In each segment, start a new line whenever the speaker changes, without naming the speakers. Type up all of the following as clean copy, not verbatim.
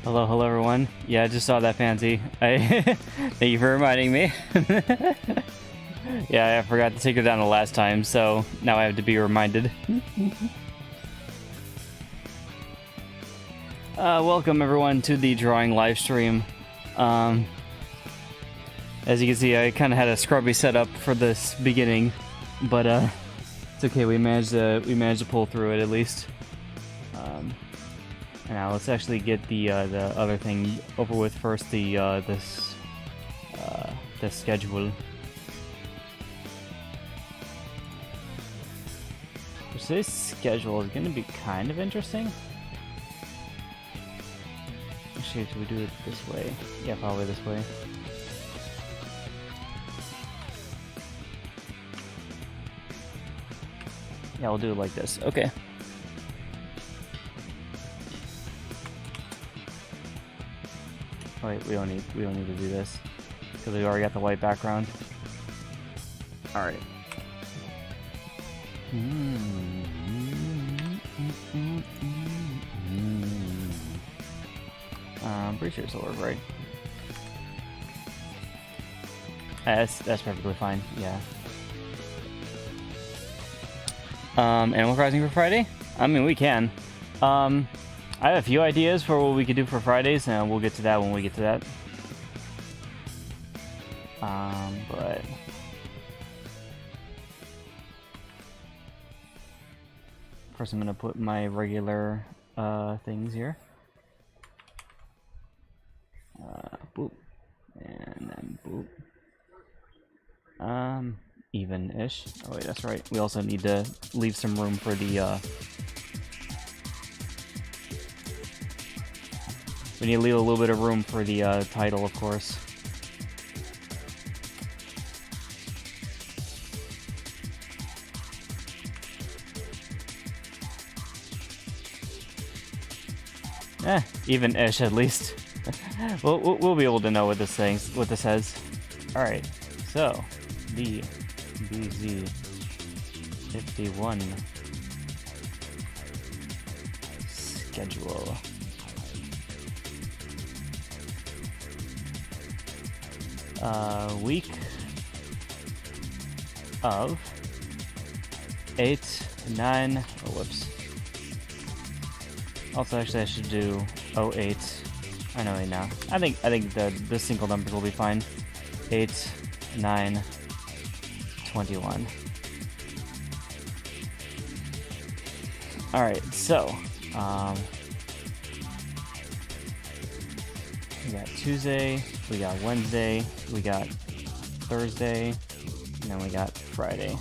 Hello everyone. Yeah, I just saw that fancy. Thank you for reminding me. Yeah, I forgot to take her down the last time, so now I have to be reminded. Welcome everyone to the drawing live stream. As you can see, I kind of had a scrubby setup for this beginning, but it's okay. We managed to pull through it at least. Now let's actually get the other thing over with first. The schedule. Today's schedule is going to be kind of interesting. Actually, should we do it this way? Yeah, probably this way. Yeah, we'll do it like this. Okay. Oh, wait, we don't need to do this because we already got the white background. All right. I'm pretty sure it's will work, right? That's perfectly fine. Yeah. Animal Crossing for Friday? I mean, we can. I have a few ideas for what we could do for Fridays, and we'll get to that when we get to that. But first I'm gonna put my regular things here. Boop, and then boop. Even-ish. Oh wait, that's right. We also need to leave some room for the we need to leave a little bit of room for the title, of course. Even-ish at least. we'll be able to know what this says. All right, so the BZ51 schedule. Week of 8, 9. Oh, whoops. Also, actually, I should do 08. I know right now. I think the single numbers will be fine. 8, 9, 21. All right, so we got Tuesday, we got Wednesday, we got Thursday, and then we got Friday.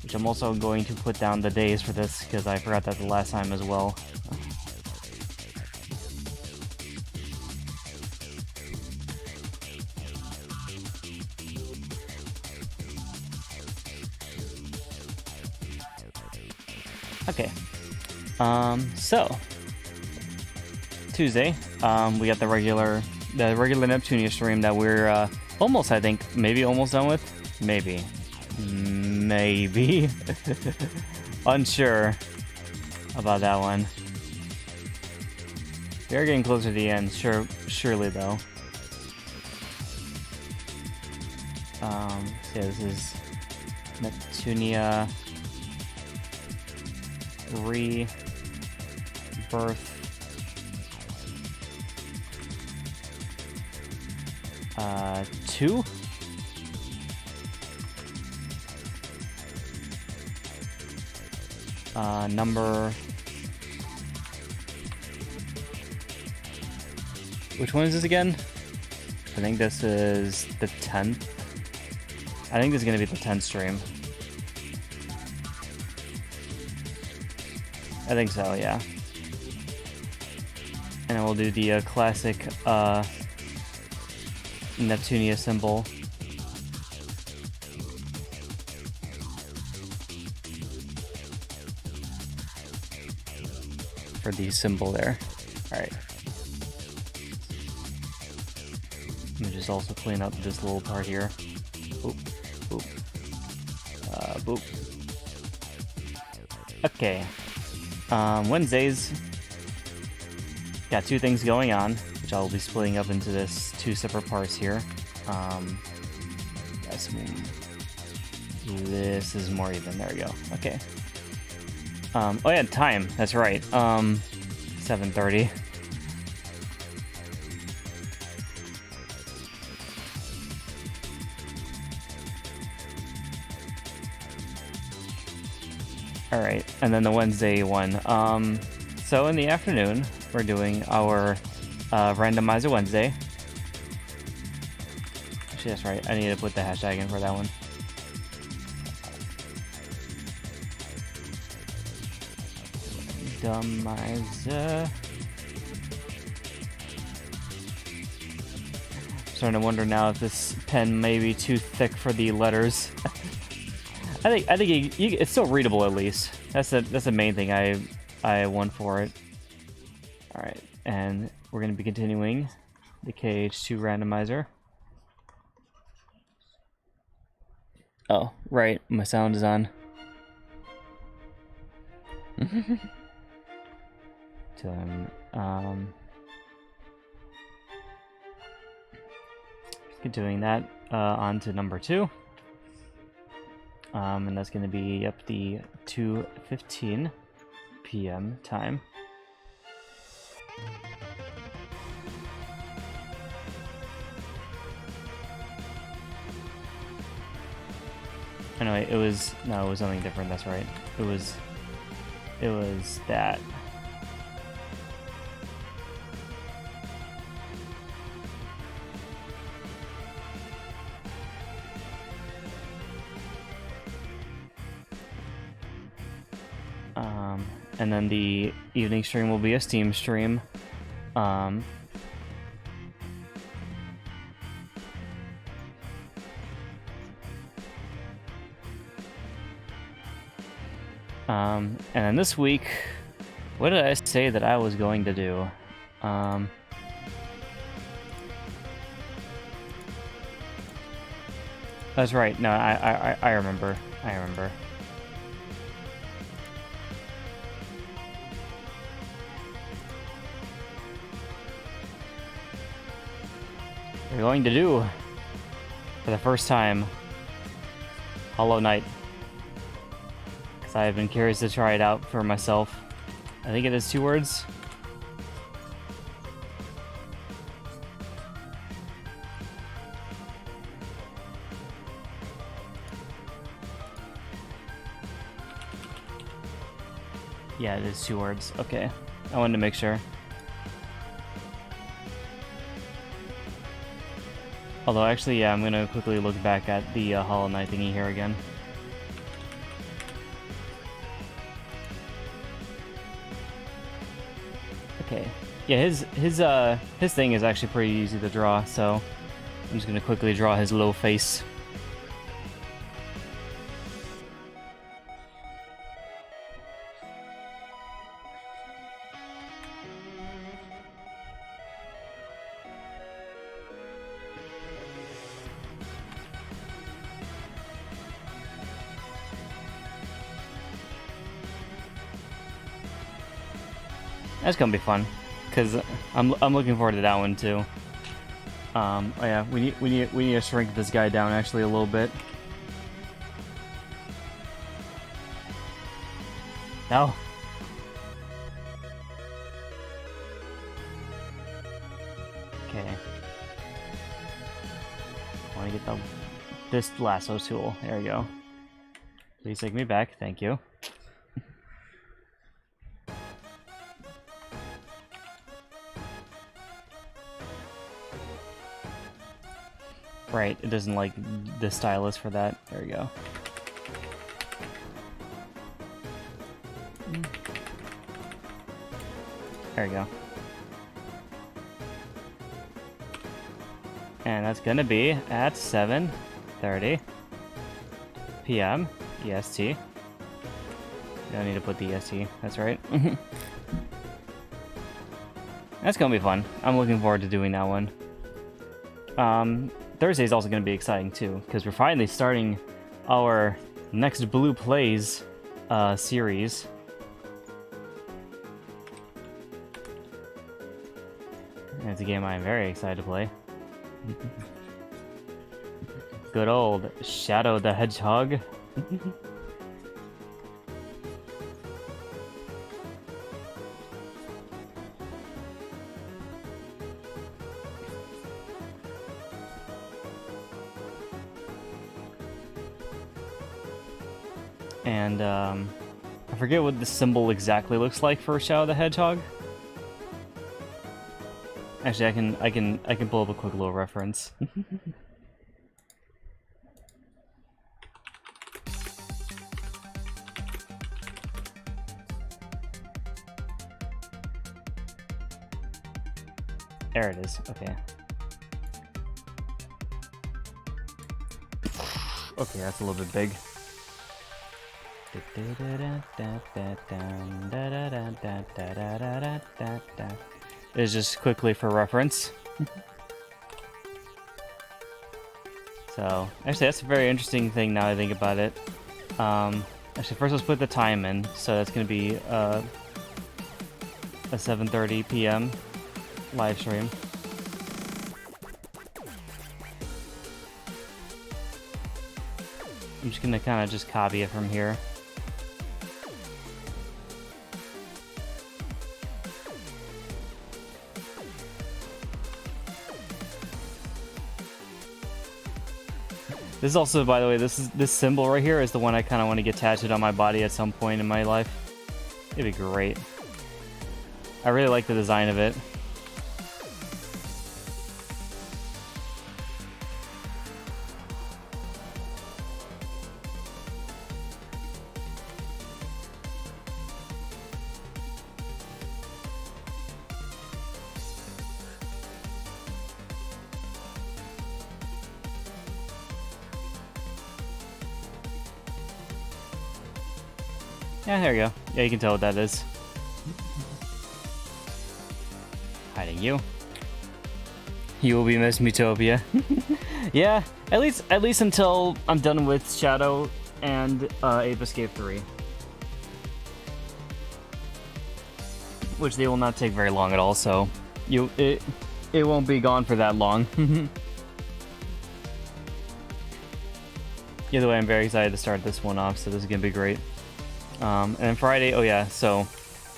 Which I'm also going to put down the days for this because I forgot that the last time as well. Okay, so Tuesday, we got the regular Neptunia stream that we're almost, I think, maybe almost done with. Maybe, unsure about that one. They're getting closer to the end, surely though. So yeah, this is Neptunia Rebirth 2. Number. Which one is this again? I think this is the 10th. I think this is gonna be the 10th stream. I think so, yeah. And then we'll do the classic Neptunia symbol. For the symbol there. Alright. Let me just also clean up this little part here. Boop. Boop. Boop. Okay. Wednesdays got two things going on, which I'll be splitting up into this two separate parts here. This is more even. There we go. Okay. Oh yeah, time. That's right. 7:30. All right, and then the Wednesday one. So in the afternoon, we're doing our randomizer Wednesday. Actually, that's right. I need to put the hashtag in for that one. Randomizer. Starting to wonder now if this pen may be too thick for the letters. I think it's still readable at least. That's the main thing I want for it. All right, and we're gonna be continuing the KH2 randomizer. Oh, right, my sound is on. Continuing that on to number 2. And that's going to be up the 2:15 p.m. time. Anyway, it was something different. That's right. It was that. And then the evening stream will be a Steam stream. And then this week, what did I say that I was going to do? That's right. No, I remember. I remember. We're going to do, for the first time, Hollow Knight. Because I have been curious to try it out for myself. I think it is 2 words. Yeah, it is 2 words. Okay. I wanted to make sure. Although, actually, yeah, I'm going to quickly look back at the Hollow Knight thingy here again. Okay. Yeah, his thing is actually pretty easy to draw, so I'm just going to quickly draw his low face. That's gonna be fun, cause I'm looking forward to that one too. Oh yeah, we need to shrink this guy down actually a little bit. No. Okay. I want to get this lasso tool. There we go. Please take me back. Thank you. Right, it doesn't like the stylus for that. There we go. There we go. And that's gonna be at 7:30 p.m. EST. Don't need to put the EST, that's right. That's gonna be fun. I'm looking forward to doing that one. Thursday is also going to be exciting too, because we're finally starting our next Blue Plays series. And it's a game I am very excited to play. Good old Shadow the Hedgehog. And I forget what the symbol exactly looks like for Shadow the Hedgehog. Actually, I can pull up a quick little reference. There it is. Okay. Okay, that's a little bit big. It's just quickly for reference. So, actually, that's a very interesting thing now I think about it. Actually, first let's put the time in. So that's going to be a 7:30 p.m. live stream. I'm just going to kind of just copy it from here. This is also, by the way, this symbol right here is the one I kind of want to get tattooed on my body at some point in my life. It'd be great. I really like the design of it. Yeah, there you go. Yeah, you can tell what that is. Hiding you. You will be Miss Mutopia. Yeah, at least until I'm done with Shadow and Ape Escape 3. Which they will not take very long at all, so it won't be gone for that long. Either way, I'm very excited to start this one off, so this is gonna be great. And then Friday, oh yeah, so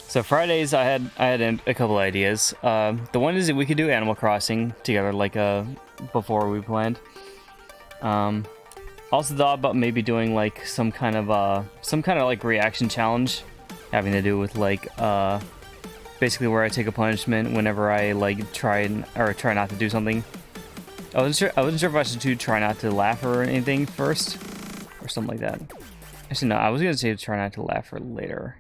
Fridays I had a couple ideas. The one is that we could do Animal Crossing together, like before we planned. Also thought about maybe doing like some kind of like reaction challenge, having to do with like basically where I take a punishment whenever I like try not to do something. I wasn't sure if I should try not to laugh or anything first, or something like that. Actually, no, I was gonna say try not to laugh for later.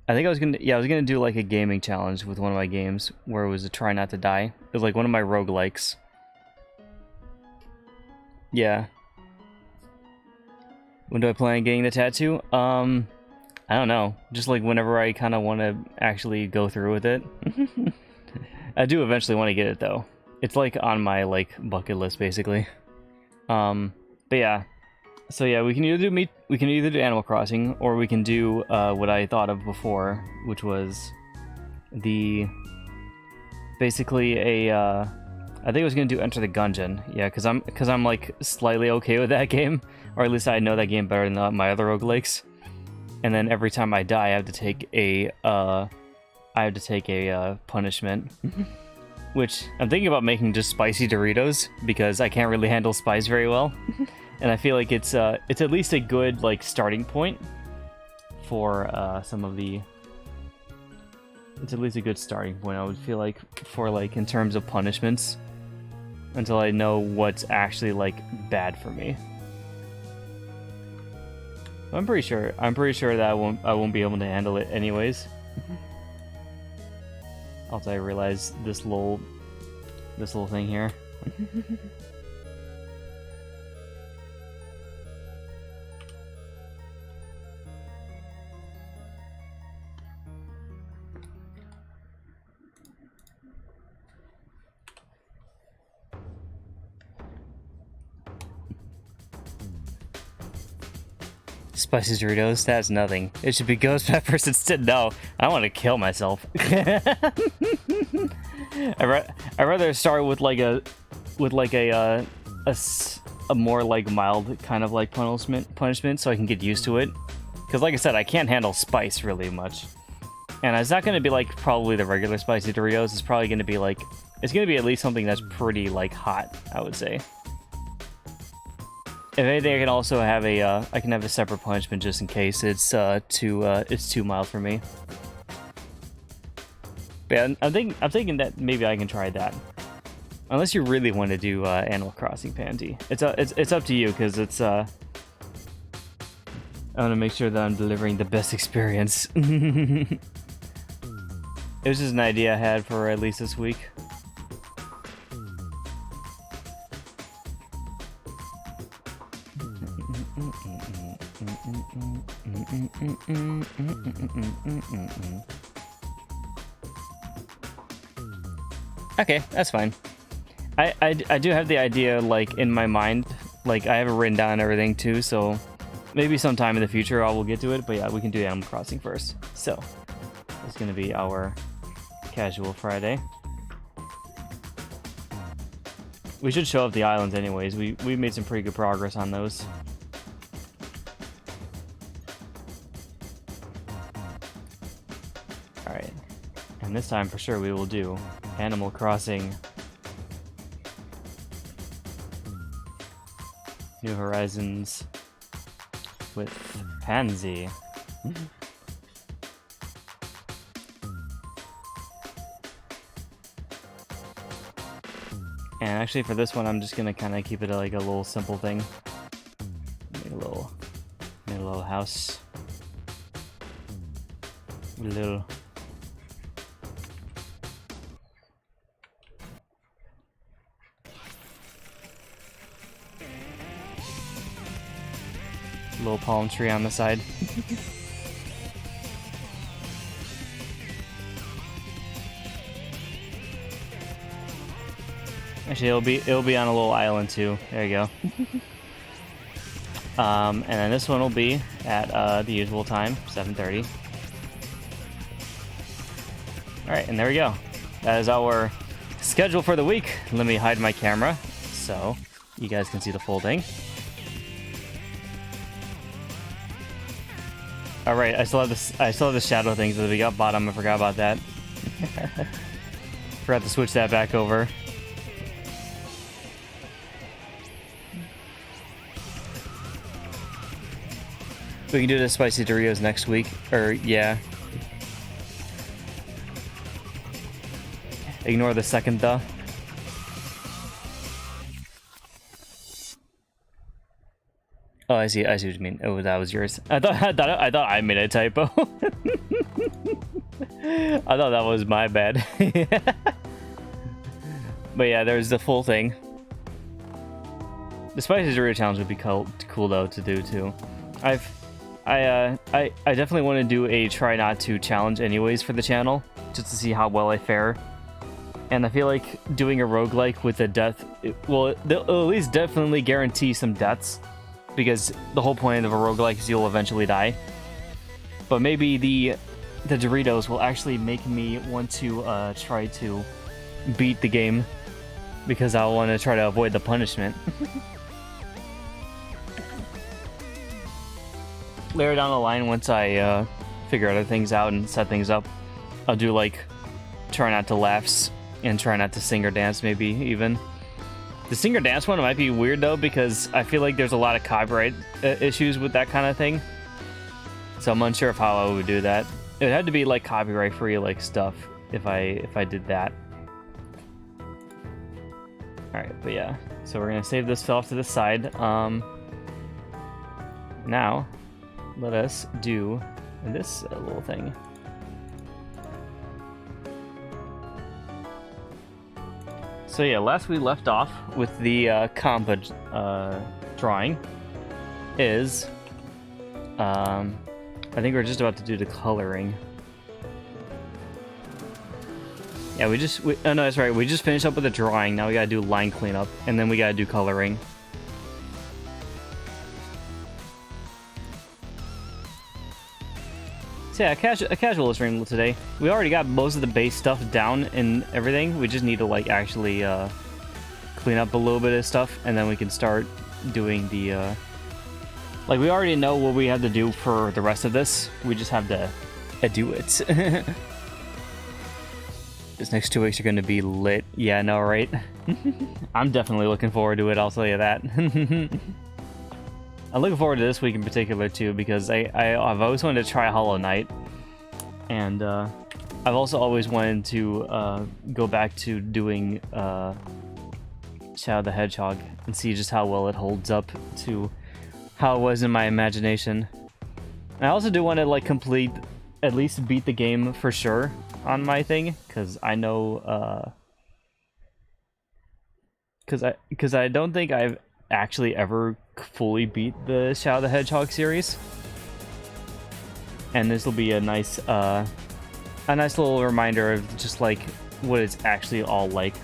I think I was gonna do like a gaming challenge with one of my games where it was a try not to die. It was like one of my roguelikes. Yeah. When do I plan on getting the tattoo? I don't know. Just like whenever I kind of want to actually go through with it. I do eventually want to get it though. It's like on my like bucket list basically. But yeah, so yeah, we can either do Animal Crossing, or we can do what I thought of before, which was basically I think I was gonna do Enter the Gungeon. Yeah, because I'm like slightly okay with that game, or at least I know that game better than my other roguelikes. And then every time I die, I have to take a punishment. Which I'm thinking about making just spicy Doritos, because I can't really handle spice very well. And I feel like it's at least a good like starting point for some of the. It's at least a good starting point, I would feel like, for like in terms of punishments, until I know what's actually like bad for me. I'm pretty sure that I won't be able to handle it anyways. Also, I realize this little thing here. Spicy Doritos, that's nothing. It should be ghost peppers instead. No, I want to kill myself. I'd rather start with like a more like mild kind of like punishment so I can get used to it. Because like I said, I can't handle spice really much. And it's not going to be like probably the regular spicy Doritos. It's probably going to be like, it's going to be at least something that's pretty like hot, I would say. If anything, I can also have I can have a separate punishment just in case it's too mild for me. But yeah, I'm thinking that maybe I can try that. Unless you really want to do Animal Crossing Pansy. It's up to you, because it's I want to make sure that I'm delivering the best experience. It was just an idea I had for at least this week. Okay, that's fine. I do have the idea, like, in my mind. Like, I have it written down and everything, too, so maybe sometime in the future I will get to it. But yeah, we can do Animal Crossing first. So, it's going to be our casual Friday. We should show up the islands anyways. We made some pretty good progress on those. Alright. And this time, for sure, we will do Animal Crossing New Horizons with Pansy. And actually for this one, I'm just gonna kind of keep it like a little simple thing. Make a little house. A little. Little palm tree on the side. Actually, it'll be on a little island too. There you go. And then this one will be at the usual time, 7:30. All right, and there we go. That is our schedule for the week. Let me hide my camera so you guys can see the full thing. All right, I still have the shadow things at the bottom. I forgot about that. Forgot to switch that back over. We can do the spicy Doritos next week, or yeah. Ignore the second though. Oh, I see what you mean. Oh, that was yours. I thought I made a typo. I thought that was my bad. But yeah, there's the full thing. The spicy Dorito challenge would be cool though to do too. I definitely want to do a try not to challenge anyways for the channel, just to see how well I fare. And I feel like doing a roguelike with a death, they'll at least definitely guarantee some deaths, because the whole point of a roguelike is you'll eventually die. But maybe the Doritos will actually make me want to try to beat the game, because I'll want to try to avoid the punishment. Later down the line, once I figure other things out and set things up, I'll do like try not to laughs and try not to sing or dance, maybe even. The sing or dance one might be weird though, because I feel like there's a lot of copyright issues with that kind of thing. So I'm unsure of how I would do that. It would have to be like copyright free like stuff if I did that. Alright, but yeah. So we're gonna save this off to the side. Now let us do this little thing. So yeah, last we left off with the Compa drawing is, I think we're just about to do the coloring. Yeah, oh no, that's right, we just finished up with the drawing, now we gotta do line cleanup, and then we gotta do coloring. So yeah, a casual stream today. We already got most of the base stuff down and everything. We just need to like actually clean up a little bit of stuff, and then we can start doing the like we already know what we have to do for the rest of this. We just have to do it. This next 2 weeks are going to be lit. Yeah, no, right? I'm definitely looking forward to it, I'll tell you that. I'm looking forward to this week in particular, too, because I've always wanted to try Hollow Knight. And I've also always wanted to go back to doing Shadow the Hedgehog and see just how well it holds up to how it was in my imagination. And I also do want to, like, at least beat the game for sure on my thing, because I know, because I don't think I've actually ever fully beat the Shadow the Hedgehog series, and this will be a nice little reminder of just like what it's actually all like.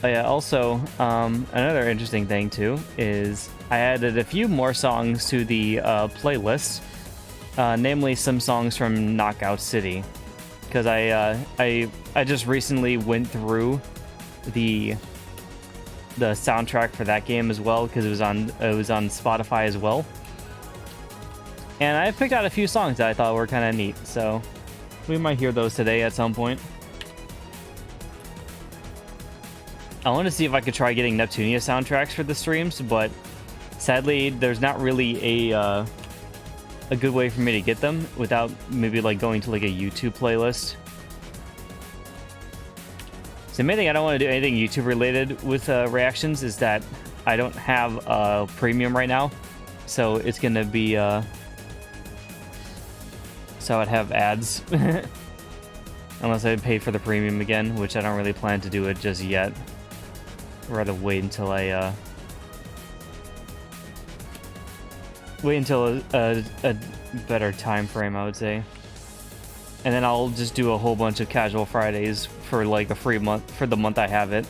Oh yeah, also, another interesting thing too is I added a few more songs to the playlist, namely some songs from Knockout City, because I just recently went through the soundtrack for that game as well, because it was on Spotify as well, and I picked out a few songs that I thought were kind of neat, so we might hear those today at some point. I want to see if I could try getting Neptunia soundtracks for the streams, but sadly, there's not really a good way for me to get them without maybe like going to like a YouTube playlist. So the main thing I don't want to do anything YouTube related with reactions is that I don't have premium right now, so it's gonna be so I'd have ads unless I pay for the premium again, which I don't really plan to do it just yet. I'd rather wait until I a better time frame, I would say, and then I'll just do a whole bunch of casual Fridays for like a free month for the month I have it,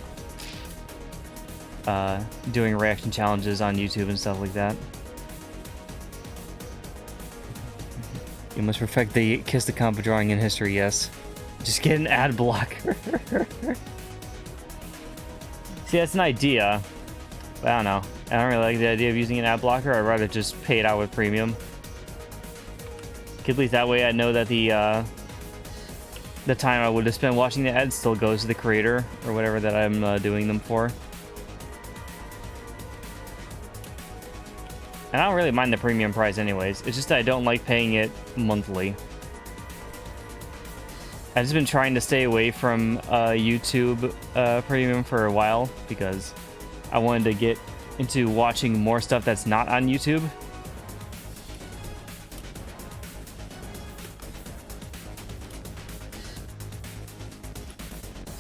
doing reaction challenges on YouTube and stuff like that. You must perfect the Kiss the Compa drawing in history. Yes, just get an ad blocker. See, that's an idea, but I don't know. I don't really like the idea of using an ad blocker. I'd rather just pay it out with premium. At least that way I know that the time I would have spent watching the ads still goes to the creator or whatever that I'm doing them for. And I don't really mind the premium price anyways. It's just that I don't like paying it monthly. I've just been trying to stay away from YouTube premium for a while because I wanted to get into watching more stuff that's not on YouTube.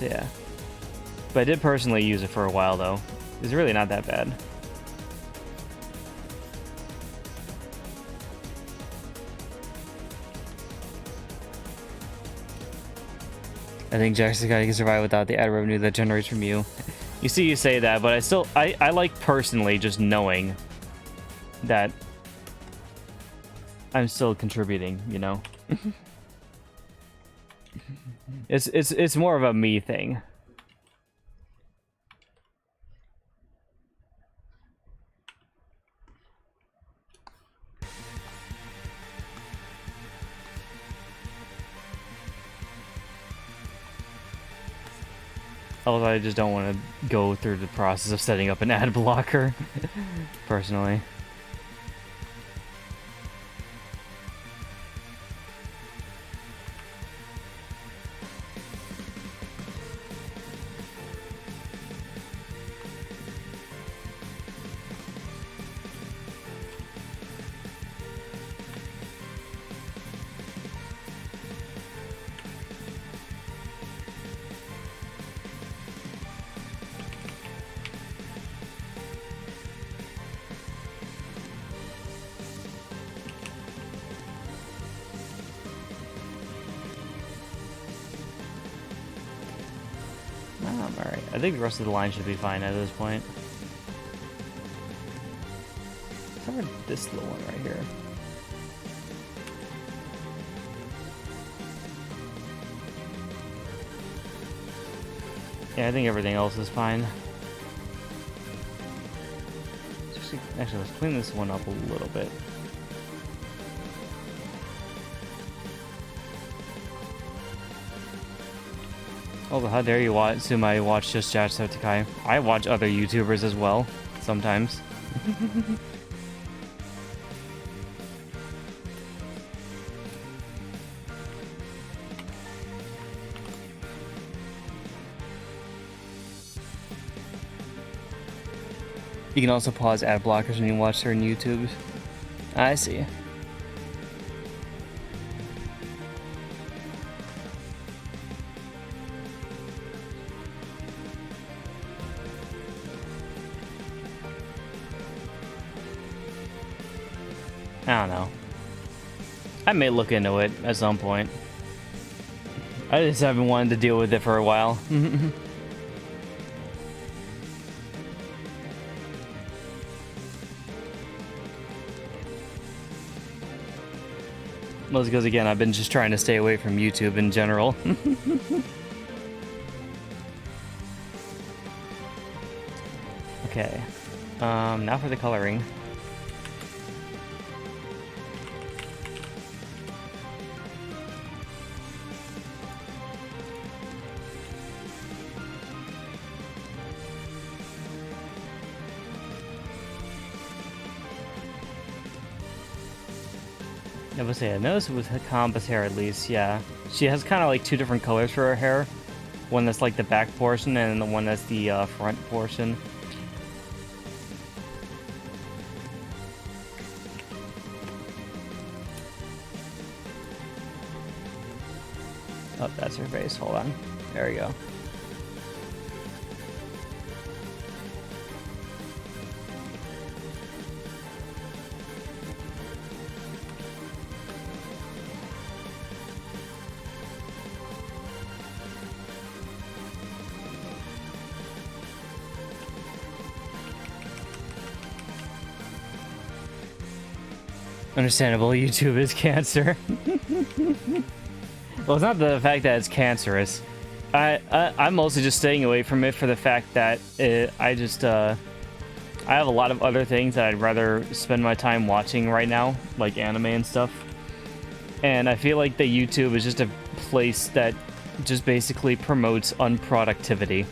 So yeah. But I did personally use it for a while though. It's really not that bad. I think Jacksepticeye can survive without the ad revenue that generates from you. You see, you say that, but I like personally just knowing that I'm still contributing, you know? It's more of a me thing. Although I just don't want to go through the process of setting up an ad blocker, personally. Alright, I think the rest of the line should be fine at this point. Except for this little one right here. Yeah, I think everything else is fine. Actually, let's clean this one up a little bit. Oh, how dare you assume I watch just Jacksepticeye. I watch other YouTubers as well, sometimes. You can also pause ad blockers when you watch certain YouTubes. I see. I don't know. I may look into it at some point. I just haven't wanted to deal with it for a while. Mostly because, again, I've been just trying to stay away from YouTube in general. Okay. Now for the coloring. I would say I noticed with Compa's hair at least, yeah. She has kind of like two different colors for her hair. One that's like the back portion and the one that's the front portion. Oh, that's her face. Hold on. There we go. Understandable, YouTube is cancer. Well, it's not the fact that it's cancerous. I'm mostly just staying away from it for the fact that I have a lot of other things that I'd rather spend my time watching right now, like anime and stuff. And I feel like the YouTube is just a place that just basically promotes unproductivity.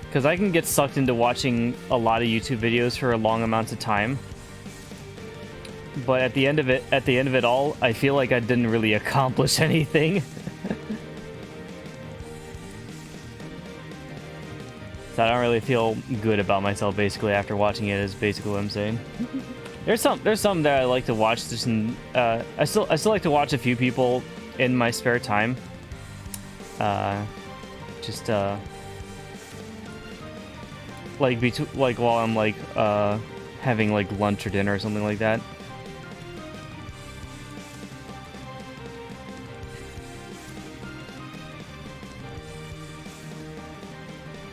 Because I can get sucked into watching a lot of YouTube videos for long amounts of time. But at the end of it all, I feel like I didn't really accomplish anything. So I don't really feel good about myself basically after watching it, is basically what I'm saying. There's some that I like to watch just in, I still like to watch a few people in my spare time. Like while I'm like having like lunch or dinner or something like that.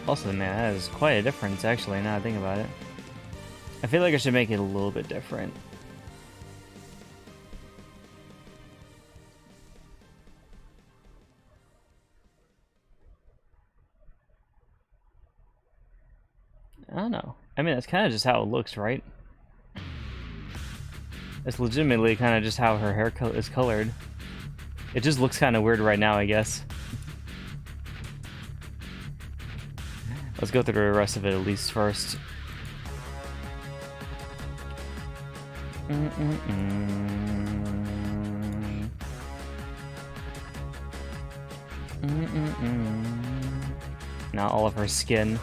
Also, man, that is quite a difference actually, now I think about it. I feel like I should make it a little bit different. I don't know. I mean, that's kind of just how it looks, right? It's legitimately kind of just how her hair is colored. It just looks kind of weird right now, I guess. Let's go through the rest of it at least first. Now all of her skin.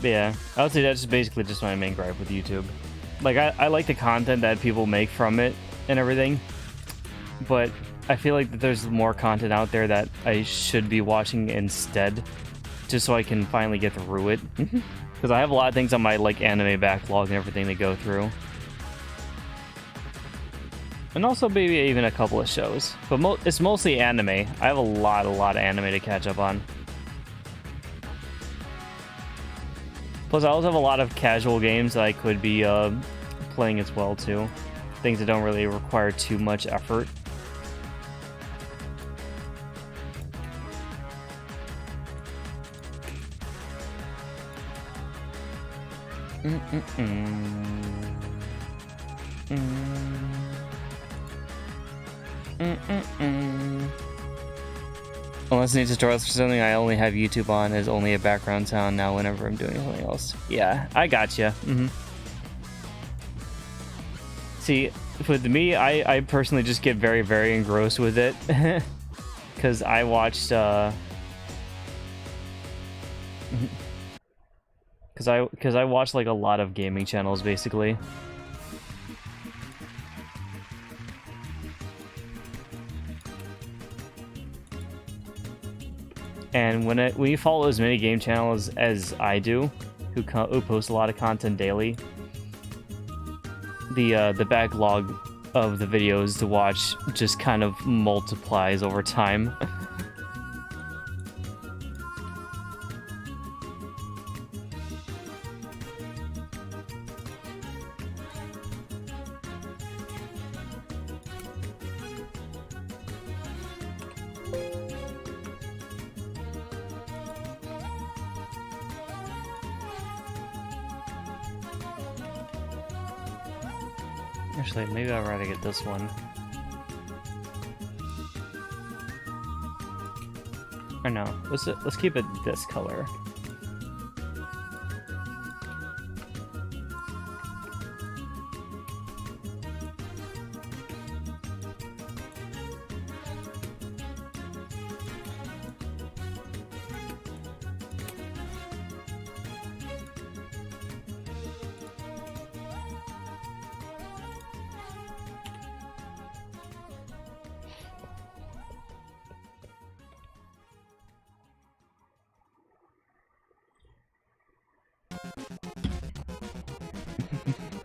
Yeah, I would say that's basically just my main gripe with YouTube. Like, I like the content that people make from it and everything, but I feel like that there's more content out there that I should be watching instead, just so I can finally get through it. Because I have a lot of things on my, like, anime backlog and everything to go through. And also maybe even a couple of shows. But it's mostly anime. I have a lot of anime to catch up on. Plus, I also have a lot of casual games that I could be playing as well, too. Things that don't really require too much effort. Unless it needs tutorials for something, I only have YouTube on as only a background sound now whenever I'm doing something else. Yeah, I gotcha. See, with me, I personally just get very engrossed with it. Because I watched, Because I watch, like, a lot of gaming channels, basically. And when you follow as many game channels as I do, who post a lot of content daily, the backlog of the videos to watch just kind of multiplies over time. Actually, maybe I'd rather get this one. Or no, let's keep it this color.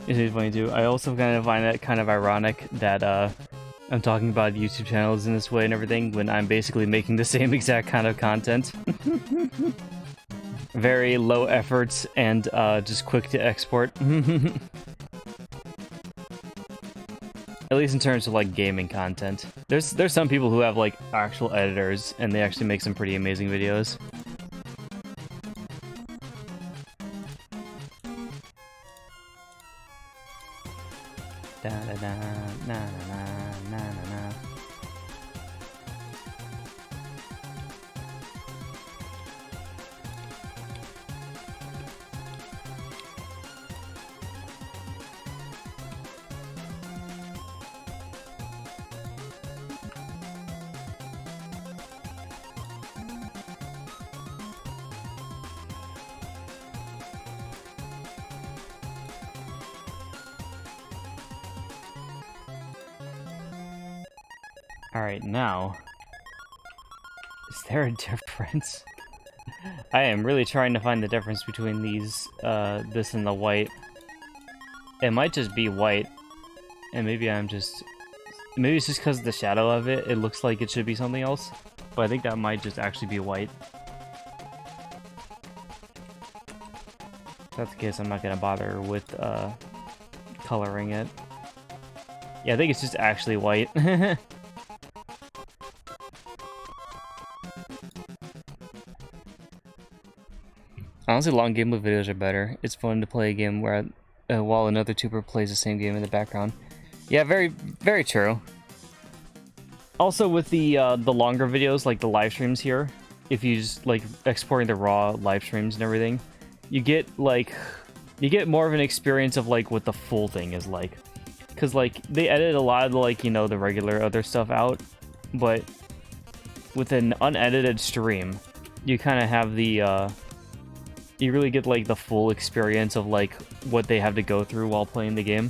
It is funny too. I also kind of find that kind of ironic that I'm talking about YouTube channels in this way and everything when I'm basically making the same exact kind of content. Very low efforts and just quick to export. At least in terms of like gaming content. There's some people who have like actual editors and they actually make some pretty amazing videos. Da da da na na na na na. Alright, now, is there a difference? I am really trying to find the difference between these, this and the white. It might just be white, and maybe maybe it's just because of the shadow of it, it looks like it should be something else, but I think that might just actually be white. If that's the case, I'm not gonna bother with, coloring it. Yeah, I think it's just actually white. Honestly, long gameplay videos are better. It's fun to play a game where while another tuber plays the same game in the background. Yeah, very true. Also, with the longer videos, like the live streams here, if you just like exporting the raw live streams and everything, you get more of an experience of like what the full thing is like. Because like they edit a lot of the, like, you know, the regular other stuff out, but with an unedited stream, you kind of have the you really get like the full experience of like what they have to go through while playing the game.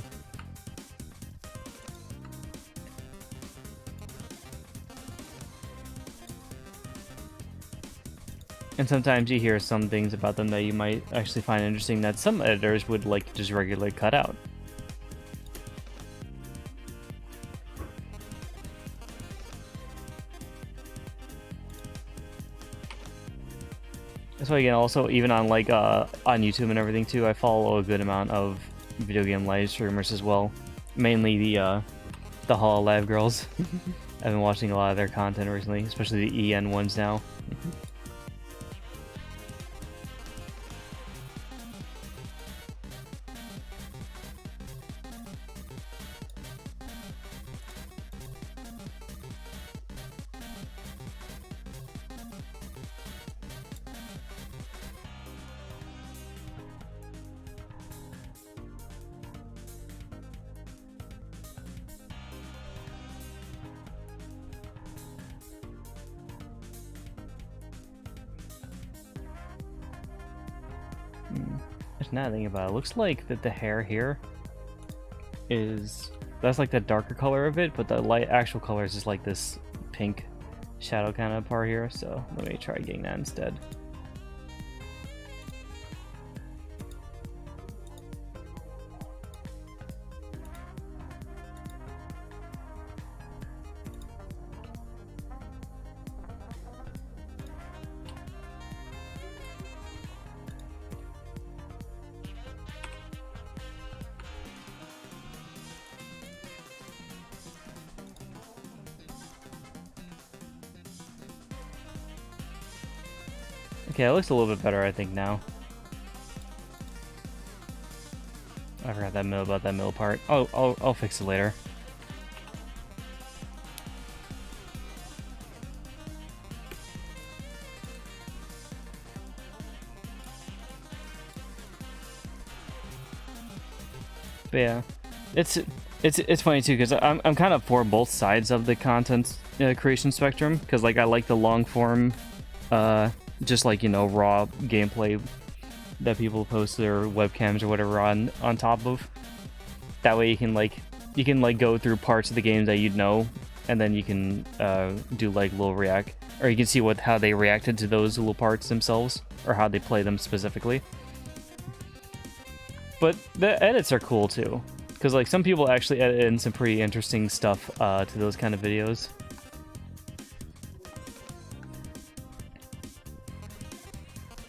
And sometimes you hear some things about them that you might actually find interesting that some editors would like just regularly cut out. So again, also even on like on YouTube and everything too, I follow a good amount of video game live streamers as well. Mainly the Hololive girls. I've been watching a lot of their content recently, especially the EN ones now. There's nothing about it. It looks like that the hair here is that's like the darker color of it, but the light actual color is just like this pink shadow kind of part here. So let me try getting that instead. Okay, it looks a little bit better, I think, now. I forgot about that middle part. Oh, I'll fix it later. But yeah, it's funny too because I'm kind of for both sides of the content creation spectrum because like I like the long form, just like, you know, raw gameplay that people post their webcams or whatever on top of. That way you can go through parts of the games that you'd know, and then you can do like little react, or you can see how they reacted to those little parts themselves or how they play them specifically. But the edits are cool too, because like some people actually edit in some pretty interesting stuff to those kind of videos.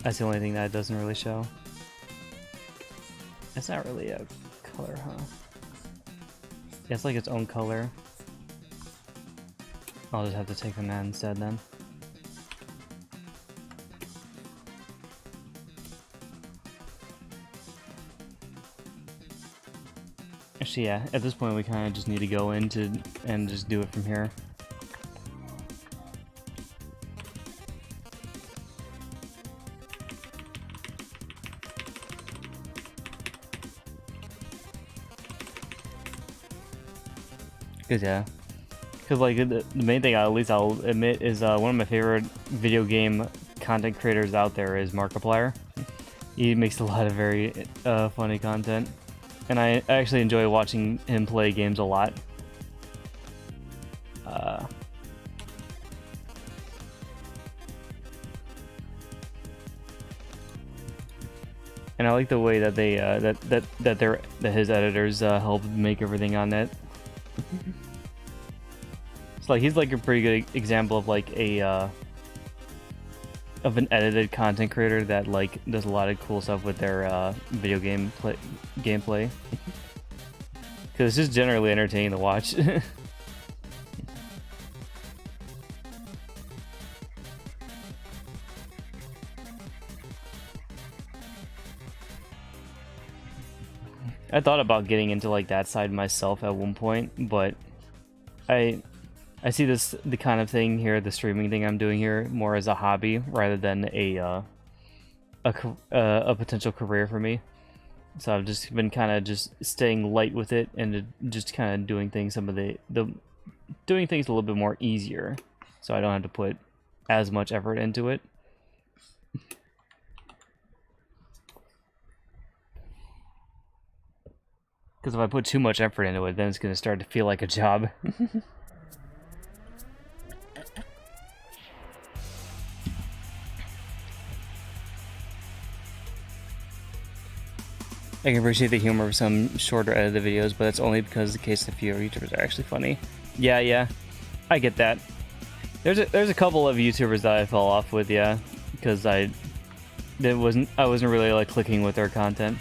That's the only thing that it doesn't really show. It's not really a color, huh? Yeah, it's like its own color. I'll just have to take from that instead then. Actually, yeah, at this point we kind of just need to go into and just do it from here. Because like the main thing, at least I'll admit, is one of my favorite video game content creators out there is Markiplier. He makes a lot of very funny content, and I actually enjoy watching him play games a lot. And I like the way that they that his editors help make everything on it. It's like he's like a pretty good example of like a of an edited content creator that like does a lot of cool stuff with their video game gameplay. Because it's just generally entertaining to watch. I thought about getting into like that side myself at one point, but I see the kind of thing here, the streaming thing I'm doing here, more as a hobby rather than a potential career for me. So I've just been kind of just staying light with it and just kind of doing things doing things a little bit more easier, so I don't have to put as much effort into it. Because if I put too much effort into it, then it's gonna start to feel like a job. I can appreciate the humor of some shorter edited videos, but that's only because the case of few YouTubers are actually funny. Yeah, I get that. There's a couple of YouTubers that I fell off with, yeah, because I wasn't really like clicking with their content.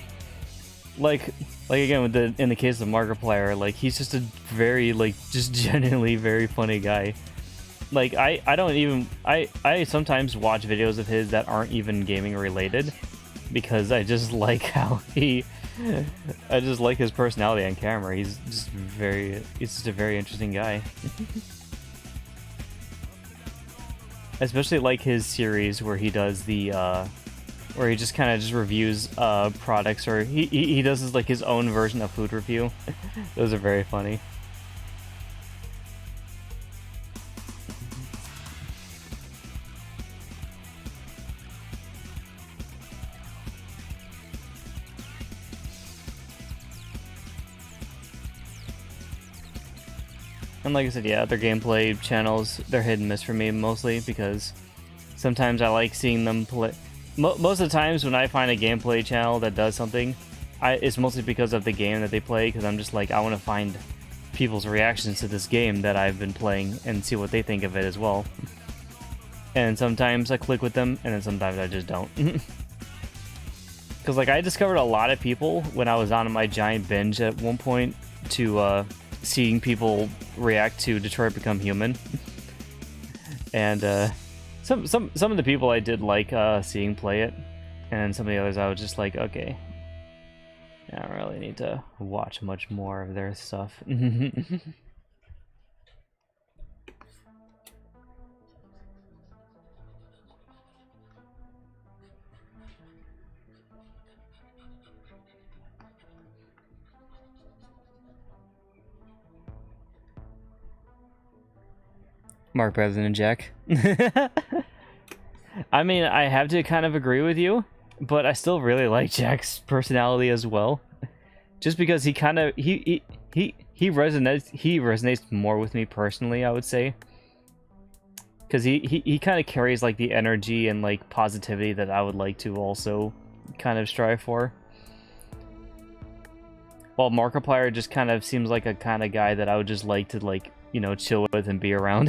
Like again with in the case of Markiplier, like he's just a very just genuinely very funny guy. Like I sometimes watch videos of his that aren't even gaming related because I just like how I just like his personality on camera. He's just a very interesting guy. I especially like his series where he does the where he just kind of just reviews products, or he does his own version of food review. Those are very funny. And like I said, yeah, other gameplay channels, they're hit and miss for me mostly because sometimes I like seeing them play. Most of the times when I find a gameplay channel that does something, it's mostly because of the game that they play, because I'm just like, I want to find people's reactions to this game that I've been playing and see what they think of it as well. And sometimes I click with them, and then sometimes I just don't. Because I discovered a lot of people when I was on my giant binge at one point to seeing people react to Detroit Become Human. And some of the people I did like seeing play it, and some of the others I was just like, okay, I don't really need to watch much more of their stuff. Mark President Jack. I mean, I have to kind of agree with you, but I still really like Jack's personality as well. Just because he kind of he resonates more with me personally, I would say. Because he kind of carries the energy and positivity that I would like to also kind of strive for. While Markiplier just kind of seems like a kind of guy that I would just like to chill with and be around.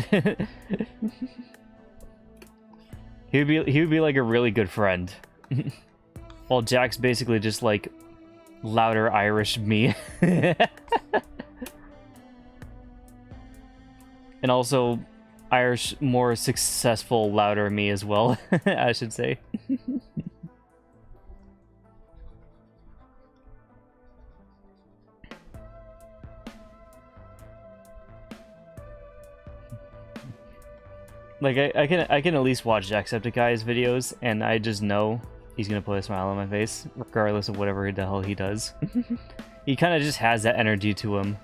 he would be like a really good friend. While Jack's basically just louder Irish me. And also Irish, more successful, louder me as well, I should say. I can at least watch Jacksepticeye's videos, and I just know he's gonna put a smile on my face, regardless of whatever the hell he does. He kind of just has that energy to him.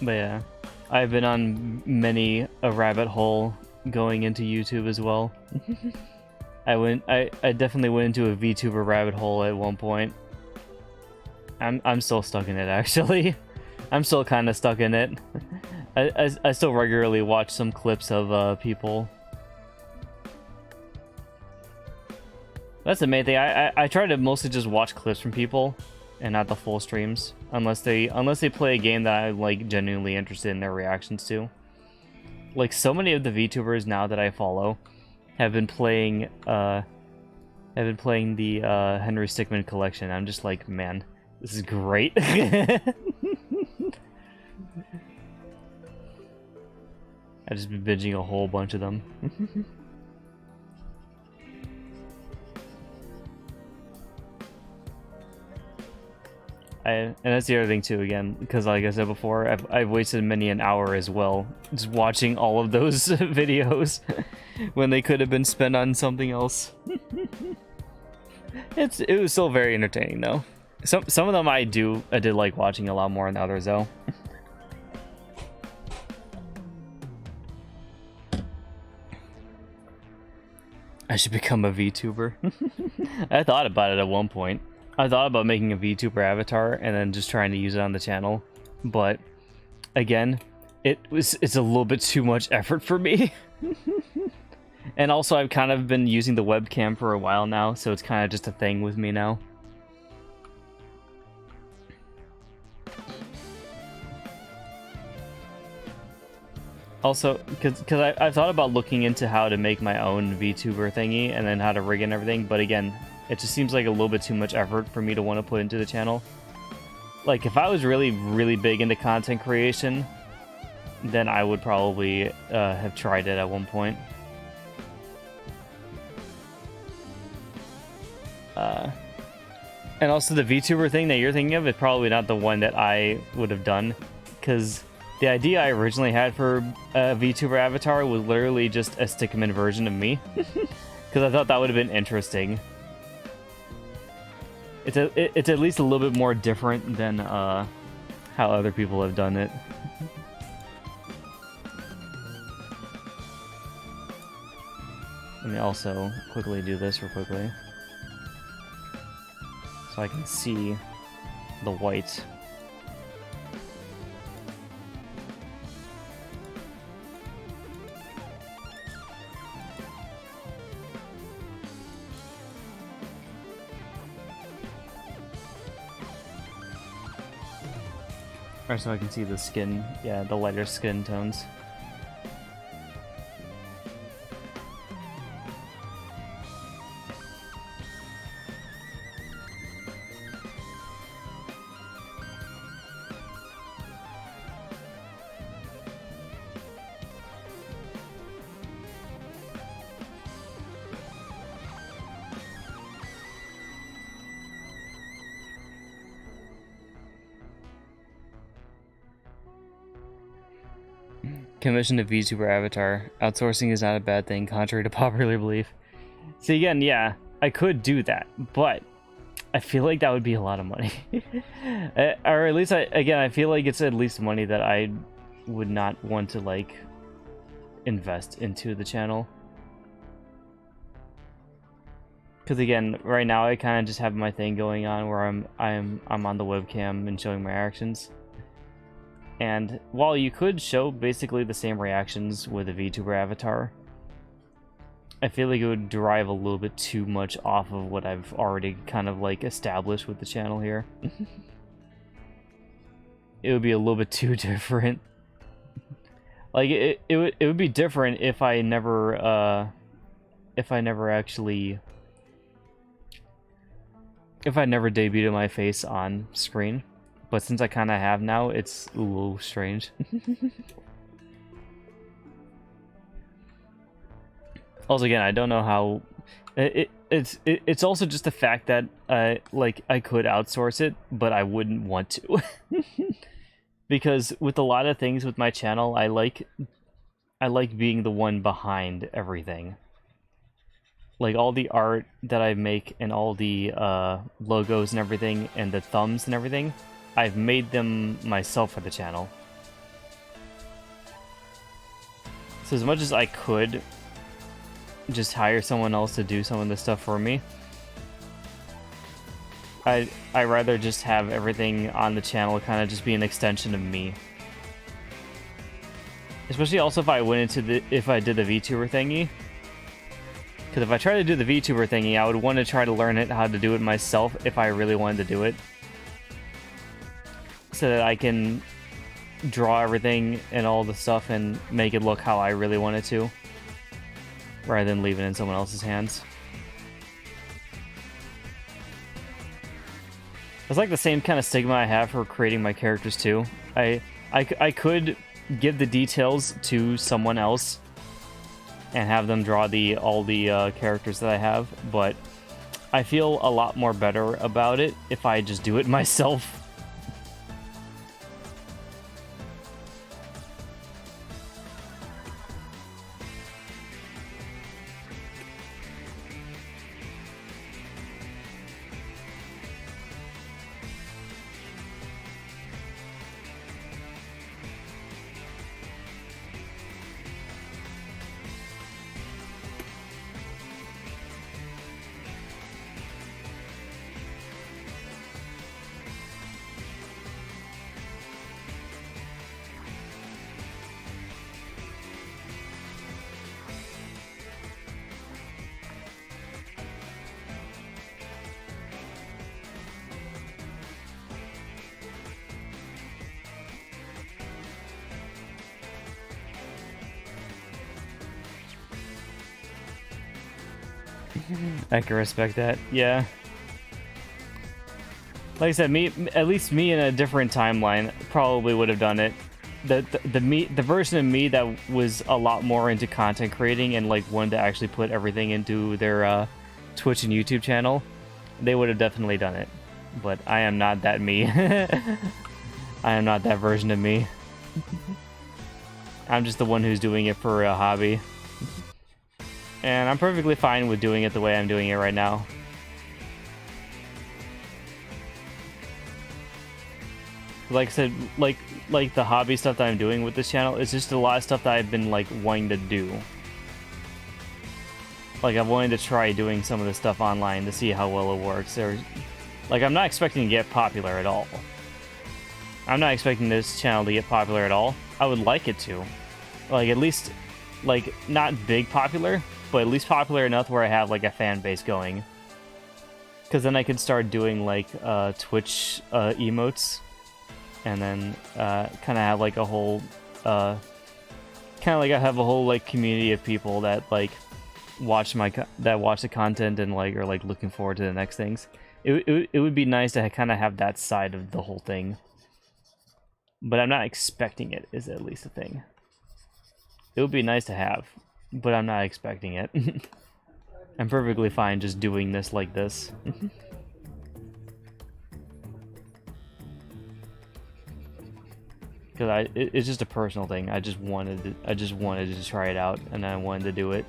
But yeah, I've been on many a rabbit hole going into YouTube as well. I definitely went into a VTuber rabbit hole at one point. I'm still stuck in it, actually. I'm still kind of stuck in it. I still regularly watch some clips of people. That's the main thing. I try to mostly just watch clips from people and not the full streams, unless they play a game that I'm genuinely interested in their reactions to. So many of the VTubers now that I follow have been playing the Henry Stickmin collection. I'm just like, man, this is great. I've just been binging a whole bunch of them. And that's the other thing too, again, because like I said before, I've wasted many an hour as well just watching all of those videos when they could have been spent on something else. It was still very entertaining though. Some of them I did like watching a lot more than others though. I should become a VTuber. I thought about it at one point. I thought about making a VTuber avatar and then just trying to use it on the channel, but again, it's a little bit too much effort for me. And also I've kind of been using the webcam for a while now, so it's kind of just a thing with me now. Also, because I've thought about looking into how to make my own VTuber thingy and then how to rig and everything, but again, it just seems like a little bit too much effort for me to want to put into the channel. Like, if I was really, really big into content creation, then I would probably have tried it at one point. And also the VTuber thing that you're thinking of is probably not the one that I would have done, because the idea I originally had for a VTuber avatar was literally just a Stickman version of me, because I thought that would have been interesting. It's at least a little bit more different than how other people have done it. Let me also quickly do this real quickly, so I can see the white. Or so I can see the skin, yeah, the lighter skin tones. Commission a VTuber avatar. Outsourcing is not a bad thing, contrary to popular belief. See, again, yeah, I could do that, but I feel like that would be a lot of money. Or at least, I feel like it's at least money that I would not want to, like, invest into the channel. Because again, right now I kind of just have my thing going on where I'm on the webcam and showing my actions. And while you could show basically the same reactions with a VTuber avatar, I feel like it would derive a little bit too much off of what I've already kind of like established with the channel here. It would be a little bit too different. Like it would be different if I never debuted my face on screen. But since I kind of have now, it's a little strange. Also, again, I don't know how... It's also just the fact that, like, I could outsource it, but I wouldn't want to. Because with a lot of things with my channel, I like being the one behind everything. Like, all the art that I make and all the logos and everything, and the thumbs and everything, I've made them myself for the channel. So as much as I could just hire someone else to do some of this stuff for me, I rather just have everything on the channel kind of just be an extension of me. Especially also if I went into if I did the VTuber thingy. Because if I try to do the VTuber thingy, I would want to try to learn how to do it myself if I really wanted to do it. So that I can draw everything and all the stuff and make it look how I really want it to, rather than leave it in someone else's hands. It's like the same kind of stigma I have for creating my characters too. I could give the details to someone else and have them draw all the characters that I have, but I feel a lot more better about it if I just do it myself. I can respect that. Yeah. Like I said, at least me in a different timeline probably would have done it. The version of me that was a lot more into content creating and like wanted to actually put everything into their Twitch and YouTube channel, they would have definitely done it. But I am not that me. I am not that version of me. I'm just the one who's doing it for a hobby. And I'm perfectly fine with doing it the way I'm doing it right now. Like I said, like the hobby stuff that I'm doing with this channel is just a lot of stuff that I've been like wanting to do. Like I've wanted to try doing some of this stuff online to see how well it works. Or like I'm not expecting to get popular at all. I'm not expecting this channel to get popular at all. I would like it to. Like at least like not big popular, but at least popular enough where I have like a fan base going. Cause then I could start doing like Twitch emotes. And then kind of have like a whole kind of like I have a whole like community of people that like watch the content and like are like looking forward to the next things. It would be nice to kind of have that side of the whole thing, but I'm not expecting it. Is at least a thing. It would be nice to have, but I'm not expecting it. I'm perfectly fine just doing this like this. Because it's just a personal thing. I just wanted to try it out, and I wanted to do it.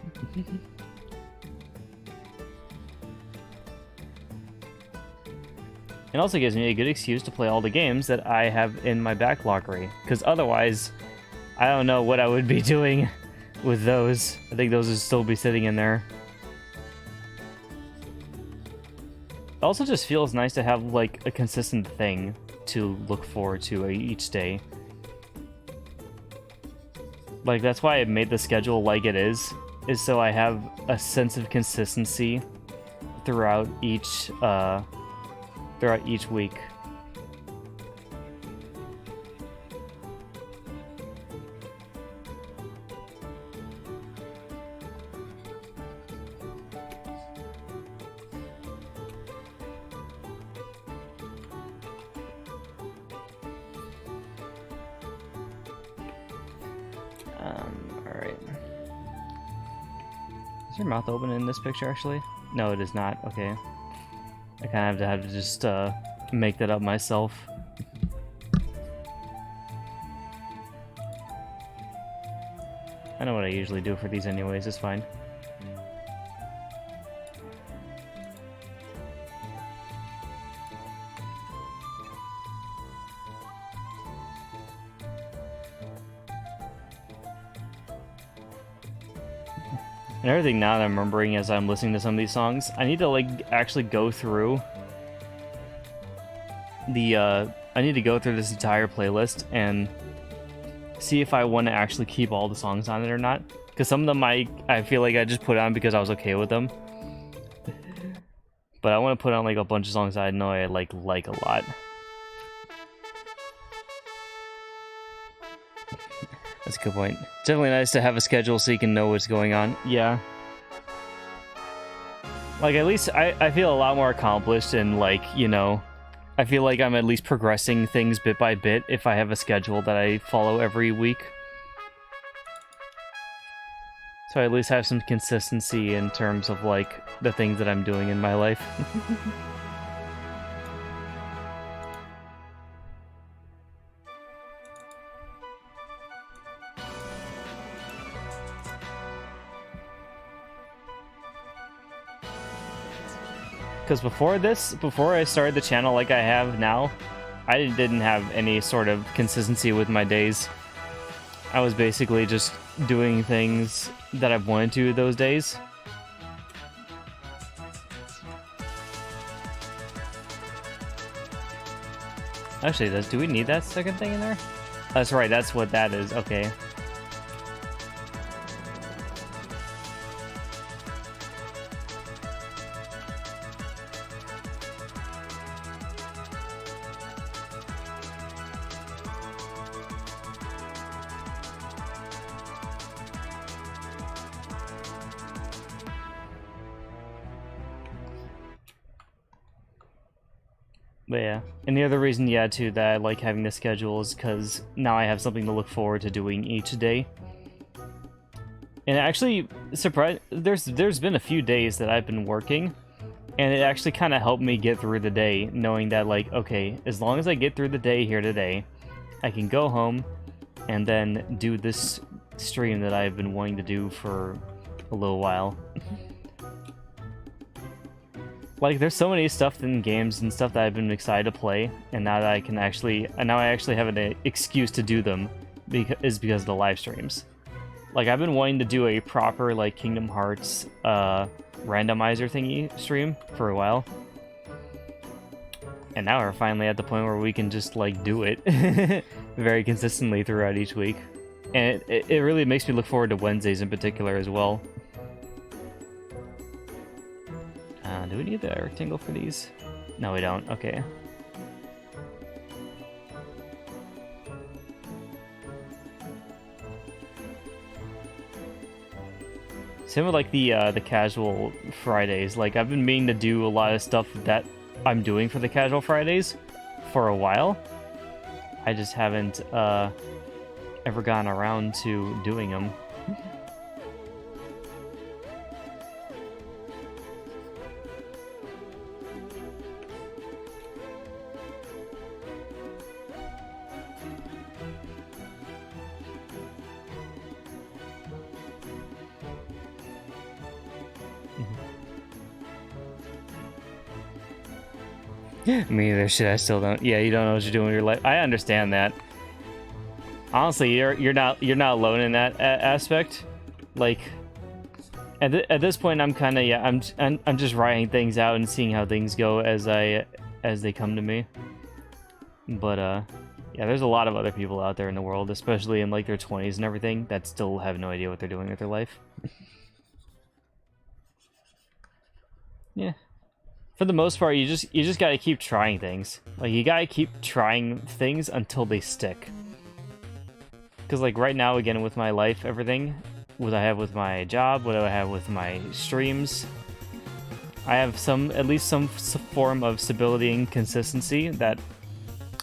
It also gives me a good excuse to play all the games that I have in my backloggery. Because otherwise, I don't know what I would be doing with those. I think those would still be sitting in there. It also just feels nice to have like a consistent thing to look forward to each day. Like, that's why I made the schedule like it is so I have a sense of consistency throughout each week. Alright. Is your mouth open in this picture, actually? No, it is not. Okay. I kind of have to just, make that up myself. I know what I usually do for these anyways, it's fine. And everything now that I'm remembering as I'm listening to some of these songs, I need to like actually go through the I need to go through this entire playlist and see if I want to actually keep all the songs on it or not. Because some of them I feel like I just put on because I was okay with them. But I want to put on like a bunch of songs that I know I like a lot. That's a good point. It's definitely nice to have a schedule so you can know what's going on. Yeah. Like, at least I feel a lot more accomplished and, like, you know, I feel like I'm at least progressing things bit by bit if I have a schedule that I follow every week. So I at least have some consistency in terms of, like, the things that I'm doing in my life. Because before I started the channel like I have now, I didn't have any sort of consistency with my days. I was basically just doing things that I wanted to those days. Actually, do we need that second thing in there? That's right, that's what that is. Okay. But yeah, and the other reason, yeah, too, that I like having this schedule is because now I have something to look forward to doing each day. And actually, there's been a few days that I've been working, and it actually kind of helped me get through the day, knowing that, like, okay, as long as I get through the day here today, I can go home and then do this stream that I've been wanting to do for a little while. Like, there's so many stuff in games and stuff that I've been excited to play, and now that I can actually, now I actually have an excuse to do them, because of the live streams. Like, I've been wanting to do a proper, like, Kingdom Hearts randomizer thingy stream for a while. And now we're finally at the point where we can just, like, do it very consistently throughout each week. And it really makes me look forward to Wednesdays in particular as well. Do we need the rectangle for these? No, we don't. Okay. Same with like the casual Fridays. Like, I've been meaning to do a lot of stuff that I'm doing for the casual Fridays for a while. I just haven't ever gotten around to doing them. Me either. Shit, I still don't. Yeah, you don't know what you're doing with your life. I understand that. Honestly, you're not alone in that aspect. Like, at this point, I'm kind of, yeah, I'm just writing things out and seeing how things go as they come to me. But yeah, there's a lot of other people out there in the world, especially in like their 20s and everything, that still have no idea what they're doing with their life. Yeah. For the most part, you just gotta keep trying things. Like, you gotta keep trying things until they stick. Because, like, right now, again, with my life, everything, what I have with my job, what I have with my streams, I have at least some form of stability and consistency that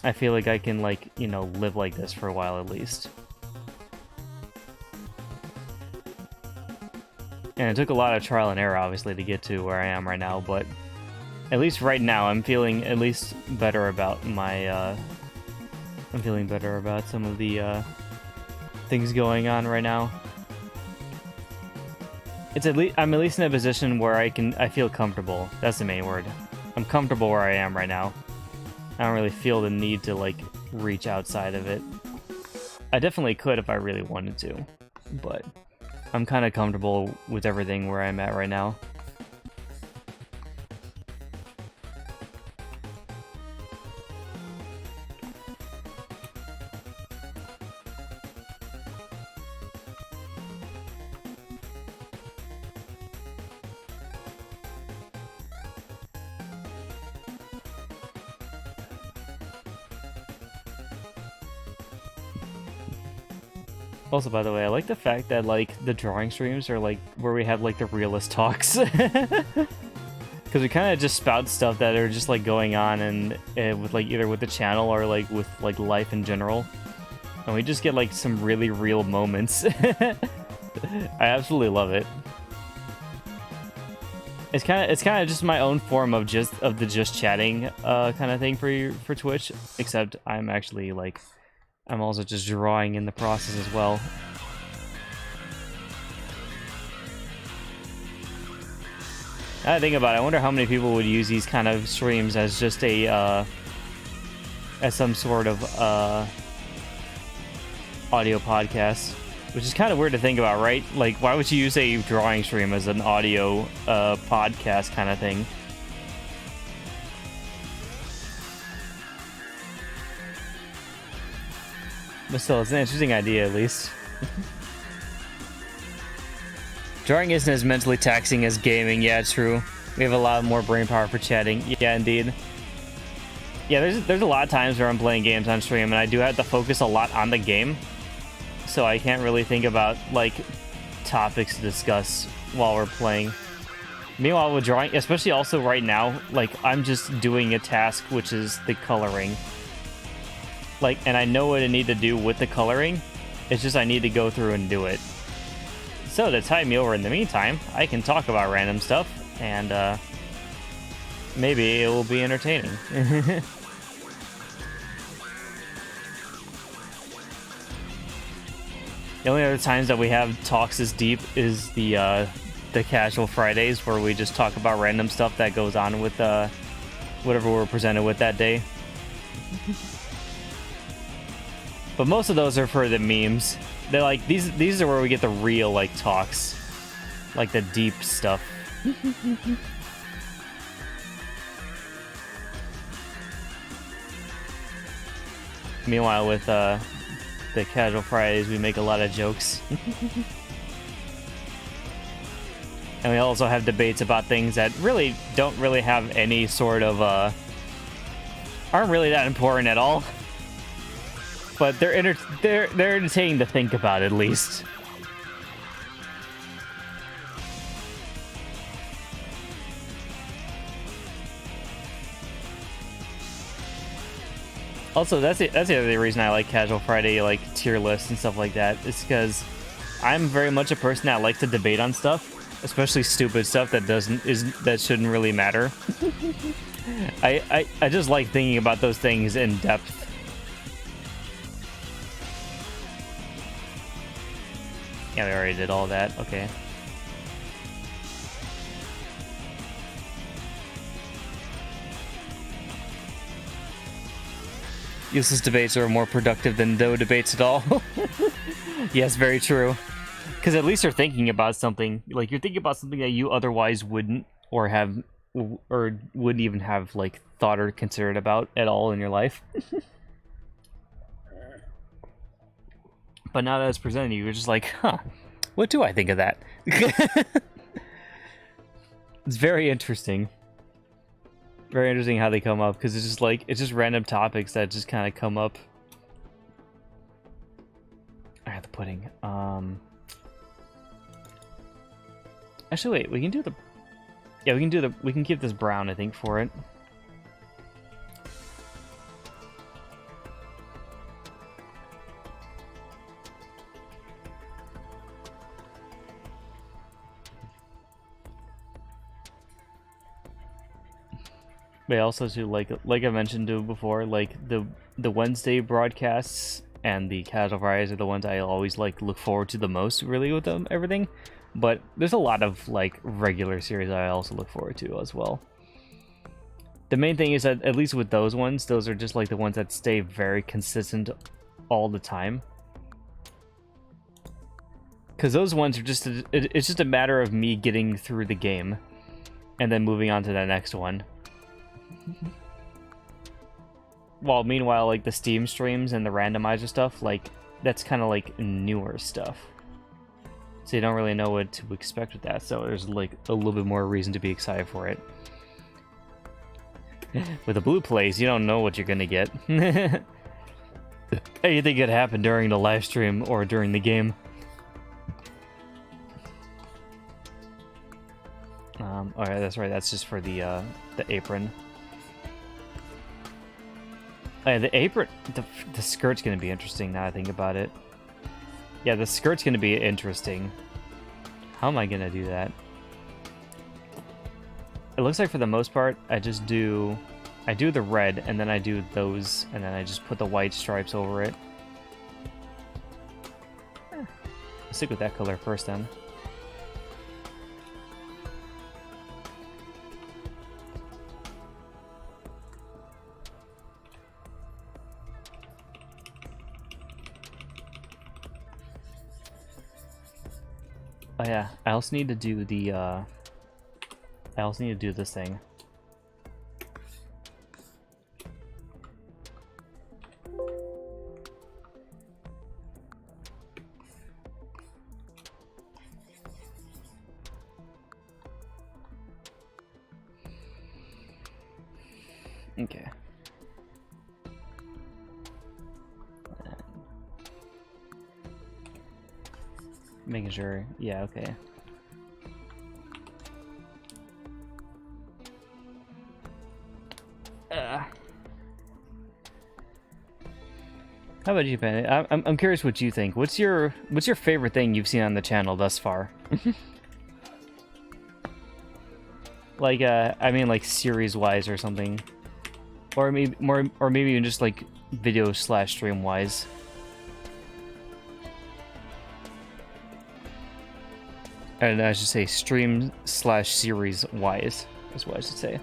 I feel like I can, like, you know, live like this for a while at least. And it took a lot of trial and error, obviously, to get to where I am right now, but at least right now, I'm feeling at least better about my, I'm feeling better about some of the, things going on right now. I'm at least in a position where I feel comfortable. That's the main word. I'm comfortable where I am right now. I don't really feel the need to, like, reach outside of it. I definitely could if I really wanted to, but I'm kind of comfortable with everything where I'm at right now. Also, by the way, I like the fact that, like, the drawing streams are, like, where we have, like, the realist talks. Because we kind of just spout stuff that are just, like, going on and with, like, either with the channel or, like, with, like, life in general. And we just get, like, some really real moments. I absolutely love it. It's kind of just my own form of the just chatting kind of thing for Twitch, except I'm actually, like, I'm also just drawing in the process as well. I think about it, I wonder how many people would use these kind of streams as just a, as some sort of, audio podcast. Which is kind of weird to think about, right? Like, why would you use a drawing stream as an audio, podcast kind of thing? But still, it's an interesting idea, at least. Drawing isn't as mentally taxing as gaming. Yeah, true. We have a lot more brain power for chatting. Yeah, indeed. Yeah, there's a lot of times where I'm playing games on stream, and I do have to focus a lot on the game. So I can't really think about, like, topics to discuss while we're playing. Meanwhile, with drawing, especially also right now, like, I'm just doing a task, which is the coloring. Like, and I know what I need to do with the coloring. It's just I need to go through and do it. So to tide me over in the meantime, I can talk about random stuff, and maybe it will be entertaining. The only other times that we have talks as deep is the casual Fridays, where we just talk about random stuff that goes on with whatever we're presented with that day. But most of those are for the memes. They're like, these are where we get the real, like, talks. Like the deep stuff. Meanwhile, with the casual Fridays, we make a lot of jokes. And we also have debates about things that really don't really have any sort of, aren't really that important at all. But they're entertaining to think about, at least. Also, that's the other reason I like Casual Friday, like, tier lists and stuff like that. It's because I'm very much a person that likes to debate on stuff, especially stupid stuff that shouldn't really matter. I just like thinking about those things in depth. Yeah, we already did all that. Okay. Useless debates are more productive than no debates at all. Yes, very true. Because at least you're thinking about something. Like, you're thinking about something that you otherwise wouldn't, or wouldn't even have, like, thought or considered about at all in your life. But now that it's presented to you, you're just like, huh, what do I think of that? It's very interesting. Very interesting how they come up, because it's just like, it's just random topics that just kind of come up. I have the pudding. Actually, wait, we can do the... Yeah, we can keep this brown, I think, for it. But also too, like I mentioned to before, like the Wednesday broadcasts and the casual Fridays are the ones I always like look forward to the most, really, with them everything. But there's a lot of like regular series I also look forward to as well. The main thing is that at least with those ones, those are just like the ones that stay very consistent all the time. Because those ones are just it's just a matter of me getting through the game and then moving on to the next one. While meanwhile, like the Steam streams and the randomizer stuff, like that's kind of like newer stuff, so you don't really know what to expect with that. So there's like a little bit more reason to be excited for it. With the blue plays, you don't know what you're gonna get. Anything could happen during the live stream or during the game. All right, that's right. That's just for the apron. Oh, yeah, the apron, the skirt's gonna be interesting now I think about it. Yeah, the skirt's gonna be interesting. How am I gonna do that? It looks like for the most part, I do the red, and then I do those, and then I just put the white stripes over it. I'll stick with that color first then. Oh yeah, I also need to do the, I also need to do this thing. Okay. Making sure, yeah, okay. How about you, Ben? I'm curious what you think. What's your favorite thing you've seen on the channel thus far? Like I mean like series wise or something, or maybe even just like video / stream wise. And I should say stream / series wise is what I should say.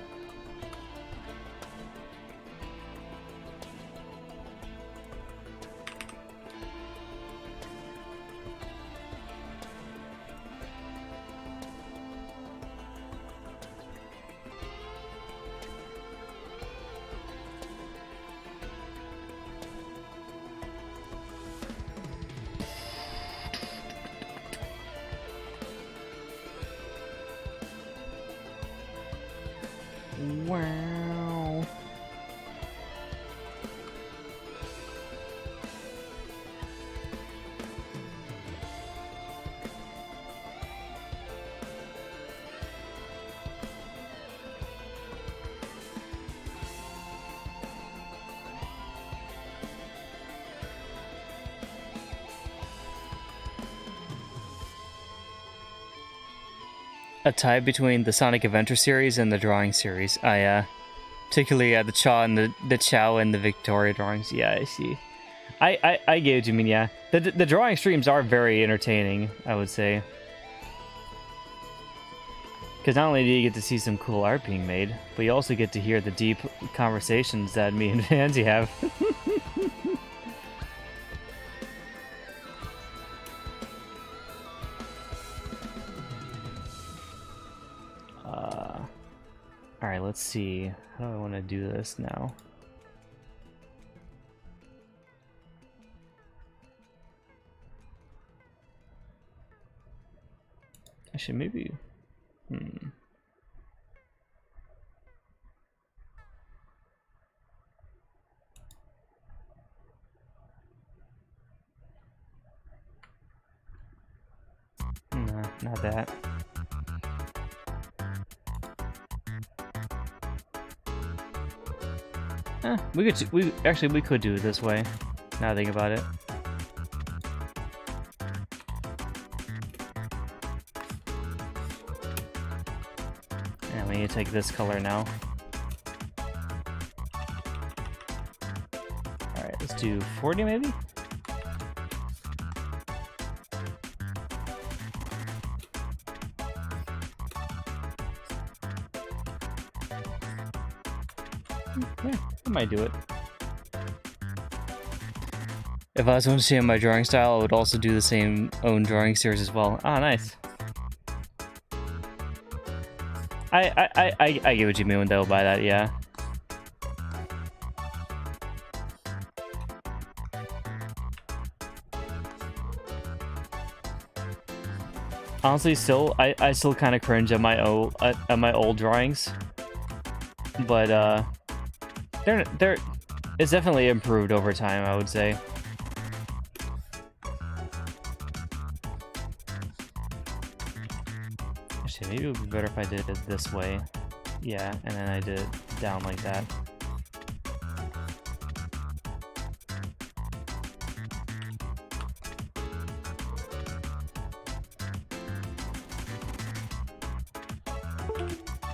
Wow. A tie between the Sonic Adventure series and the drawing series. Particularly the Chao and the Victoria drawings. Yeah, I see. I get what you mean. Yeah, the drawing streams are very entertaining, I would say, because not only do you get to see some cool art being made, but you also get to hear the deep conversations that me and Fancy have. Alright, let's see. How do I want to do this now? Actually, maybe... Nah, not that. We could do it this way. Now I think about it. And we need to take this color now. Alright, let's do 40 maybe? Yeah, I might do it. If I was going to see my drawing style, I would also do the same own drawing series as well. Ah, nice. I get what you mean when they'll buy that, yeah. Honestly, I still kind of cringe at my old drawings, but it's definitely improved over time, I would say. Actually, maybe it would be better if I did it this way. Yeah, and then I did it down like that.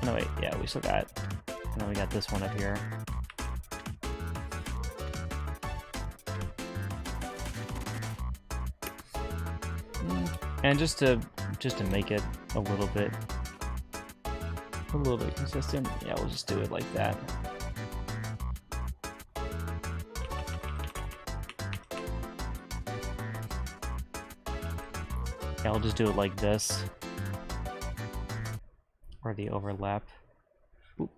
No, wait, yeah, we still got... And then we got this one up here. And just to make it a little bit consistent, yeah, we'll just do it like that. Yeah, I'll just do it like this. Or the overlap. Oop.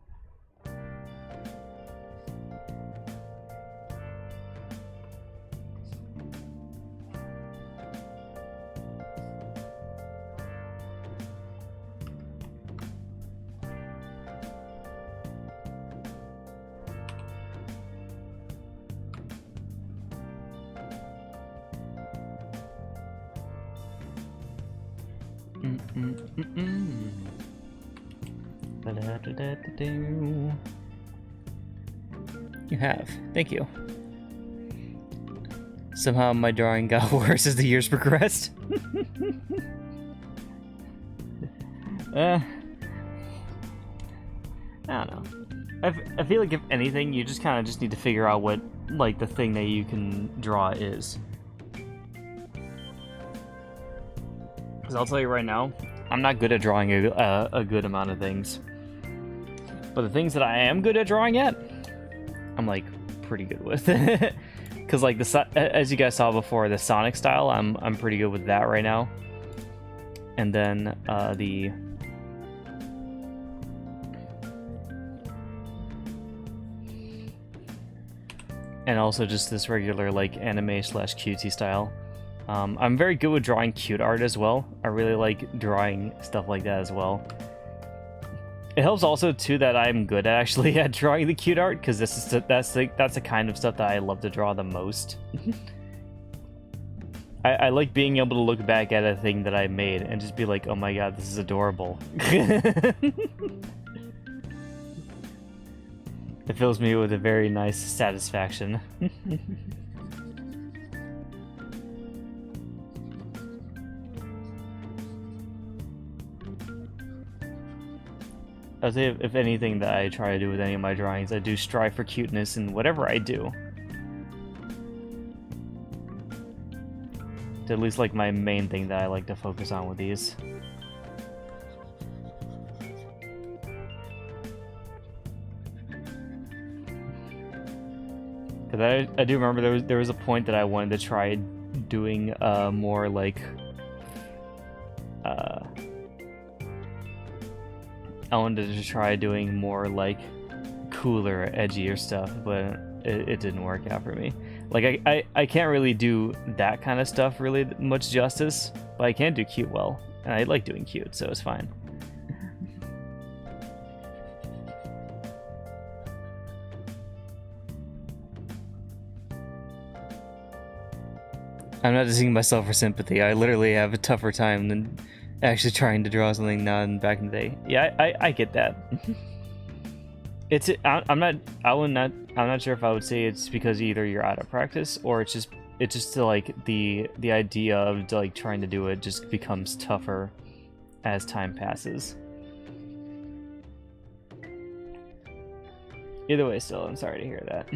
You have. Thank you. Somehow my drawing got worse as the years progressed. I don't know. I feel like if anything, you just kind of just need to figure out what, like, the thing that you can draw is. Because I'll tell you right now, I'm not good at drawing a good amount of things. But the things that I am good at drawing at, I'm, like, pretty good with. Because, like, as you guys saw before, the Sonic style, I'm pretty good with that right now. And then and also just this regular, like, anime/cutesy style. I'm very good with drawing cute art as well. I really like drawing stuff like that as well. It helps also too that I'm good actually at drawing the cute art, because that's the kind of stuff that I love to draw the most. I like being able to look back at a thing that I made and just be like, oh my god, this is adorable. It fills me with a very nice satisfaction. I'd say if anything that I try to do with any of my drawings, I do strive for cuteness in whatever I do. It's at least like my main thing that I like to focus on with these. Because I do remember there was a point that I wanted to try doing more like I wanted to try doing more like cooler, edgier stuff, but it didn't work out for me. Like I can't really do that kind of stuff really much justice, but I can do cute well, and I like doing cute, so it's fine. I'm not asking myself for sympathy. I literally have a tougher time than actually trying to draw something now than back in the day. Yeah, I get that. I'm not sure if I would say it's because either you're out of practice or it's just like the idea of like trying to do it just becomes tougher as time passes. Either way, still, I'm sorry to hear that.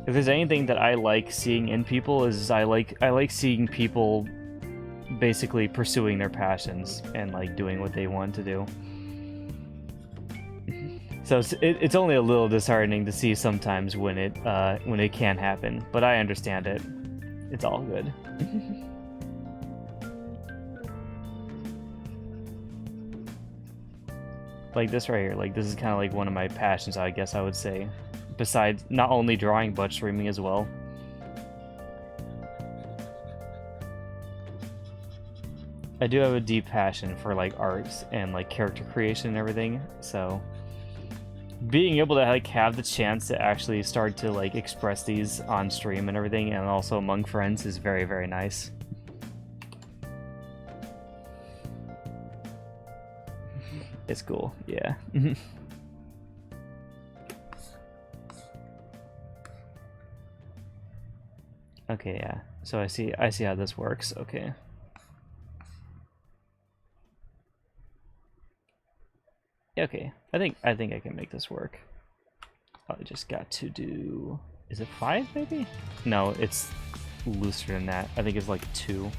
If there's anything that I like seeing in people is I like seeing people basically pursuing their passions and like doing what they want to do. So it's only a little disheartening to see sometimes when it can happen, but I understand it. It's all good. Like this right here, like this is kind of like one of my passions, I guess I would say. Besides not only drawing but streaming as well. I do have a deep passion for like arts and like character creation and everything, so being able to like have the chance to actually start to like express these on stream and everything, and also among friends, is very, very nice. It's cool, yeah. Okay, yeah. So I see how this works. Okay. Okay. I think I can make this work. I just got to do, is it 5 maybe? No, it's looser than that. I think it's like 2.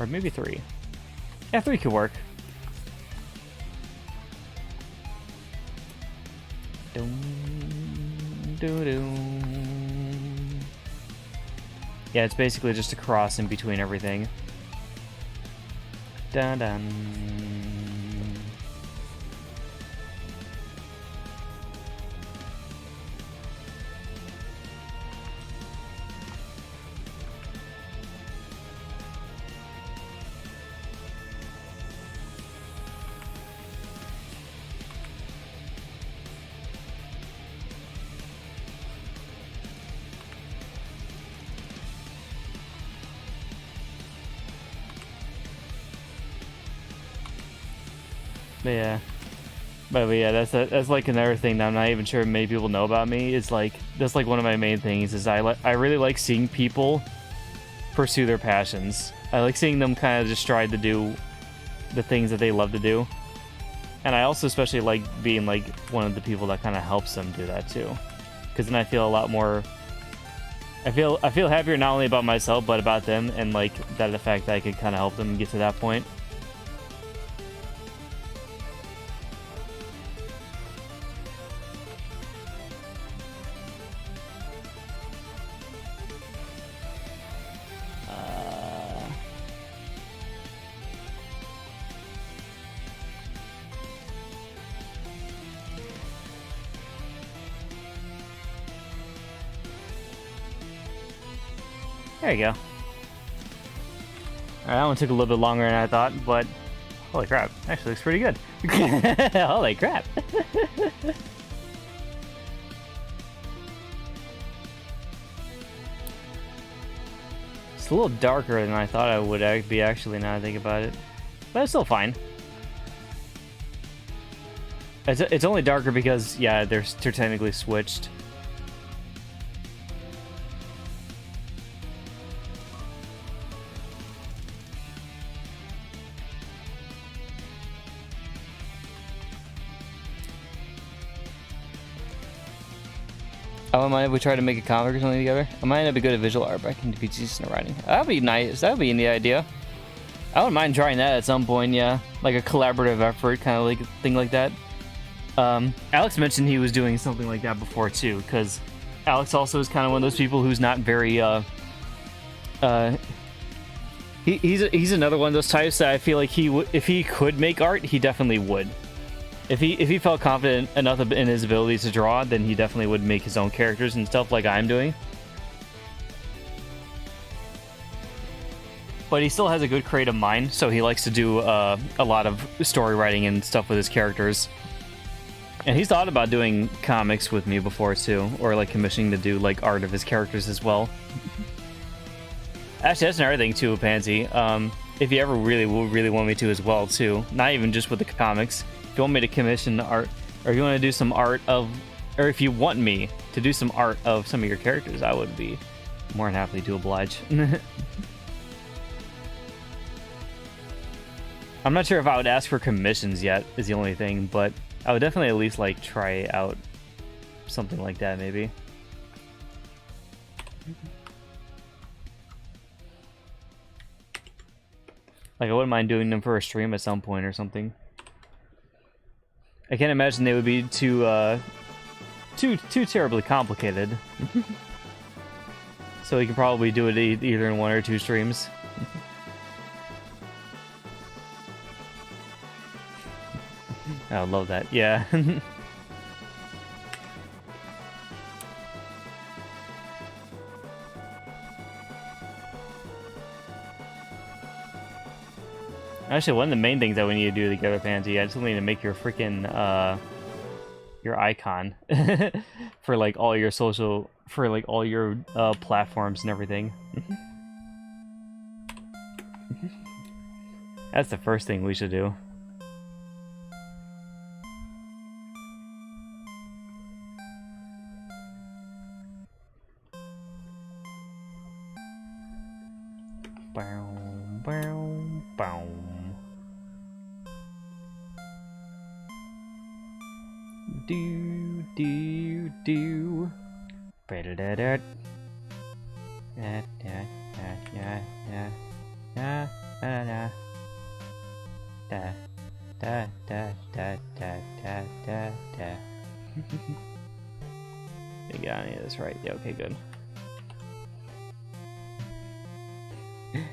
Or maybe 3. Yeah, 3 could work. Yeah, it's basically just a cross in between everything. Dun dun. But yeah. But yeah, that's like another thing that I'm not even sure many people know about me. Is like that's like one of my main things. Is I really like seeing people pursue their passions. I like seeing them kind of just try to do the things that they love to do. And I also especially like being like one of the people that kind of helps them do that too. Because then I feel a lot more. I feel happier not only about myself but about them, and like that the fact that I could kind of help them get to that point. There you go. Alright, that one took a little bit longer than I thought, but holy crap, actually looks pretty good. Holy crap. It's a little darker than I thought it would be actually now I think about it. But it's still fine. It's only darker because, yeah, they're technically switched. I wouldn't mind if we try to make a comic or something together. I might not be good at visual art, but I can be decent at writing. That'd be nice. That'd be a neat idea. I wouldn't mind trying that at some point, yeah. Like a collaborative effort, kind of like a thing like that. Alex mentioned he was doing something like that before too, because Alex also is kind of one of those people who's not very, he's another one of those types that I feel like if he could make art, he definitely would. If he felt confident enough in his abilities to draw, then he definitely would make his own characters and stuff like I'm doing. But he still has a good creative mind, so he likes to do a lot of story writing and stuff with his characters. And he's thought about doing comics with me before too, or like commissioning to do like art of his characters as well. Actually, that's another thing too, Pansy. If you ever really want me to as well too, not even just with the comics. If you want me to commission art, or if you want to do some art of, or if you want me to do some art of some of your characters, I would be more than happy to oblige. I'm not sure if I would ask for commissions yet, is the only thing, but I would definitely at least like try out something like that maybe. Like I wouldn't mind doing them for a stream at some point or something. I can't imagine they would be too terribly complicated. So we can probably do it either in 1 or 2 streams. I would love that. Yeah. Actually, one of the main things that we need to do together, Pansy, I just need to make your freaking your icon for like all your social, for like all your platforms and everything. That's the first thing we should do. Bow, bow, bow. Do do do. Da-da-da-da. Da-da-da-da-da-da. Da-da-da-da-da-da-da. You got any of this right? Yeah, okay, good.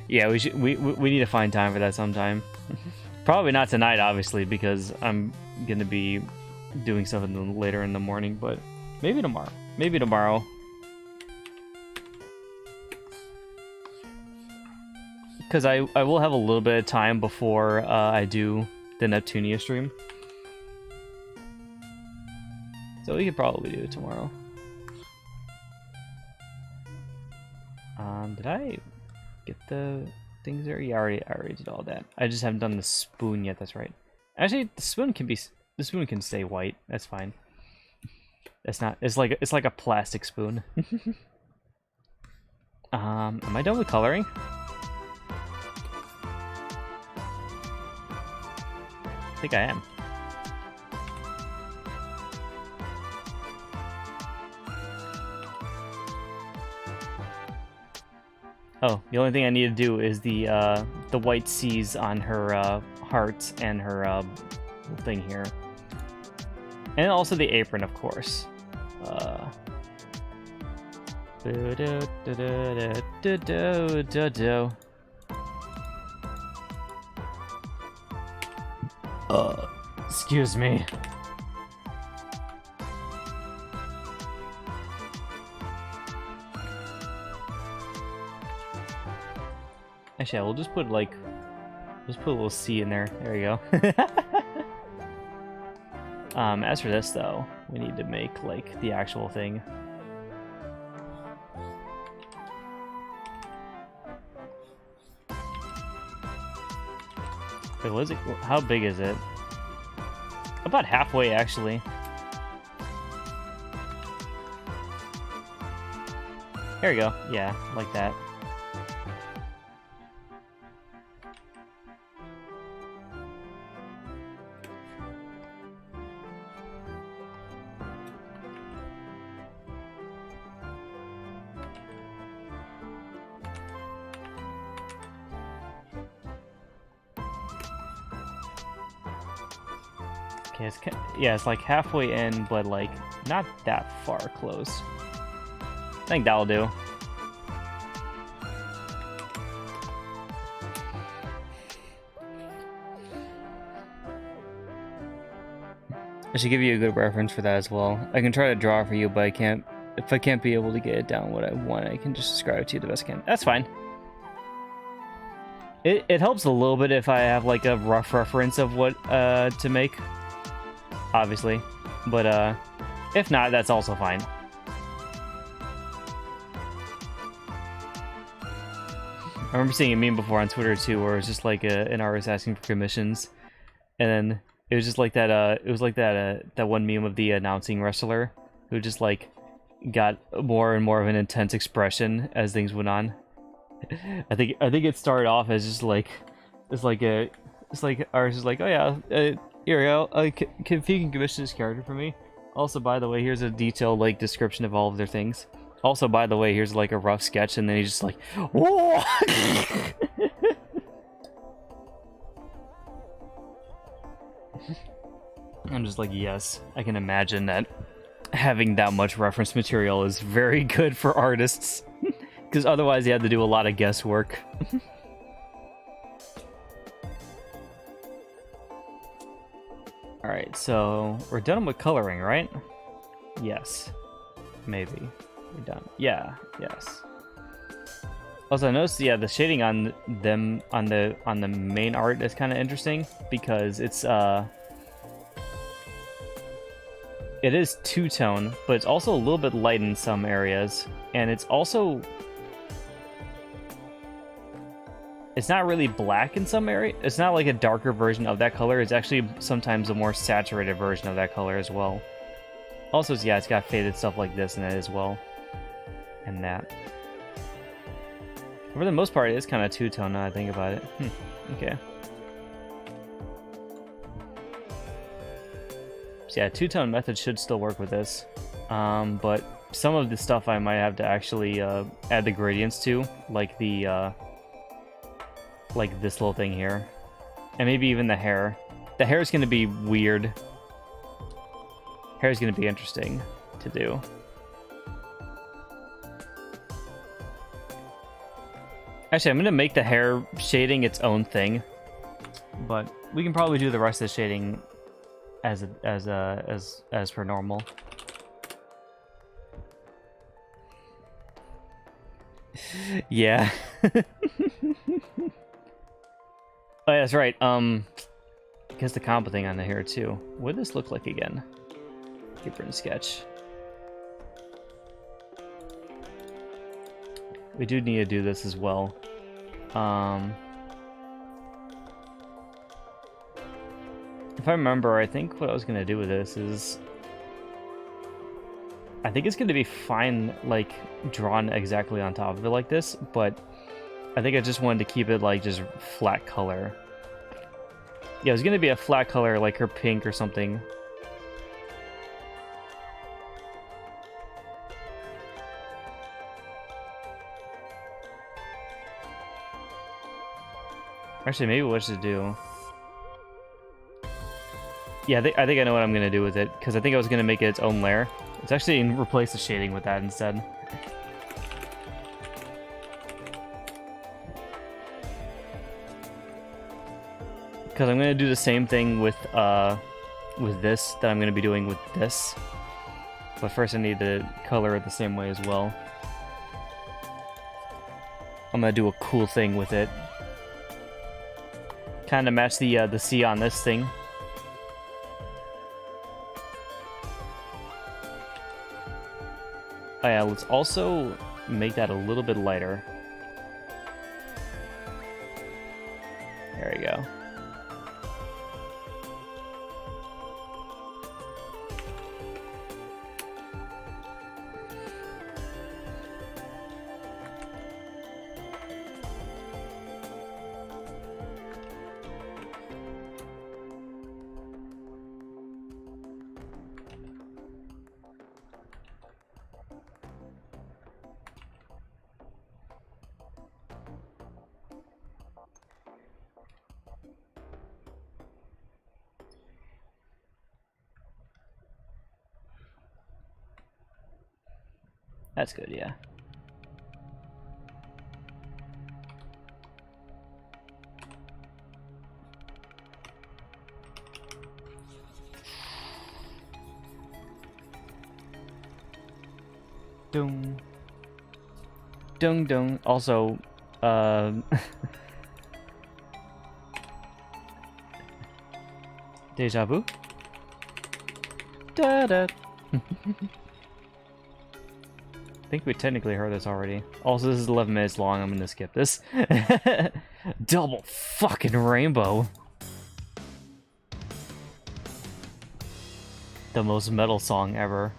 Yeah, we need to find time for that sometime. Probably not tonight, obviously, because I'm gonna be doing stuff later in the morning, but maybe tomorrow. Maybe tomorrow. Because I will have a little bit of time before I do the Neptunia stream. So we could probably do it tomorrow. Did I get the things there? Yeah, I already did all that. I just haven't done the spoon yet, that's right. Actually, the spoon can stay white. That's fine. It's not. It's like a plastic spoon. Am I done with coloring? I think I am. Oh, the only thing I need to do is the white C's on her heart and her thing here, and also the apron, of course. Excuse me. Actually, we'll just put like, just put a little C in there. There you go. As for this though, we need to make like the actual thing. Wait, what is it? How big is it? About halfway, actually. There you go. Yeah, like that. Okay, yeah, it's like halfway in, but like not that far close. I think that'll do. I should give you a good reference for that as well. I can try to draw for you, but I can't. If I can't be able to get it down what I want, I can just describe it to you the best I can. That's fine. It helps a little bit if I have like a rough reference of what to make. Obviously, but if not, that's also fine. I remember seeing a meme before on Twitter too, where it was just like an artist asking for commissions, and then it was just like that. It was like that one meme of the announcing wrestler who just like got more and more of an intense expression as things went on. I think it started off as just like it's like artist is like, oh yeah. Here we go. If you can commission this character for me. Also, by the way, here's a detailed like description of all of their things. Also, by the way, here's like a rough sketch, and then he's just like, whoa! I'm just like, yes, I can imagine that having that much reference material is very good for artists, because otherwise you have to do a lot of guesswork. Alright, so we're done with coloring, right? Yes. Maybe. We're done. Yeah, yes. Also, I noticed, yeah, the shading on them, on the main art is kind of interesting, because it's, it is two-tone, but it's also a little bit light in some areas, and it's also... It's not really black in some area. It's not like a darker version of that color. It's actually sometimes a more saturated version of that color as well. Also, yeah, it's got faded stuff like this in it as well. And that. For the most part, it's kind of two-tone now I think about it. Okay. So yeah, two-tone method should still work with this. But some of the stuff I might have to actually add the gradients to, like the... like this little thing here, and maybe even the hair. The hair is going to be weird. Hair is going to be interesting to do. Actually, I'm going to make the hair shading its own thing, but we can probably do the rest of the shading as per normal. Yeah. Oh, yeah, that's right. Because the Compa thing on the hair too. What does this look like again? Apron sketch. We do need to do this as well. if I remember, I think what I was gonna do with this is, I think it's gonna be fine, like, drawn exactly on top of it like this, but I think I just wanted to keep it, like, just flat color. Yeah, it was gonna be a flat color, like her pink or something. Actually, maybe what I should do. Yeah, I think I know what I'm gonna do with it, because I think I was gonna make it its own layer. Let's actually replace the shading with that instead. Because I'm gonna do the same thing with this that I'm gonna be doing with this. But first I need to color it the same way as well. I'm gonna do a cool thing with it. Kind of match the sea on this thing. Oh yeah, let's also make that a little bit lighter. There we go. That's good, yeah. Dung. Dung dung. Also, Deja vu? Da da. I think we technically heard this already. Also, this is 11 minutes long. I'm gonna skip this. Double fucking rainbow. The most metal song ever.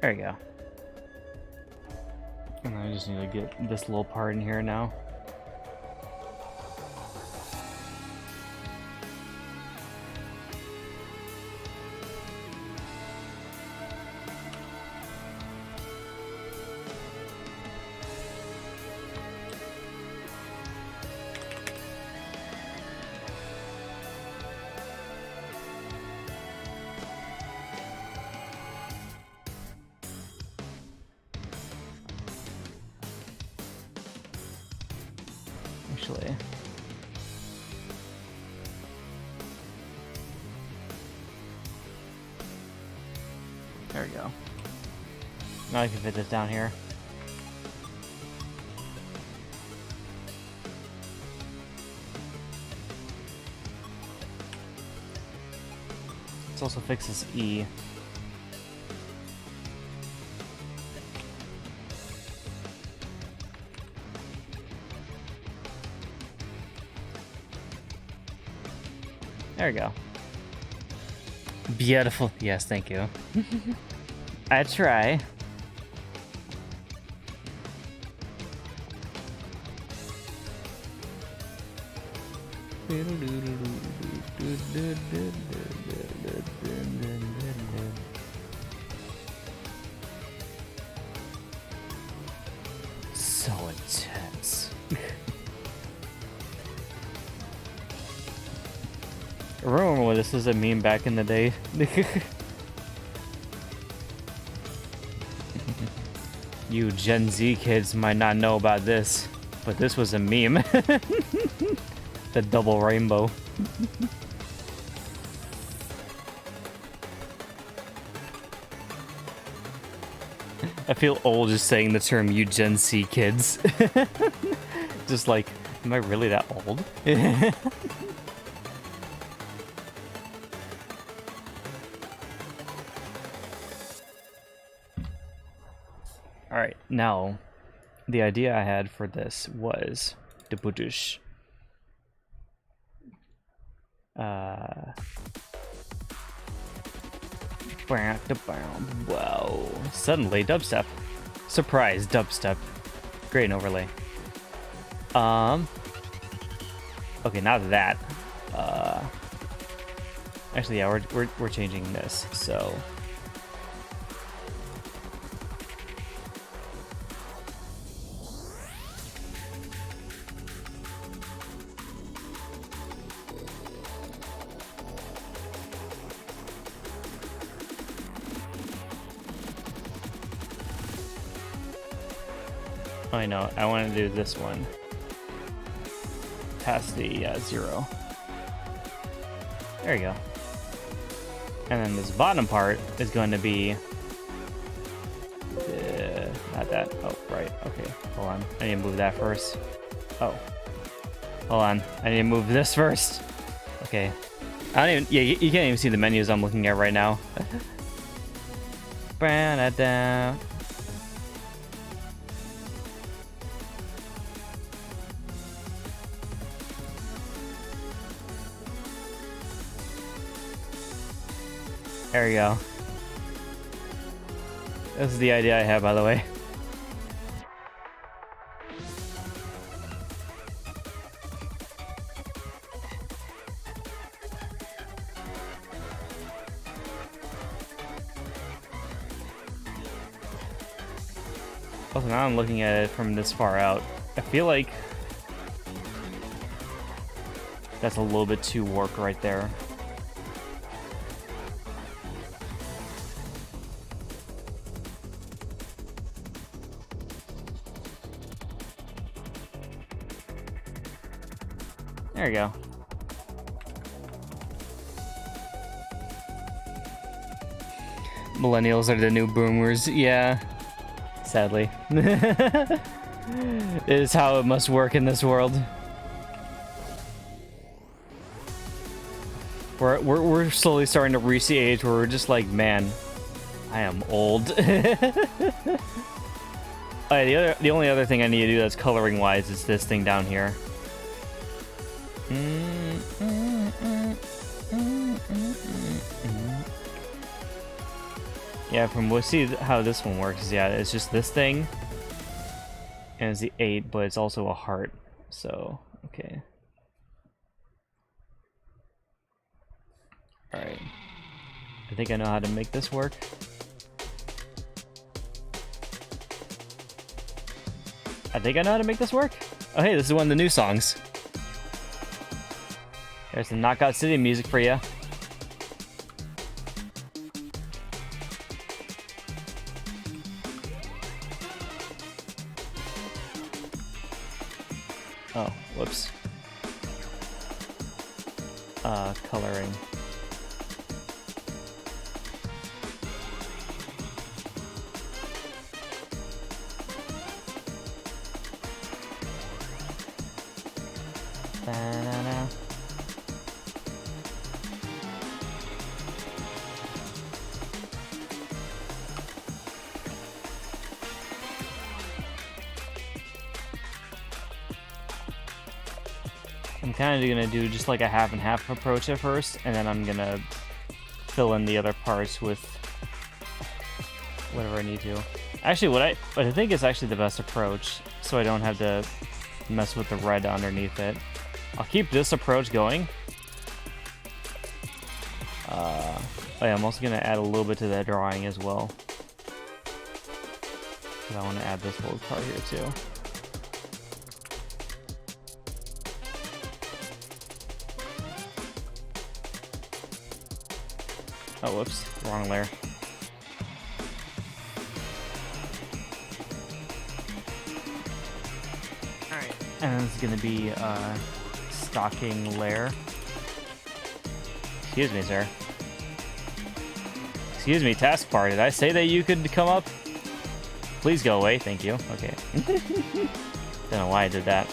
There you go. And I just need to get this little part in here now. Actually, there we go. Now I can fit this down here. Let's also fix this E. There we go. Beautiful. Yes, thank you. I try. So intense. I remember when this was a meme back in the day. You Gen Z kids might not know about this, but this was a meme. The double rainbow. I feel old just saying the term you Gen Z kids. Just like, am I really that old? Alright, now, the idea I had for this was to put this, wow, suddenly dubstep. Surprise, dubstep. Great overlay. Okay, now that, actually, yeah, we're changing this, so. I know, I want to do this one. Past the 0. There you go. And then this bottom part is going to be... not that. Oh, right. Okay, hold on. I need to move that first. Oh. Hold on. I need to move this first. Okay. I don't even... Yeah, you can't even see the menus I'm looking at right now. Ba-da-da. There we go. This is the idea I have, by the way. Also, now I'm looking at it from this far out. I feel like that's a little bit too warped right there. There you go. Millennials are the new boomers. Yeah. Sadly. It is how it must work in this world. We're slowly starting to reach the age where we're just like, man, I am old. Alright, the only other thing I need to do that's coloring wise is this thing down here. Yeah, we'll see how this one works. Yeah, it's just this thing, and it's the 8, but it's also a heart. So, okay. All right. I think I know how to make this work. Oh, hey, this is one of the new songs. There's some Knockout City music for you. Oh, whoops. Coloring. Ba-da-da. I'm kind of gonna do just like a half and half approach at first, and then I'm gonna fill in the other parts with whatever I need to. Actually, what I think is actually the best approach, so I don't have to mess with the red underneath it. I'll keep this approach going. Oh yeah, I'm also gonna add a little bit to that drawing as well. Because I want to add this little part here too. Oh, whoops, wrong layer. Alright, and this is gonna be a stocking layer. Excuse me, sir. Excuse me, taskbar, did I say that you could come up? Please go away, thank you. Okay. Don't know why I did that.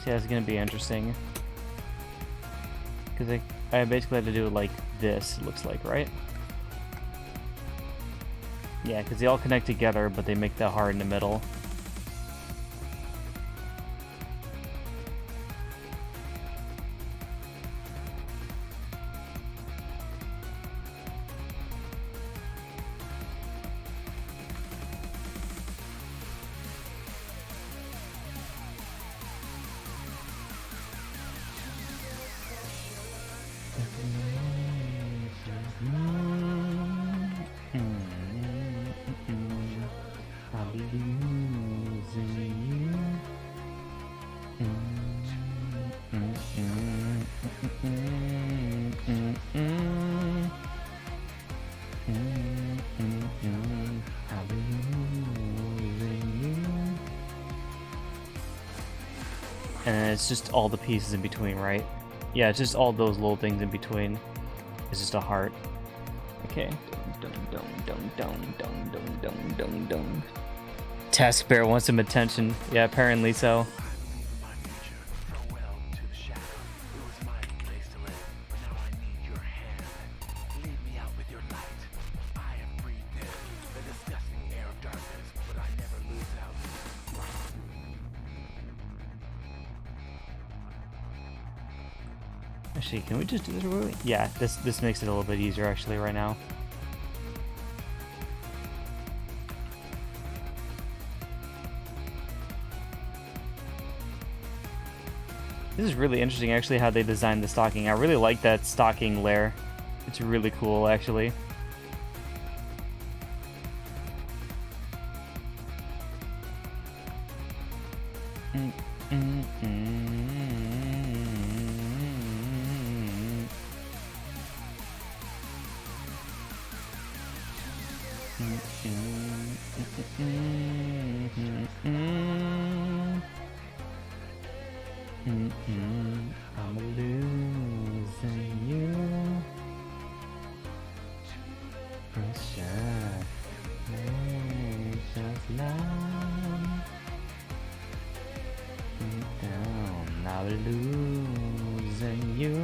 Yeah, it's gonna be interesting. Because I basically have to do it like this, it looks like, right? Yeah, because they all connect together, but they make the heart in the middle. And it's just all the pieces in between, right? Yeah, it's just all those little things in between. It's just a heart. Okay. Task Bear wants some attention. Yeah, apparently so. Actually, can we just do this really? Yeah, this makes it a little bit easier actually right now. This is really interesting actually how they designed the stocking. I really like that stocking layer. It's really cool actually. I'm losing you. Pressure, just love. Down, I'm losing you.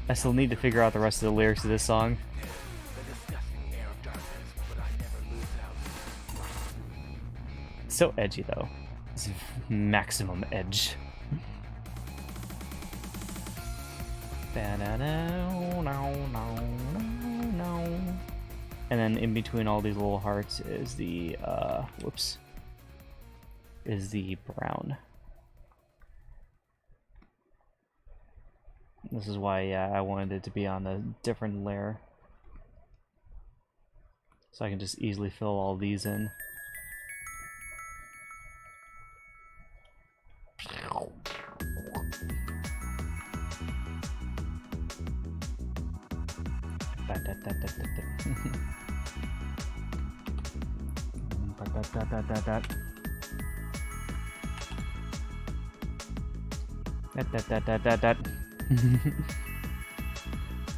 I still need to figure out the rest of the lyrics of this song. It's so edgy though. It's maximum edge. And then in between all these little hearts is the whoops, is the brown. This is why, yeah, I wanted it to be on a different layer. So I can just easily fill all these in.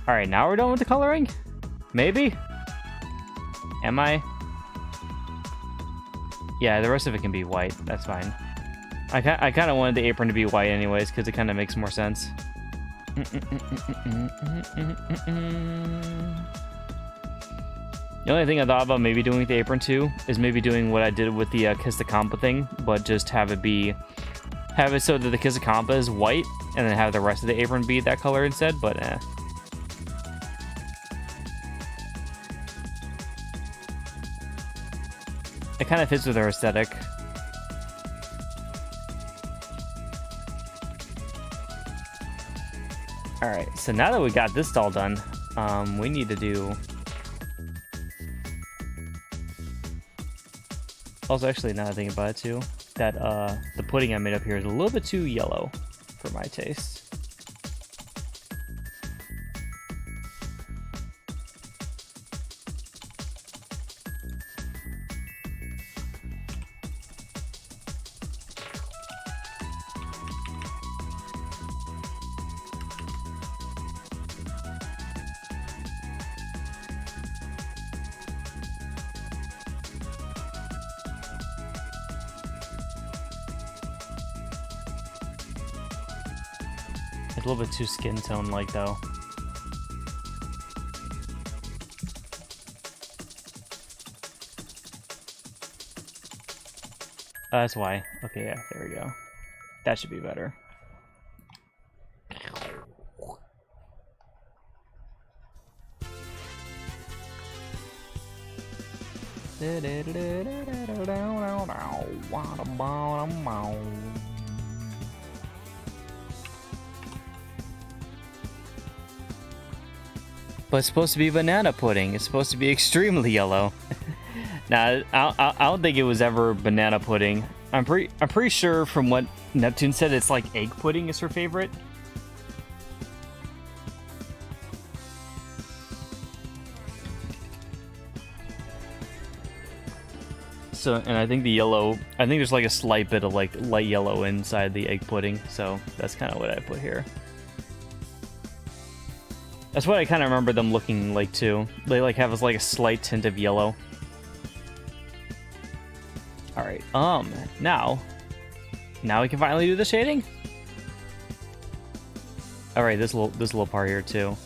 Alright, now we're done with the coloring? Maybe? Am I? Yeah, the rest of it can be white. That's fine. I kind of wanted the apron to be white anyways, because it kind of makes more sense. The only thing I thought about maybe doing with the apron too is maybe doing what I did with the Kiss the Compa thing, but just have it so that the Kiss the Compa is white, and then have the rest of the apron be that color instead, but it kind of fits with our aesthetic. Alright, so now that we got this all done, we need to do... Also, actually, now that I think about it too, that the pudding I made up here is a little bit too yellow for my taste. It's a little bit too skin tone like though. That's why. Okay, yeah, there we go. That should be better. But it's supposed to be banana pudding. It's supposed to be extremely yellow. Nah, I don't think it was ever banana pudding. I'm pretty sure from what Neptune said, it's like egg pudding is her favorite. So, and I think the yellow, I think there's like a slight bit of like light yellow inside the egg pudding. So that's kind of what I put here. That's what I kind of remember them looking like too. They like have like a slight tint of yellow. All right. Now we can finally do the shading. All right, this little part here too.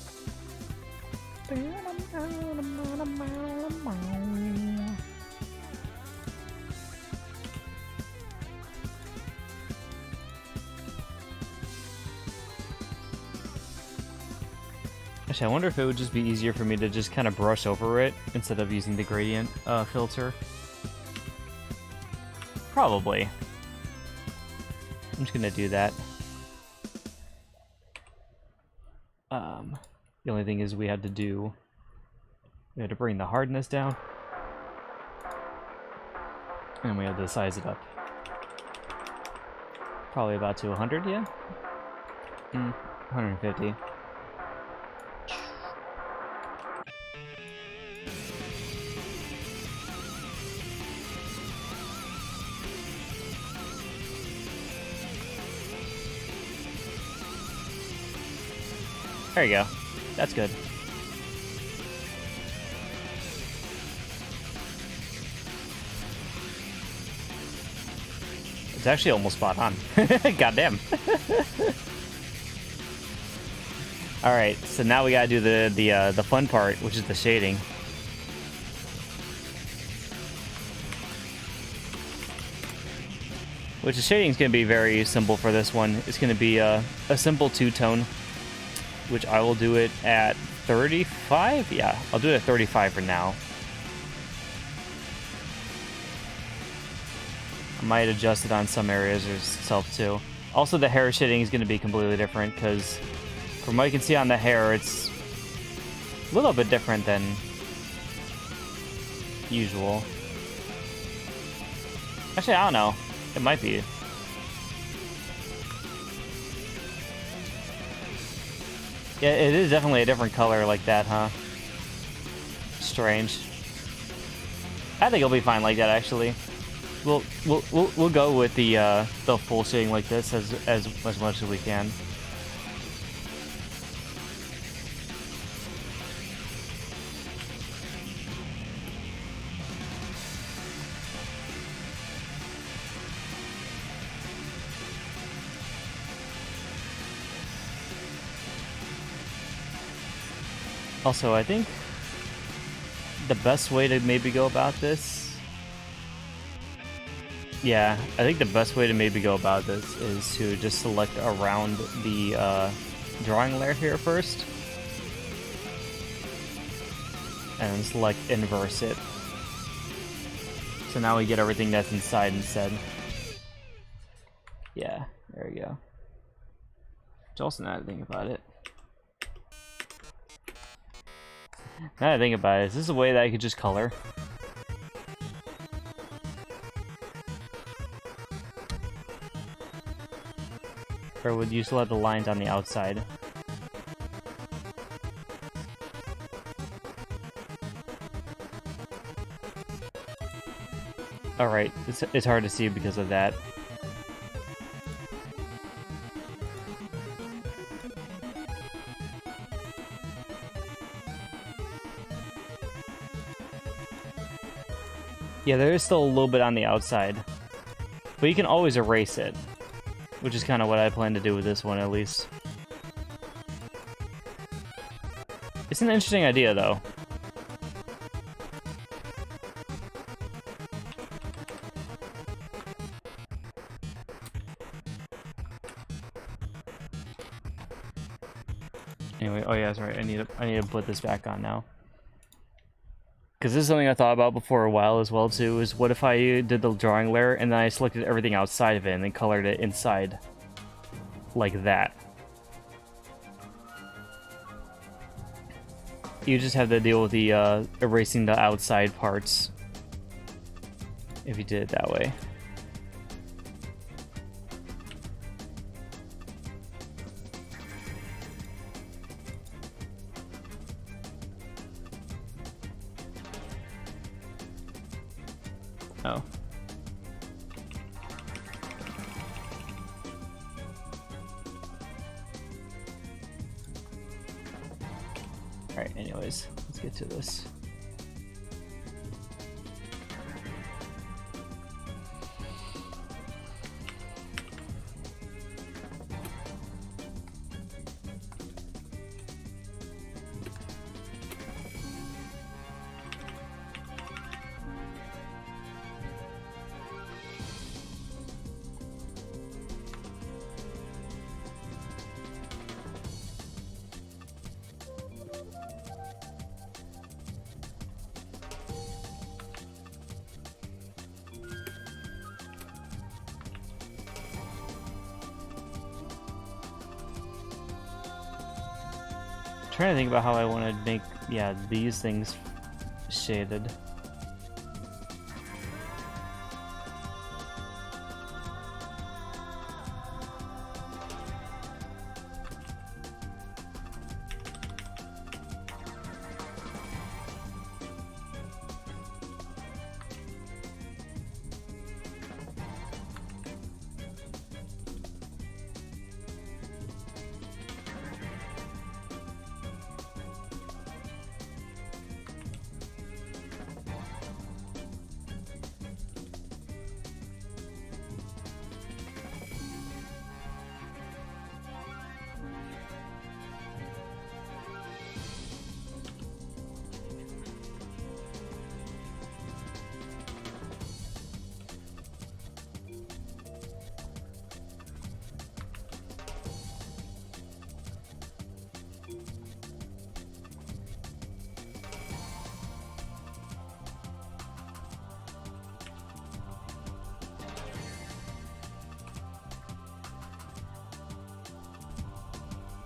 Actually, I wonder if it would just be easier for me to just kind of brush over it instead of using the gradient filter. Probably. I'm just gonna do that. The only thing is we have to bring the hardness down. And we have to size it up. Probably about to 100, yeah? 150. There you go. That's good. It's actually almost spot on. Goddamn. All right, so now we gotta do the fun part, which is the shading. Which the shading is gonna be very simple for this one. It's gonna be a simple two-tone, which I will do it at 35. Yeah, I'll do it at 35 for now. might adjust it on some areas itself too. Also, the hair shading is going to be completely different because from what you can see on the hair, it's a little bit different than usual. Actually, I don't know. It might be. Yeah, it is definitely a different color like that, huh? Strange. I think it'll be fine like that, actually. We'll go with the full shading like this as much as we can. Also, I think the best way to maybe go about this... Yeah, I think the best way to maybe go about this is to just select around the drawing layer here first. And then select inverse it. So now we get everything that's inside instead. Yeah, there we go. Which also now that I think about it. Now that I think about it, is this a way that I could just color? Or would you still have the lines on the outside? Alright, it's hard to see because of that. Yeah, there is still a little bit on the outside. But you can always erase it. Which is kind of what I plan to do with this one, at least. It's an interesting idea, though. Anyway, oh yeah, that's right. I need to put this back on now. Because this is something I thought about before a while as well too, is what if I did the drawing layer and then I selected everything outside of it and then colored it inside like that. You just have to deal with the erasing the outside parts if you did it that way. Oh. Alright, anyways, let's get to this. Trying to think about how I want to make, yeah, these things shaded.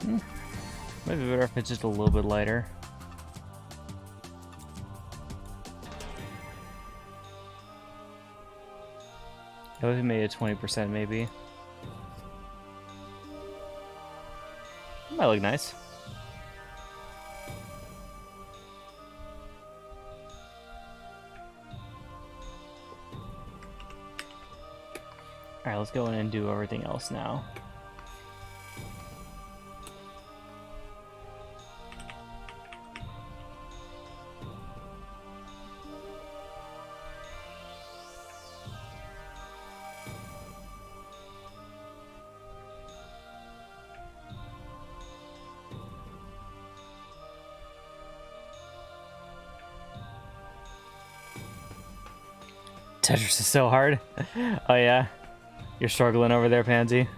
Might be better if it's just a little bit lighter. What if we made it 20% maybe? Might look nice. Alright, let's go in and do everything else now. Tetris is so hard. Oh yeah? You're struggling over there, Pansy?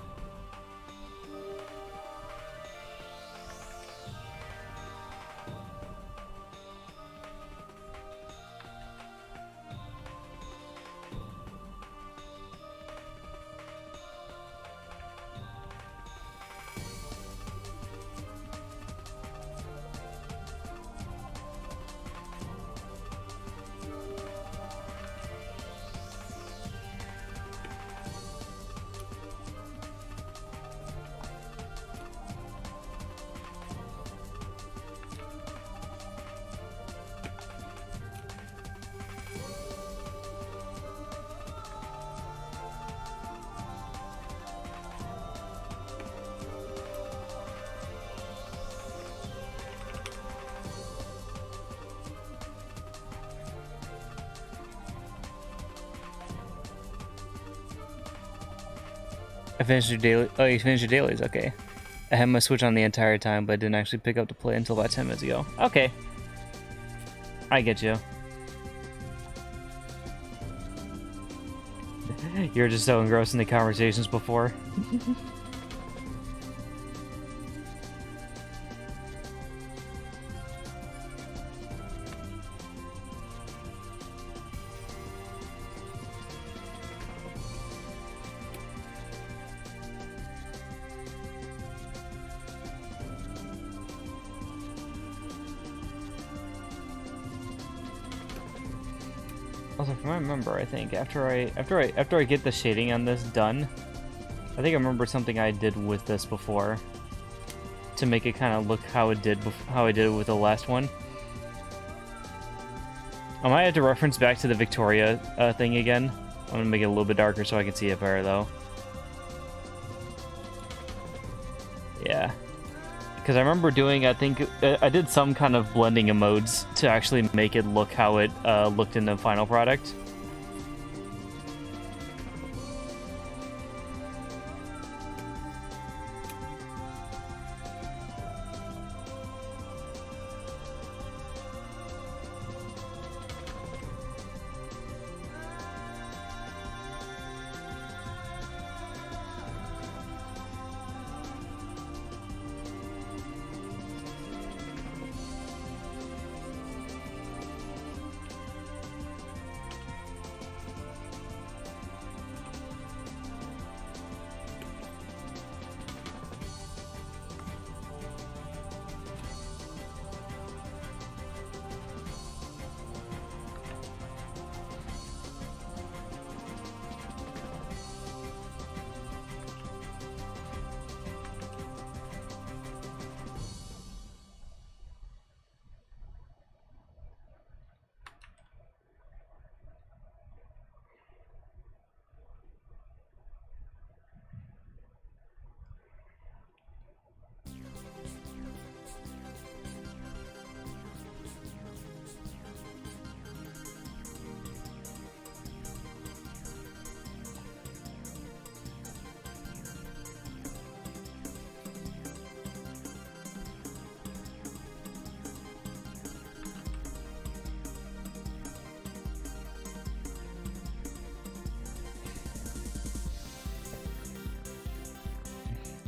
I finished your daily. Oh, you finished your dailies. Okay. I had my Switch on the entire time, but didn't actually pick up to play until about 10 minutes ago. Okay. I get you. You're just so engrossed in the conversations before. Also, from what I remember, I think after I get the shading on this done, I think I remember something I did with this before to make it kind of look how I did it with the last one. I might have to reference back to the Victoria thing again. I'm gonna make it a little bit darker so I can see it better, though. Yeah. Because I remember doing, I think, I did some kind of blending of modes to actually make it look how it looked in the final product.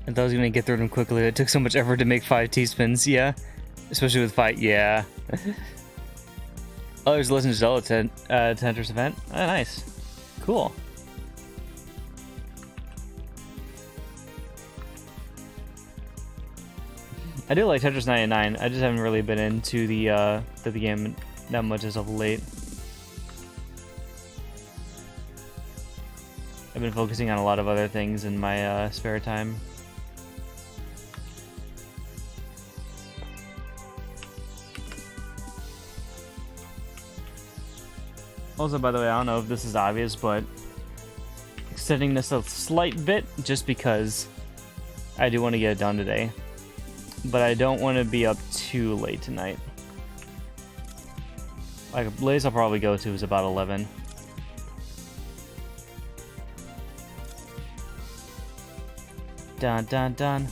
I thought I was gonna get through them quickly. It took so much effort to make 5 teaspoons, yeah. Especially with 5, yeah. Oh, there's a Legend of Zelda Tetris event. Oh, nice. Cool. I do like Tetris 99. I just haven't really been into the game that much as of late. I've been focusing on a lot of other things in my spare time. Also, by the way, I don't know if this is obvious, but extending this a slight bit just because I do want to get it done today. But I don't want to be up too late tonight. Like, latest I'll probably go to is about 11. Dun dun dun.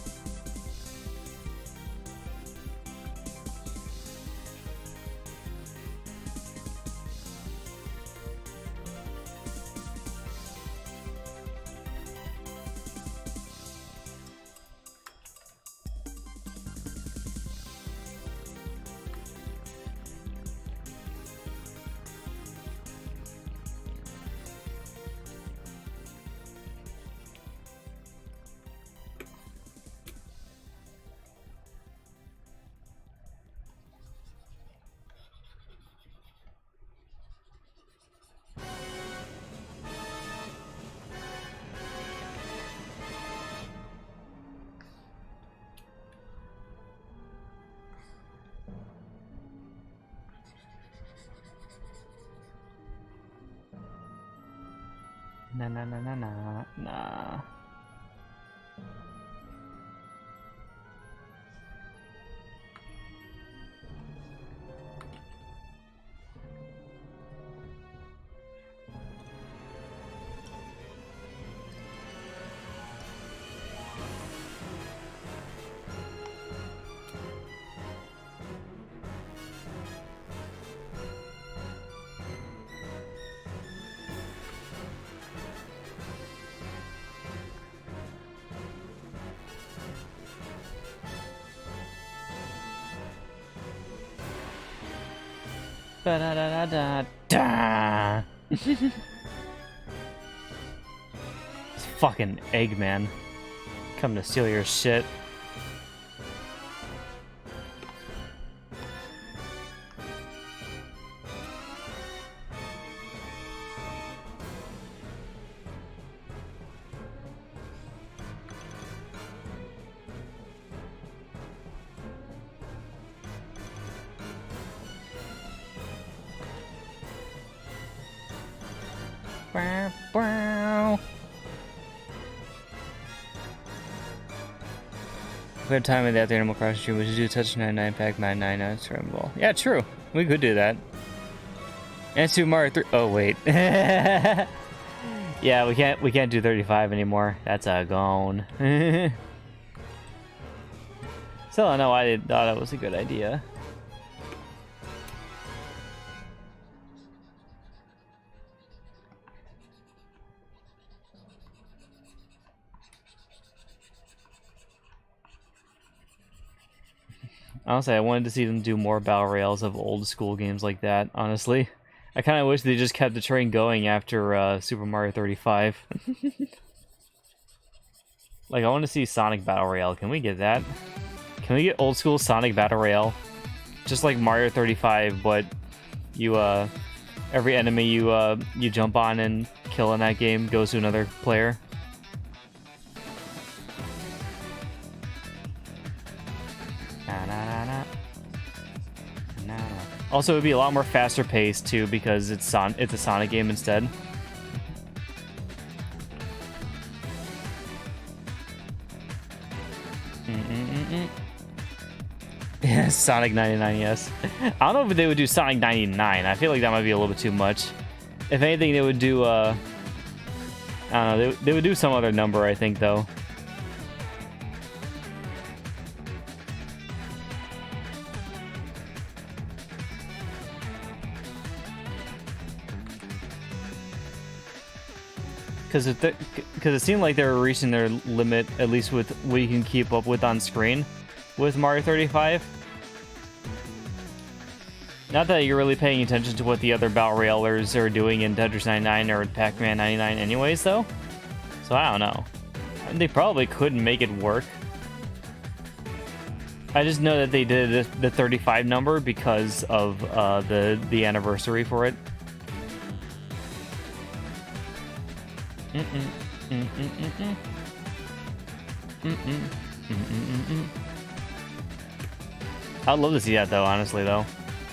Na na na na na na. Da da da da da. This fucking Eggman. Come to steal your shit. We had time with that the Animal Crossing stream. We should do Touch 99 pack 99 scramble. Yeah, true. We could do that. And Super Mario 3. Oh wait. Yeah, we can't do 35 anymore. That's gone. Still, I know I thought that was a good idea. Honestly, I wanted to see them do more battle royales of old school games like that, honestly. I kind of wish they just kept the train going after Super Mario 35. Like, I want to see Sonic Battle Royale. Can we get that? Can we get old school Sonic Battle Royale? Just like Mario 35, but you, every enemy you jump on and kill in that game goes to another player. Also, it would be a lot more faster paced too because it's a Sonic game instead. Yeah, Sonic 99, yes. I don't know if they would do Sonic 99. I feel like that might be a little bit too much. If anything, they would do I don't know. They would do some other number, I think, though. Because it seemed like they were reaching their limit, at least with what you can keep up with on screen with Mario 35. Not that you're really paying attention to what the other Battle Royalers are doing in Tetris 99 or Pac-Man 99 anyways, though. So I don't know. They probably could make it work. I just know that they did the 35 number because of the anniversary for it. I'd love to see that though, honestly though.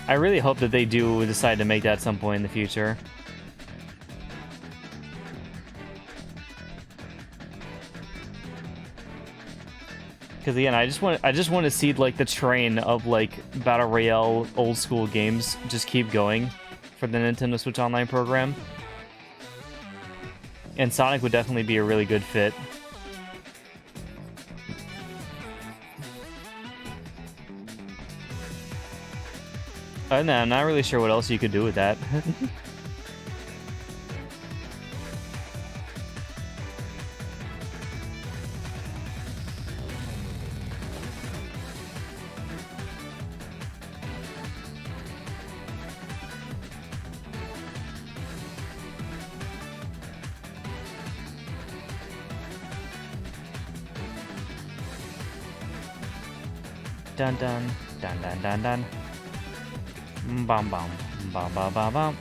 I really hope that they do decide to make that at some point in the future. Because again, I just want to see like the train of like Battle Royale old school games just keep going for the Nintendo Switch Online program. And Sonic would definitely be a really good fit. Other than that, I'm not really sure what else you could do with that. Dun dun dun dun dun dun. Bum bum bum bum bum bum.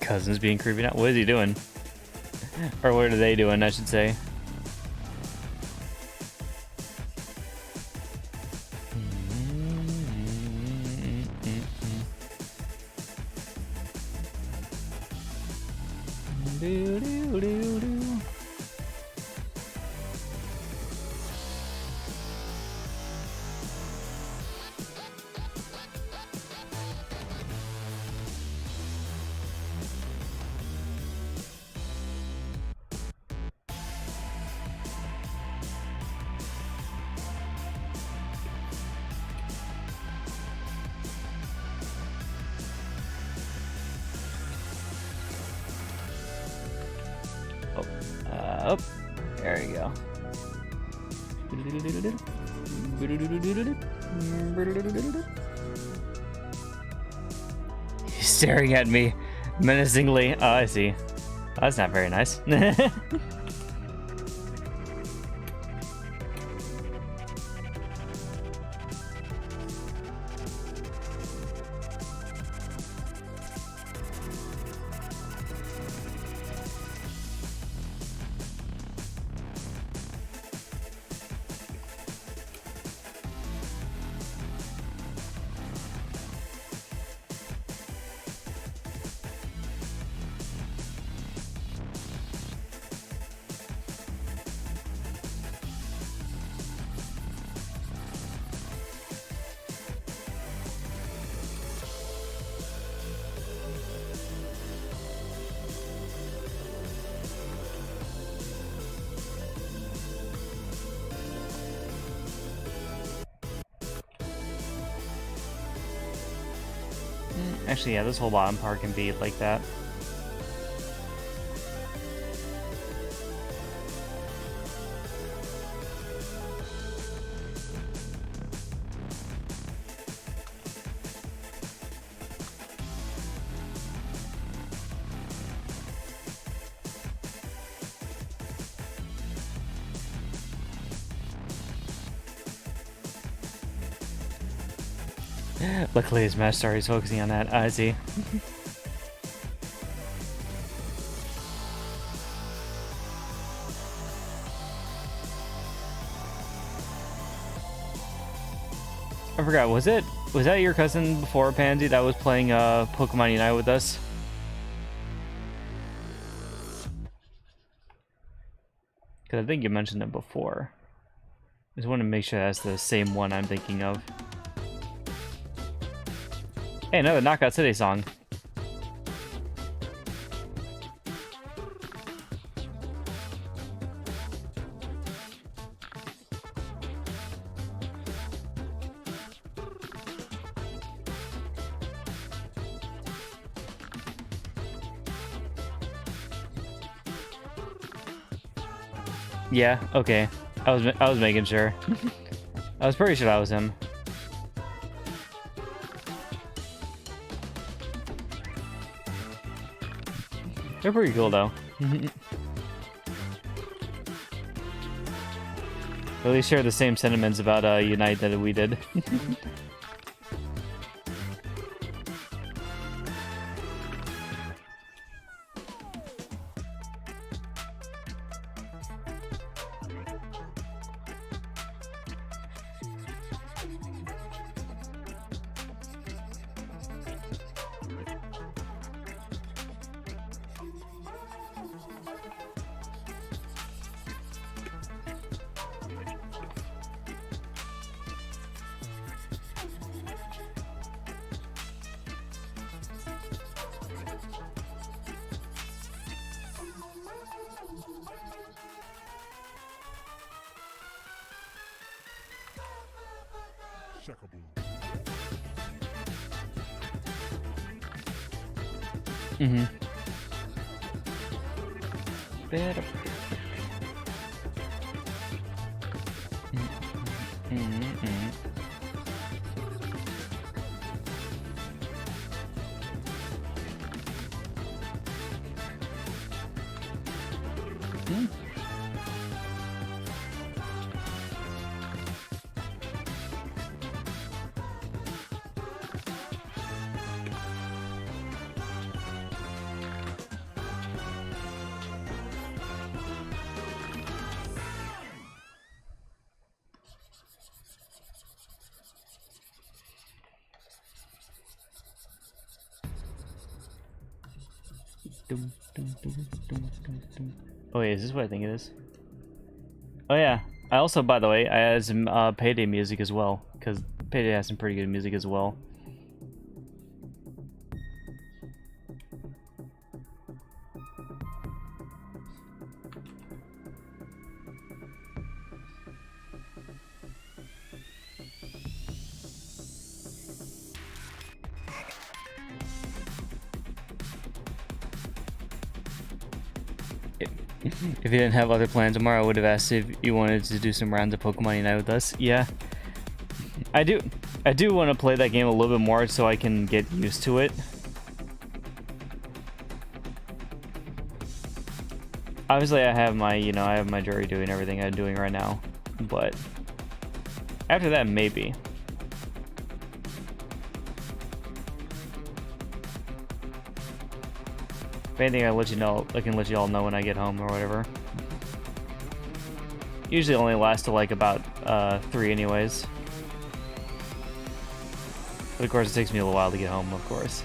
Cousin's being creepy now. What is he doing? Or what are they doing, I should say. Oh, there you go. He's staring at me menacingly. Oh, I see. Oh, that's not very nice. Actually, yeah, this whole bottom part can be like that. Luckily, his match star is focusing on that. I see. forgot. Was that your cousin before, Pansy, that was playing Pokemon Unite with us? Because I think you mentioned it before. I just want to make sure that's the same one I'm thinking of. Hey, another Knockout City song. Yeah, okay. I was making sure. I was pretty sure that was him. They're pretty cool though. At least share the same sentiments about Unite that we did. Mm-hmm. Better. Oh wait, is this what I think it is? Oh yeah. I also, by the way, I had some Payday music as well, because Payday has some pretty good music as well. If you didn't have other plans tomorrow, I would have asked if you wanted to do some rounds of Pokemon Unite with us. Yeah, I do want to play that game a little bit more so I can get used to it. Obviously, I have my, I have my jury doing everything I'm doing right now, but after that, maybe. If anything, I can let you all know when I get home or whatever. Usually only lasts till like about 3 anyways. But of course it takes me a little while to get home, of course.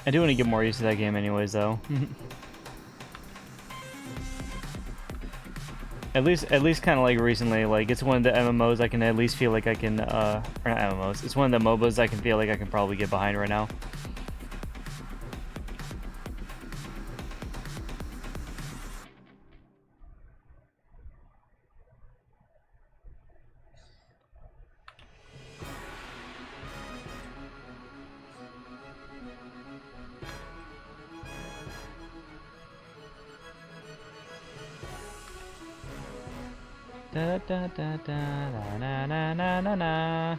I do want to get more used to that game anyways, though. At least kind of like recently, like it's one of the MMOs I can at least feel like I can, or not MMOs, it's one of the MOBAs I can feel like I can probably get behind right now. Da da da da na na na na na.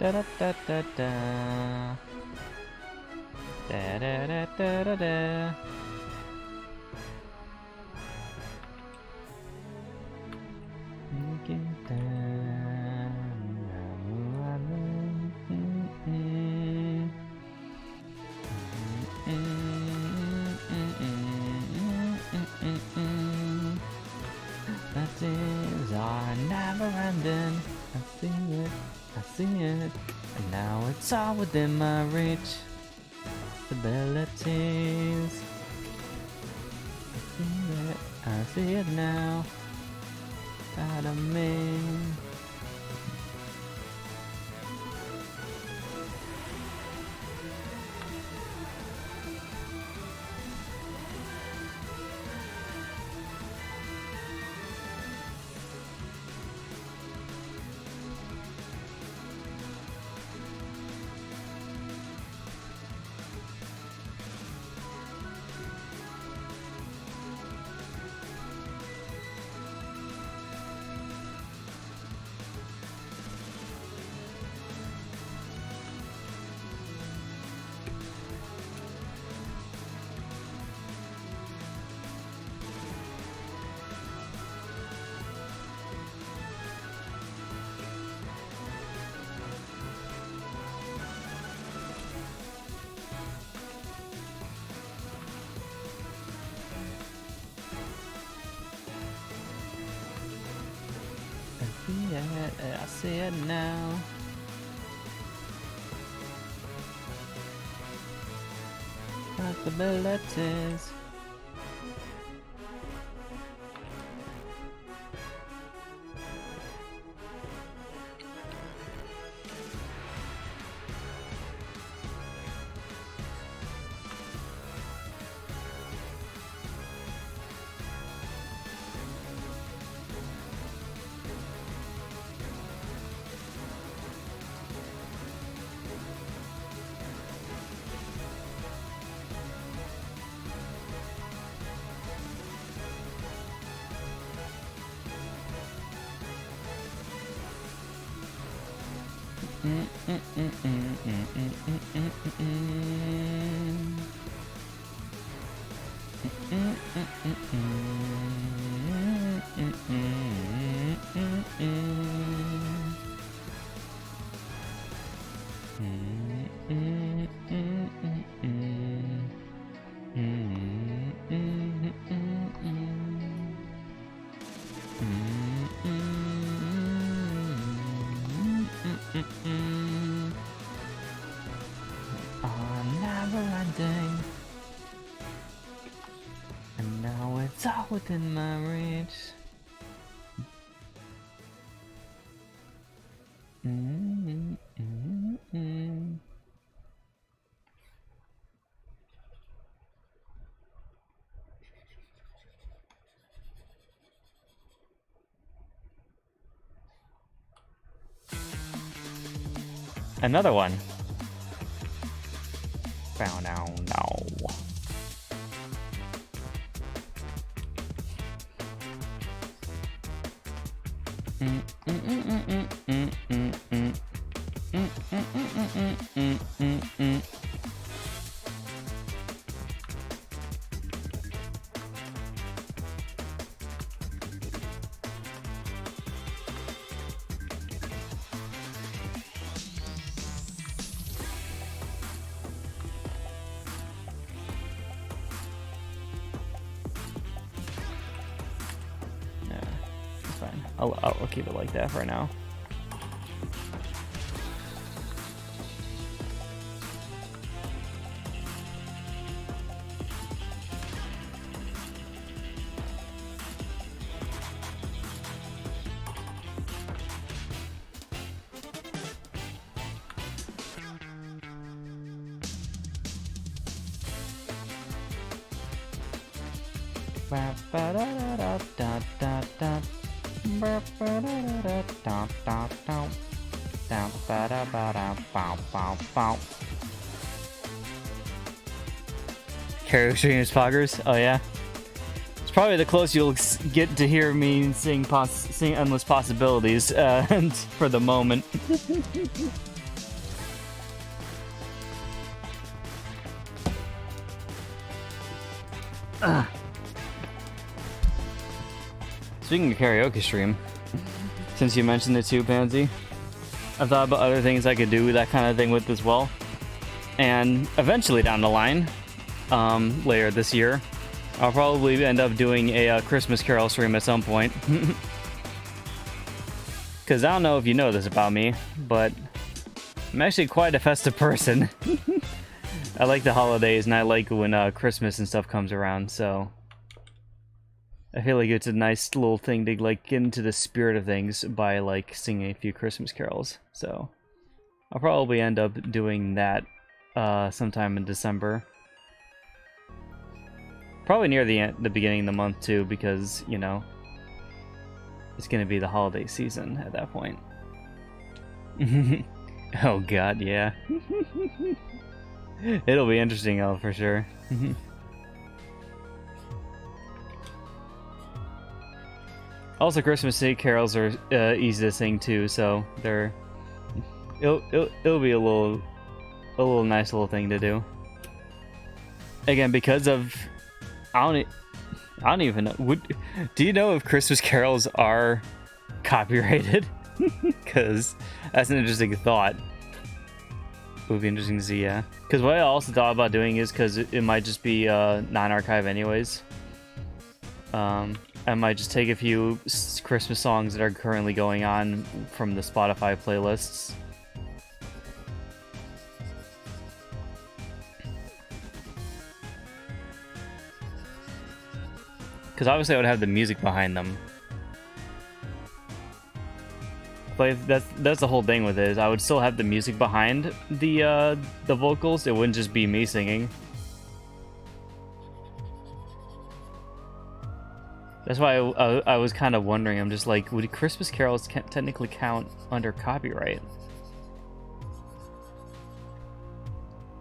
Da da da da da. Da da da da da da. Blessings are never ending. I see it, and now it's all within my reach. Abilities. I see it now. Out of me. I see it now. Possibilities. And now it's all within my reach. Another one. Bow now, no. I'll keep it like that for now. Karaoke streams poggers? Oh yeah. It's probably the closest you'll get to hear me sing Endless Possibilities for the moment. Speaking of karaoke stream, since you mentioned it too, Pansy, I've thought about other things I could do that kind of thing with as well. And eventually down the line, later this year, I'll probably end up doing a Christmas Carol stream at some point. Because I don't know if you know this about me, but I'm actually quite a festive person. I like the holidays, and I like when Christmas and stuff comes around, so I feel like it's a nice little thing to like get into the spirit of things by like singing a few Christmas carols. So I'll probably end up doing that sometime in December. Probably near the beginning of the month too, because you know it's gonna be the holiday season at that point. Oh God, yeah. It'll be interesting, for sure. Also, Christmas Day carols are easy to sing too, so it'll be a little nice little thing to do. Again, because of I don't even know. Do you know if Christmas carols are copyrighted? Because that's an interesting thought. It would be interesting to see, yeah. Because what I also thought about doing is, because it might just be non-archive anyways. I might just take a few Christmas songs that are currently going on from the Spotify playlists. Because obviously I would have the music behind them. But that's the whole thing with it, is I would still have the music behind the vocals. It wouldn't just be me singing. That's why I was kind of wondering. I'm just like, would Christmas carols technically count under copyright?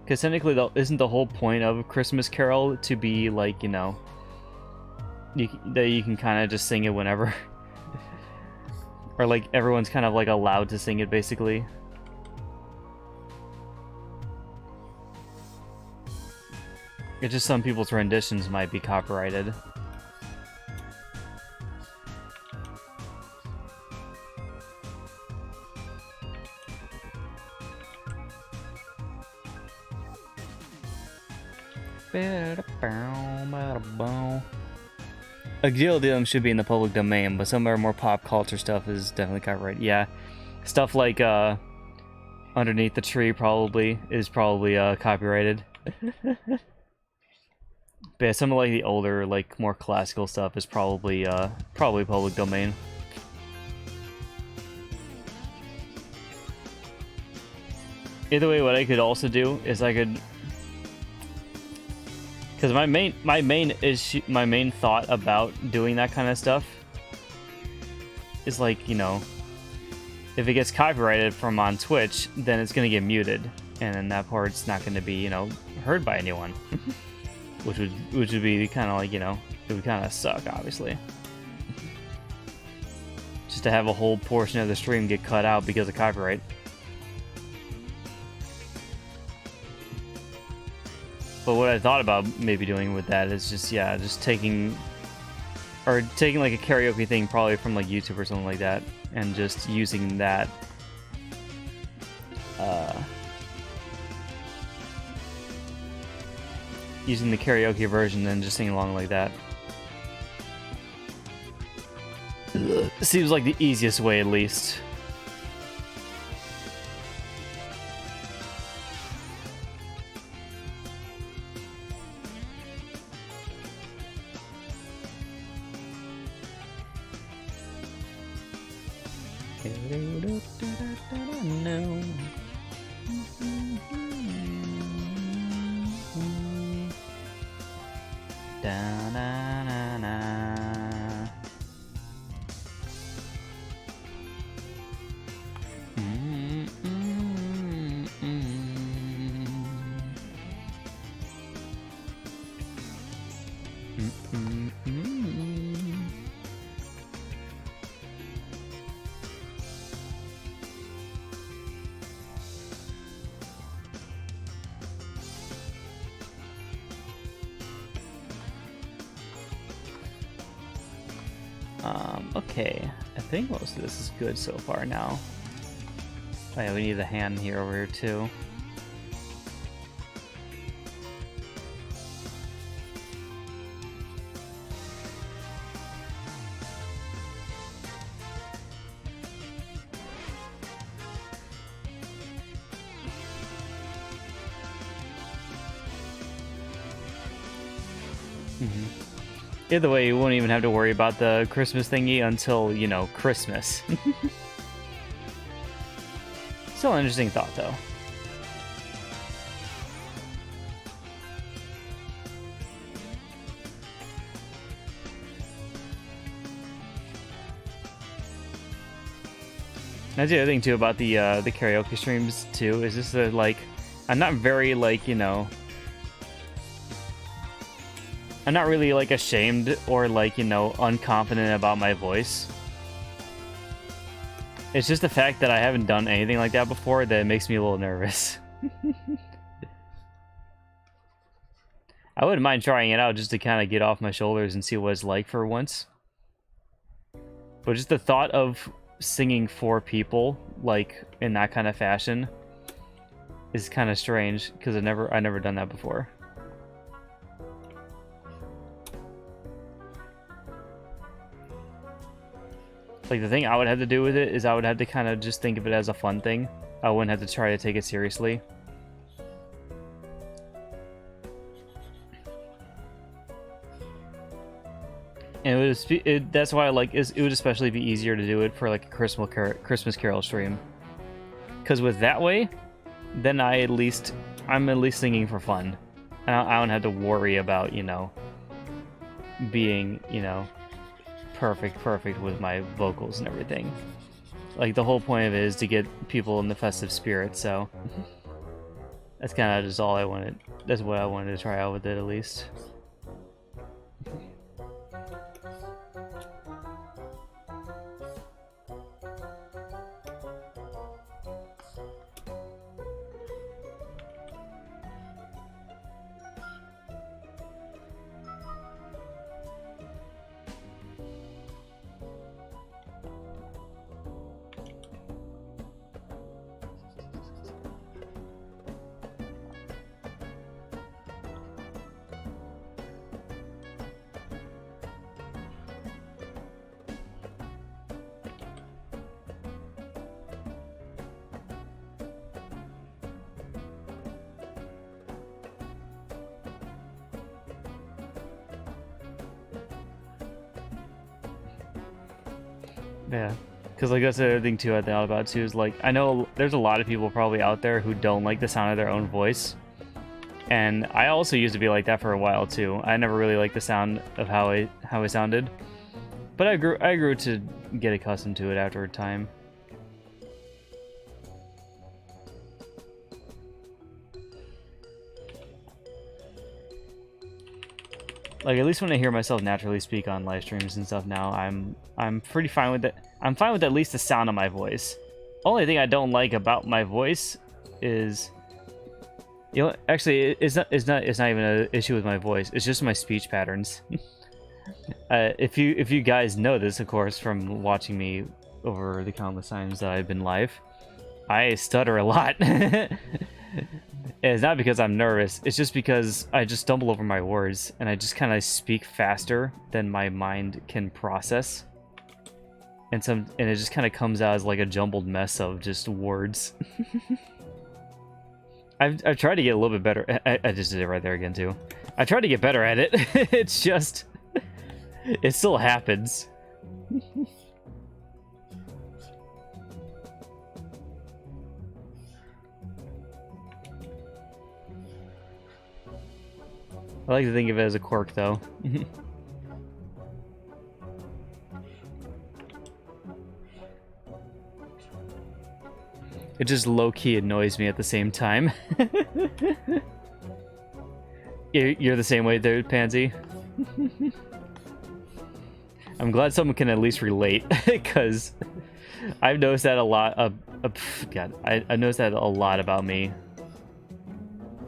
Because technically, isn't the whole point of a Christmas carol to be like, you know, that you can kind of just sing it whenever? Or like everyone's kind of like allowed to sing it basically. It's just some people's renditions might be copyrighted. Agile Dealum should be in the public domain, but some of our more pop culture stuff is definitely copyrighted. Yeah, stuff like Underneath the Tree is probably copyrighted. But yeah, some of like the older, like more classical stuff is probably public domain. Either way, what I could also do is I could, because my main thought about doing that kind of stuff is like, you know, if it gets copyrighted from on Twitch, then it's gonna get muted, and then that part's not gonna be, you know, heard by anyone, which would be kind of like, you know, it would kind of suck, obviously, just to have a whole portion of the stream get cut out because of copyright. But what I thought about maybe doing with that is just, yeah, just taking like a karaoke thing probably from like YouTube or something like that, and just using that using the karaoke version and just singing along like that. Seems like the easiest way, at least. Okay, I think most of this is good so far now. Oh yeah, we need the hand here over here too. Either way, you won't even have to worry about the Christmas thingy until, you know, Christmas. Still an interesting thought, though. That's the other thing, too, about the karaoke streams, too, is just that, like, I'm not very, like, you know... I'm not really, like, ashamed or, like, you know, unconfident about my voice. It's just the fact that I haven't done anything like that before that makes me a little nervous. I wouldn't mind trying it out just to kind of get off my shoulders and see what it's like for once. But just the thought of singing for people, like, in that kind of fashion, is kind of strange, because I've never done that before. Like, the thing I would have to do with it is I would have to kind of just think of it as a fun thing. I wouldn't have to try to take it seriously. And that's why, like, it would especially be easier to do it for, like, a Christmas Carol stream. Because with that way, then I'm at least singing for fun. I don't have to worry about, you know, being, you know, perfect with my vocals and everything. Like, the whole point of it is to get people in the festive spirit, so that's kind of just all I wanted. That's what I wanted to try out with it, at least. Yeah, because like that's the other thing too I thought about too is like I know there's a lot of people probably out there who don't like the sound of their own voice, and I also used to be like that for a while too. I never really liked the sound of how I sounded, but I grew to get accustomed to it after a time. Like, at least when I hear myself naturally speak on live streams and stuff now, I'm pretty fine with it. I'm fine with at least the sound of my voice. Only thing I don't like about my voice is, you know, actually it's not even an issue with my voice. It's just my speech patterns. If you guys know this, of course, from watching me over the countless times that I've been live, I stutter a lot. It's not because I'm nervous, it's just because I just stumble over my words, and I just kind of speak faster than my mind can process. And it just kind of comes out as like a jumbled mess of just words. I've tried to get a little bit better. I just did it right there again, too. I tried to get better at it. It's just... it still happens. I like to think of it as a quirk, though. It just low-key annoys me at the same time. You're the same way there, Pansy? I'm glad someone can at least relate, because I've noticed that a lot. God, I noticed that a lot about me.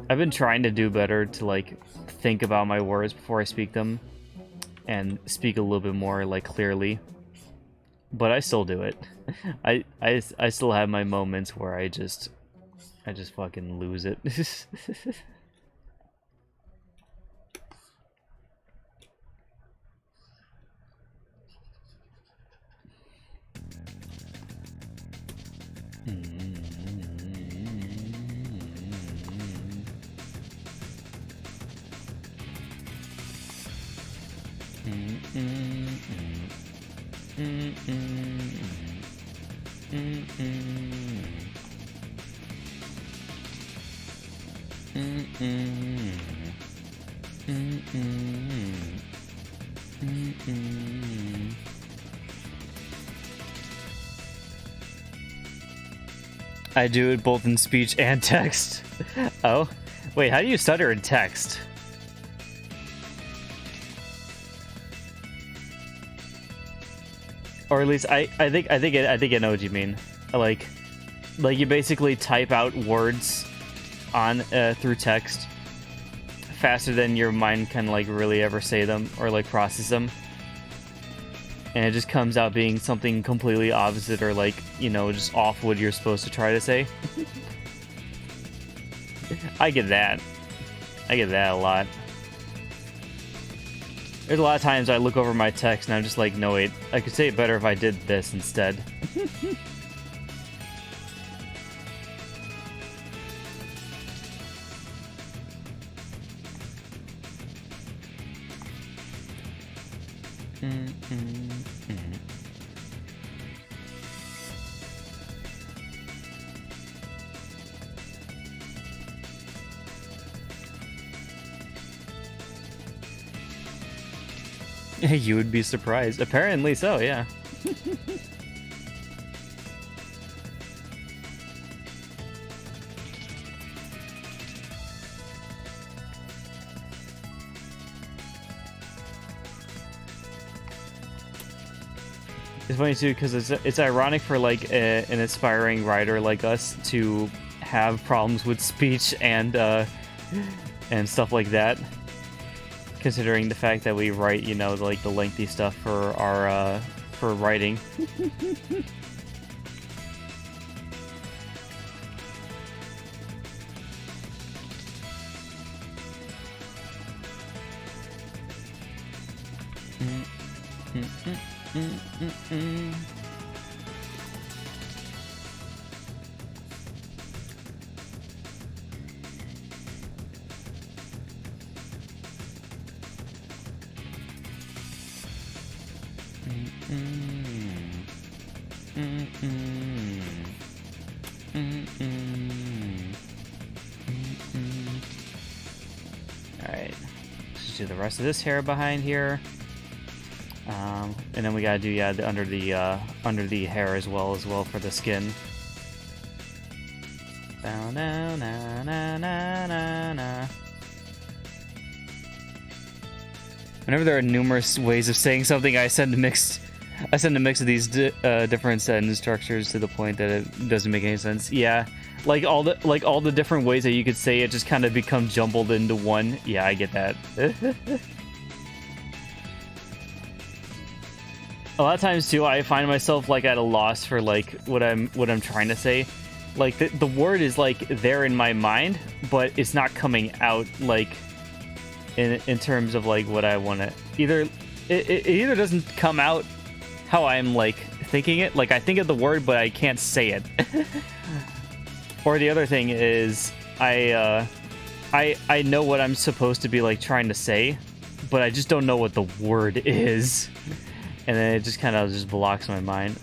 I've been trying to do better to like think about my words before I speak them, and speak a little bit more like clearly. But I still do it. I still have my moments where I just fucking lose it. I do it both in speech and text. Oh, wait, how do you stutter in text? Or at least I think I know what you mean. Like you basically type out words on through text faster than your mind can like really ever say them or like process them, and it just comes out being something completely opposite or like, you know, just off what you're supposed to try to say. I get that a lot. There's a lot of times I look over my text and I'm just like, no wait, I could say it better if I did this instead. You would be surprised. Apparently so, yeah. It's funny too, because it's ironic for like an aspiring writer like us to have problems with speech and stuff like that. Considering the fact that we write, you know, like the lengthy stuff for our for writing. Alright, let's do the rest of this hair behind here. And then we gotta do, yeah, the under the hair as well for the skin. Whenever there are numerous ways of saying something, I send a mix of these different sentence structures to the point that it doesn't make any sense. Yeah, like all the different ways that you could say it just kind of become jumbled into one. Yeah, I get that. A lot of times too, I find myself like at a loss for like what I'm trying to say. Like the word is like there in my mind, but it's not coming out like in terms of like what I want to. It either doesn't come out how I'm like thinking it. Like I think of the word, but I can't say it. Or the other thing is I know what I'm supposed to be like trying to say, but I just don't know what the word is. And then it just kind of just blocks my mind.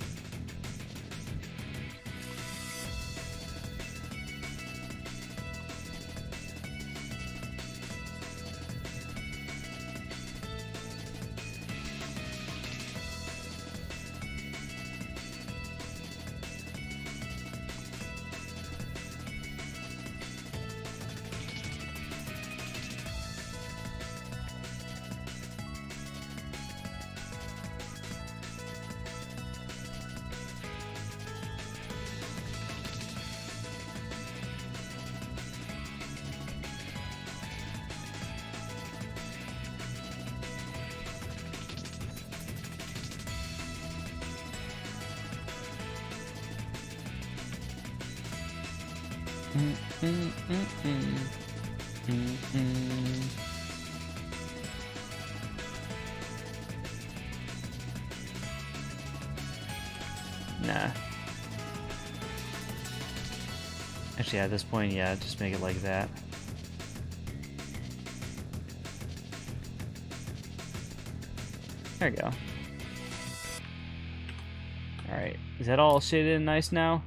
Nah. Actually, at this point, yeah, just make it like that. There we go. Alright, is that all shaded and nice now?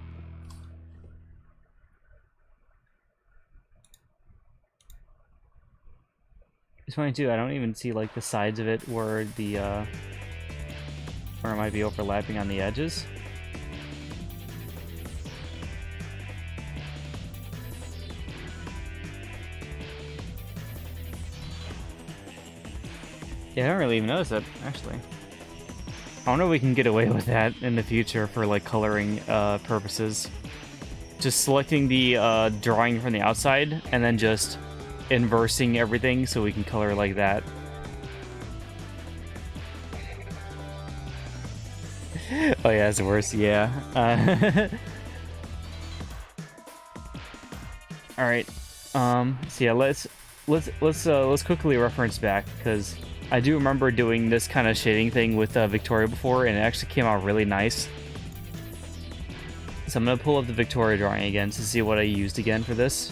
It's funny too, I don't even see like the sides of it where the where it might be overlapping on the edges. Yeah, I don't really even notice it, actually. I wonder if we can get away with that in the future for like coloring purposes. Just selecting the drawing from the outside and then just inversing everything so we can color like that. Oh yeah, it's worse. Yeah. All right. So yeah, let's quickly reference back because I do remember doing this kind of shading thing with Victoria before, and it actually came out really nice. So I'm gonna pull up the Victoria drawing again to see what I used again for this.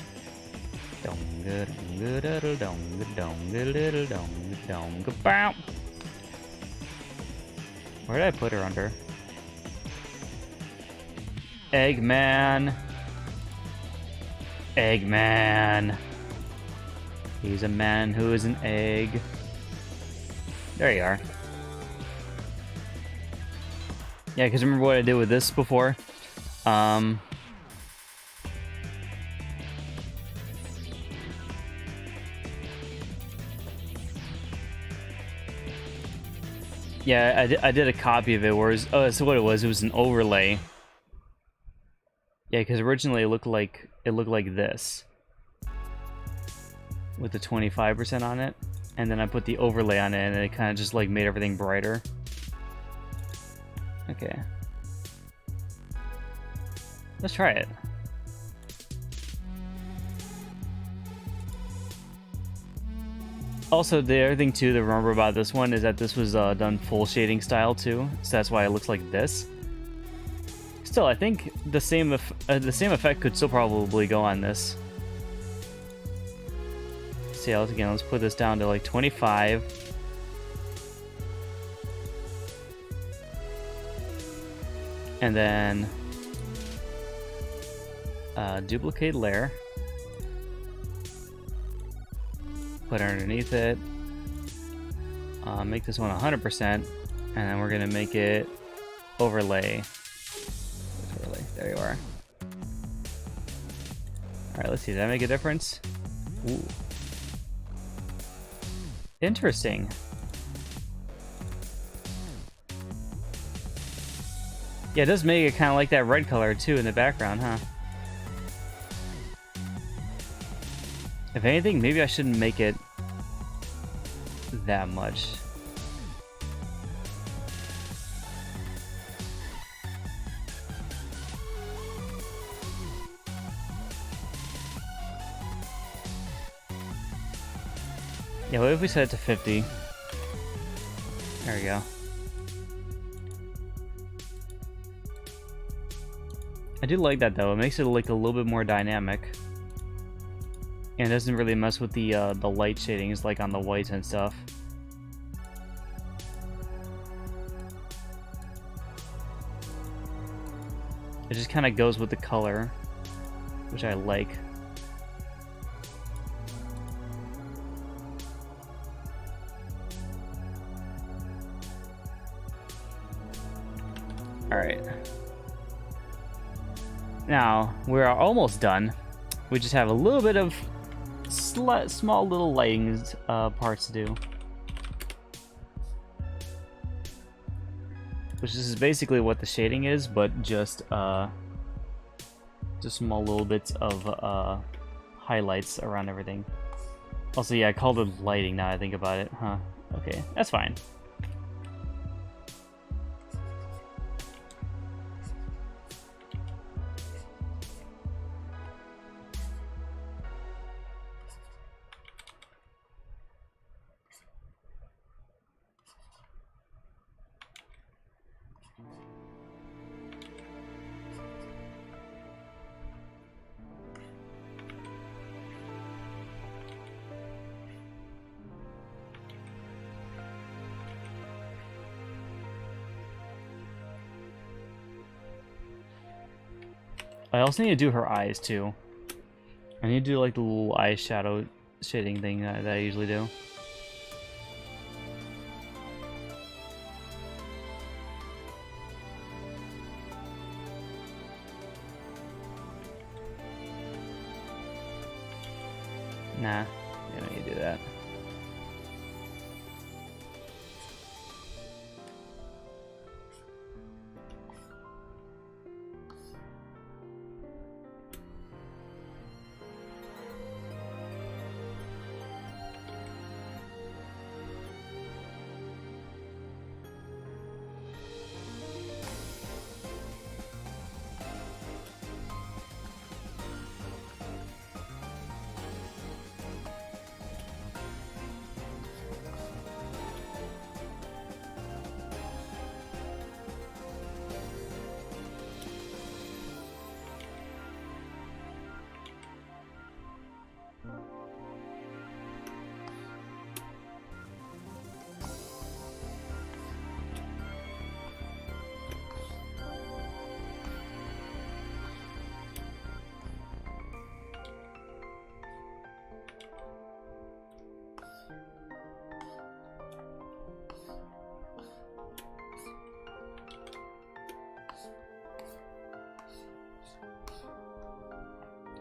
Where did I put her under? Eggman. Eggman. He's a man who is an egg. There you are. Yeah, because remember what I did with this before? Yeah, I did a copy of it where it was, oh, so what it was an overlay. Yeah, because originally it looked like this with the 25% on it, and then I put the overlay on it, and it kind of just like made everything brighter. Okay, let's try it. Also, the other thing too to remember about this one is that this was done full shading style too, so that's why it looks like this. Still, I think the same effect could still probably go on this. See, again, let's put this down to like 25. And then duplicate layer. Put it underneath it. Make this one 100%, and then we're gonna make it overlay. There you are. All right, let's see. Did that make a difference? Ooh. Interesting. Yeah, it does make it kind of like that red color too in the background, huh? If anything, maybe I shouldn't make it that much. Yeah, what if we set it to 50? There we go. I do like that though. It makes it look a little bit more dynamic. And it doesn't really mess with the light shadings like on the whites and stuff. It just kind of goes with the color, which I like. Alright. Now, we're almost done. We just have a little bit of small little lighting parts to do. Which is basically what the shading is, but just small little bits of highlights around everything. Also, yeah, I called it lighting now I think about it. Huh. Okay, that's fine. I also need to do her eyes too. I need to do like the little eye shadow shading thing that I usually do. Nah, I don't need to do that.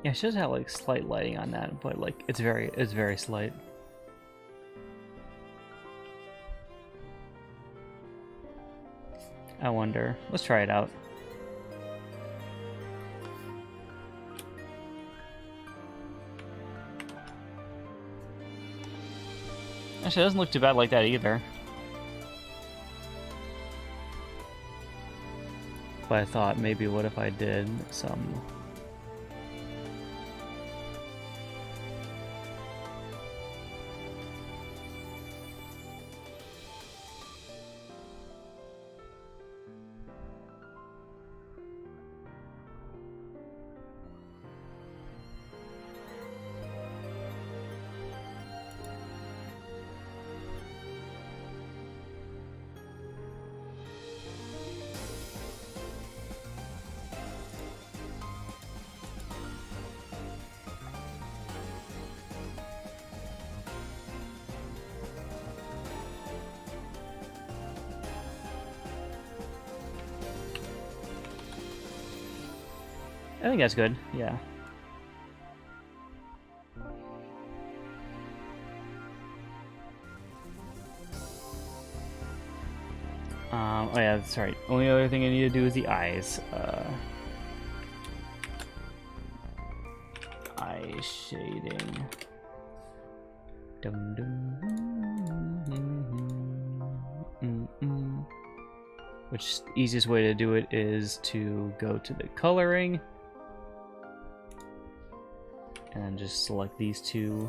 Yeah, she does have like slight lighting on that, but like it's very slight. I wonder. Let's try it out. Actually, it doesn't look too bad like that either. But I thought maybe what if I did some... I think that's good, yeah. Oh yeah, that's right. Only other thing I need to do is the eyes. Eye shading. Dum dum. Which the easiest way to do it is to go to the coloring and just select these two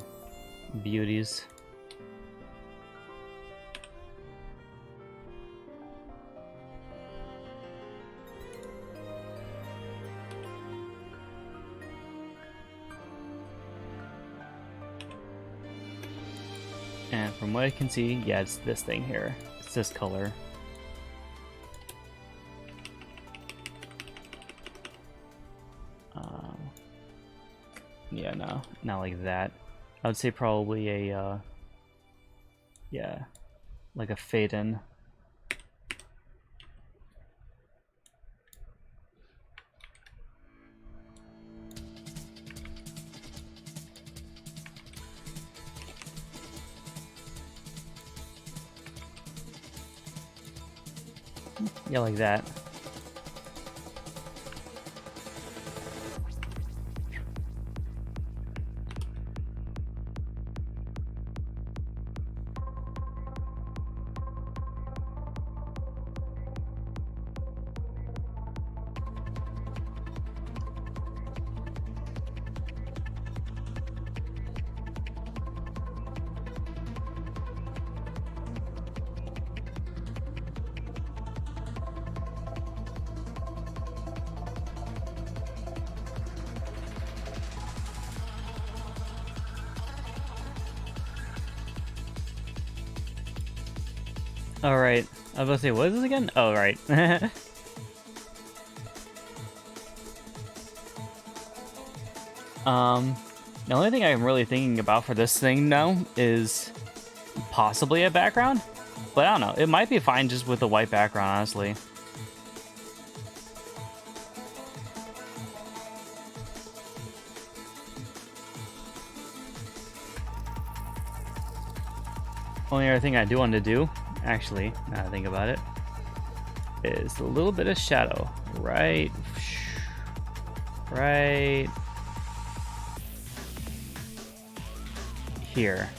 beauties. And from what I can see, yeah, it's this thing here. It's this color. Yeah, no, not like that. I would say probably a, yeah, like a fade in. Yeah, like that. All right. I was about to say, what is this again? Oh, right. The only thing I'm really thinking about for this thing now is possibly a background, but I don't know. It might be fine just with a white background, honestly. Only other thing I do want to do, actually, now that I think about it, is a little bit of shadow right here.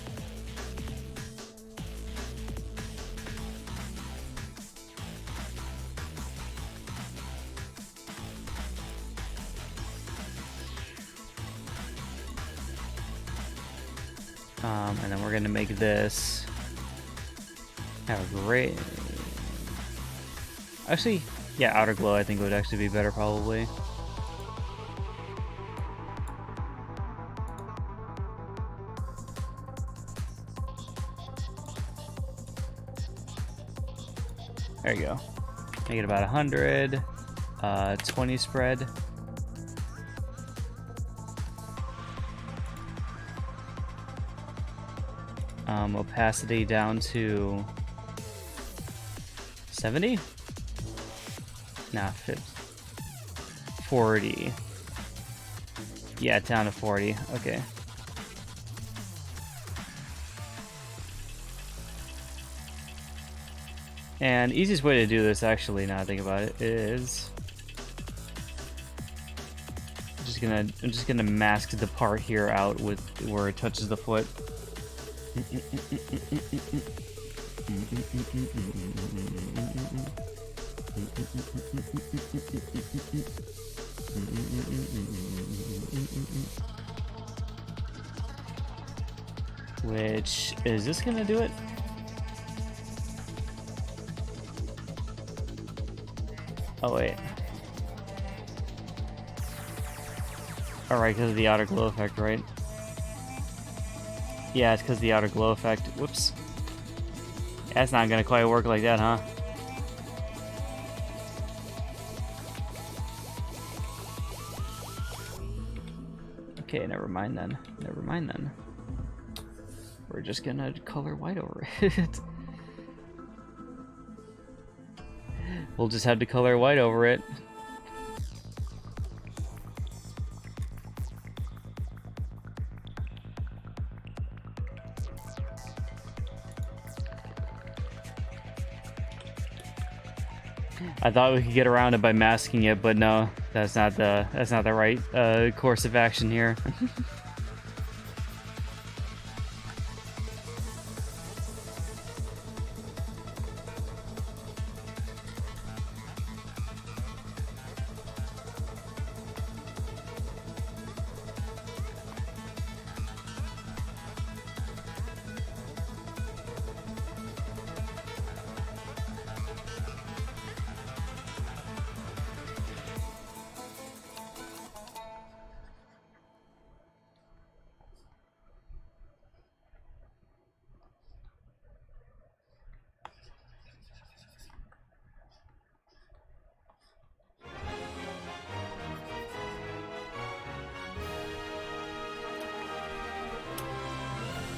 And then we're gonna make this have a great, actually, yeah, outer glow I think would actually be better probably. There you go. Make it about 100, 20 spread. Opacity down to 70? Nah, 40. Yeah, down to 40. Okay. And easiest way to do this, actually, now I think about it, is I'm just gonna mask the part here out with where it touches the foot. Which, is this gonna do it? Oh wait. Alright, because of the outer glow effect, right? Yeah, it's because of the outer glow effect. Whoops. That's not gonna quite work like that, huh? Okay, never mind then. Never mind then. We're just gonna color white over it. We'll just have to color white over it. I thought we could get around it by masking it, but no, that's not the right course of action here.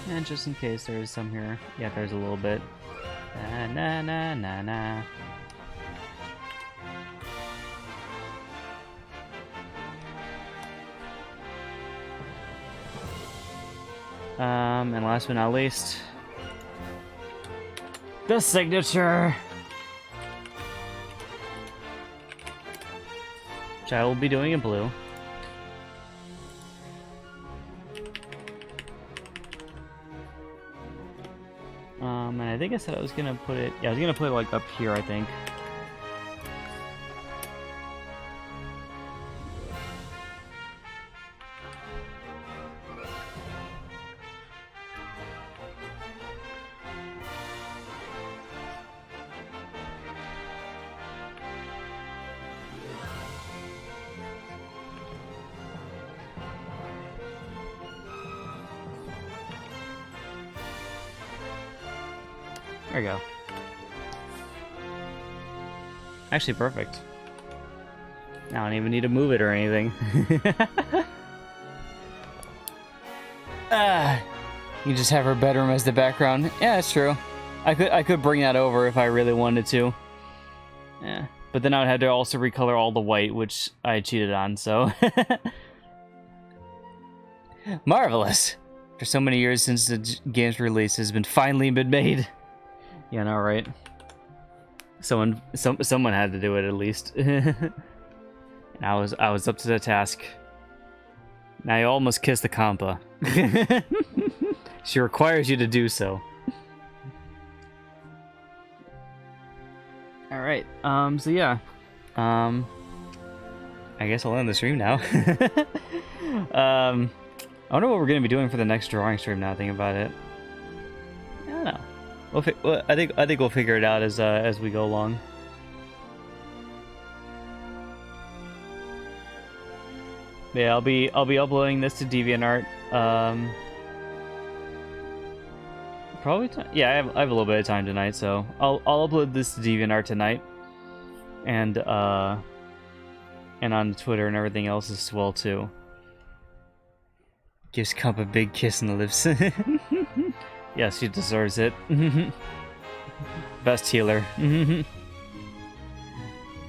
And just in case there is some here. Yeah, there's a little bit. Na na na na. And last but not least, the signature, which I will be doing in blue. And I think I said I was gonna put it. Yeah, I was gonna put it like up here, I think. There we go. Actually, perfect. I don't even need to move it or anything. You just have her bedroom as the background. Yeah, that's true. I could bring that over if I really wanted to. Yeah, but then I would have to also recolor all the white, which I cheated on, so... Marvelous! For so many years since the game's release has finally been made. Yeah, no, right? Someone had to do it at least. And I was up to the task. Now you almost kissed the Compa. She requires you to do so. Alright, so yeah. I guess I'll end the stream now. I wonder what we're going to be doing for the next drawing stream now, thinking about it. I don't know. I think we'll figure it out as we go along. Yeah, I'll be uploading this to DeviantArt. Probably. Yeah, I have a little bit of time tonight, so I'll upload this to DeviantArt tonight, and on Twitter and everything else as well too. Gives Compa a big kiss in the lips. Yes, she deserves it. Best healer.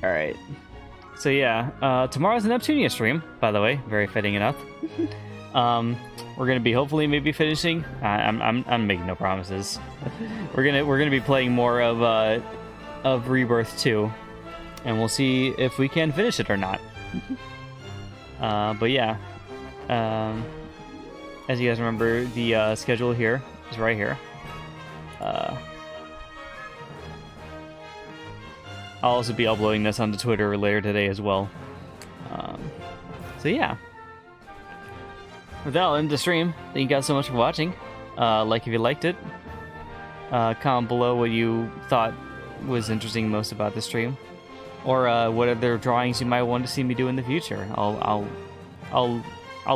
Alright. So yeah, tomorrow's a Neptunia stream, by the way. Very fitting enough. We're gonna be hopefully maybe finishing. I'm making no promises. We're gonna be playing more of Rebirth 2, and we'll see if we can finish it or not. But yeah, as you guys remember, the schedule here is right here. I'll also be uploading this onto Twitter later today as well. So yeah. With that, I'll end the stream. Thank you guys so much for watching. Like if you liked it. Comment below what you thought was interesting most about the stream, or what other drawings you might want to see me do in the future. I'll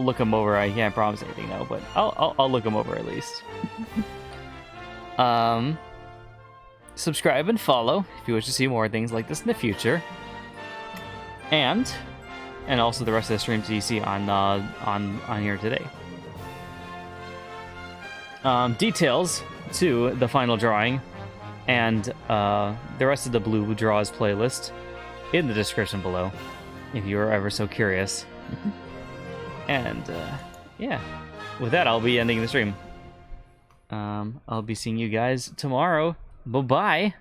look them over. I can't promise anything though, but I'll look them over at least. Subscribe and follow if you wish to see more things like this in the future, and also the rest of the streams you see on here today. Details to the final drawing and the rest of the Blue Draws playlist in the description below, if you are ever so curious. And yeah, with that, I'll be ending the stream. I'll be seeing you guys tomorrow. Bye-bye.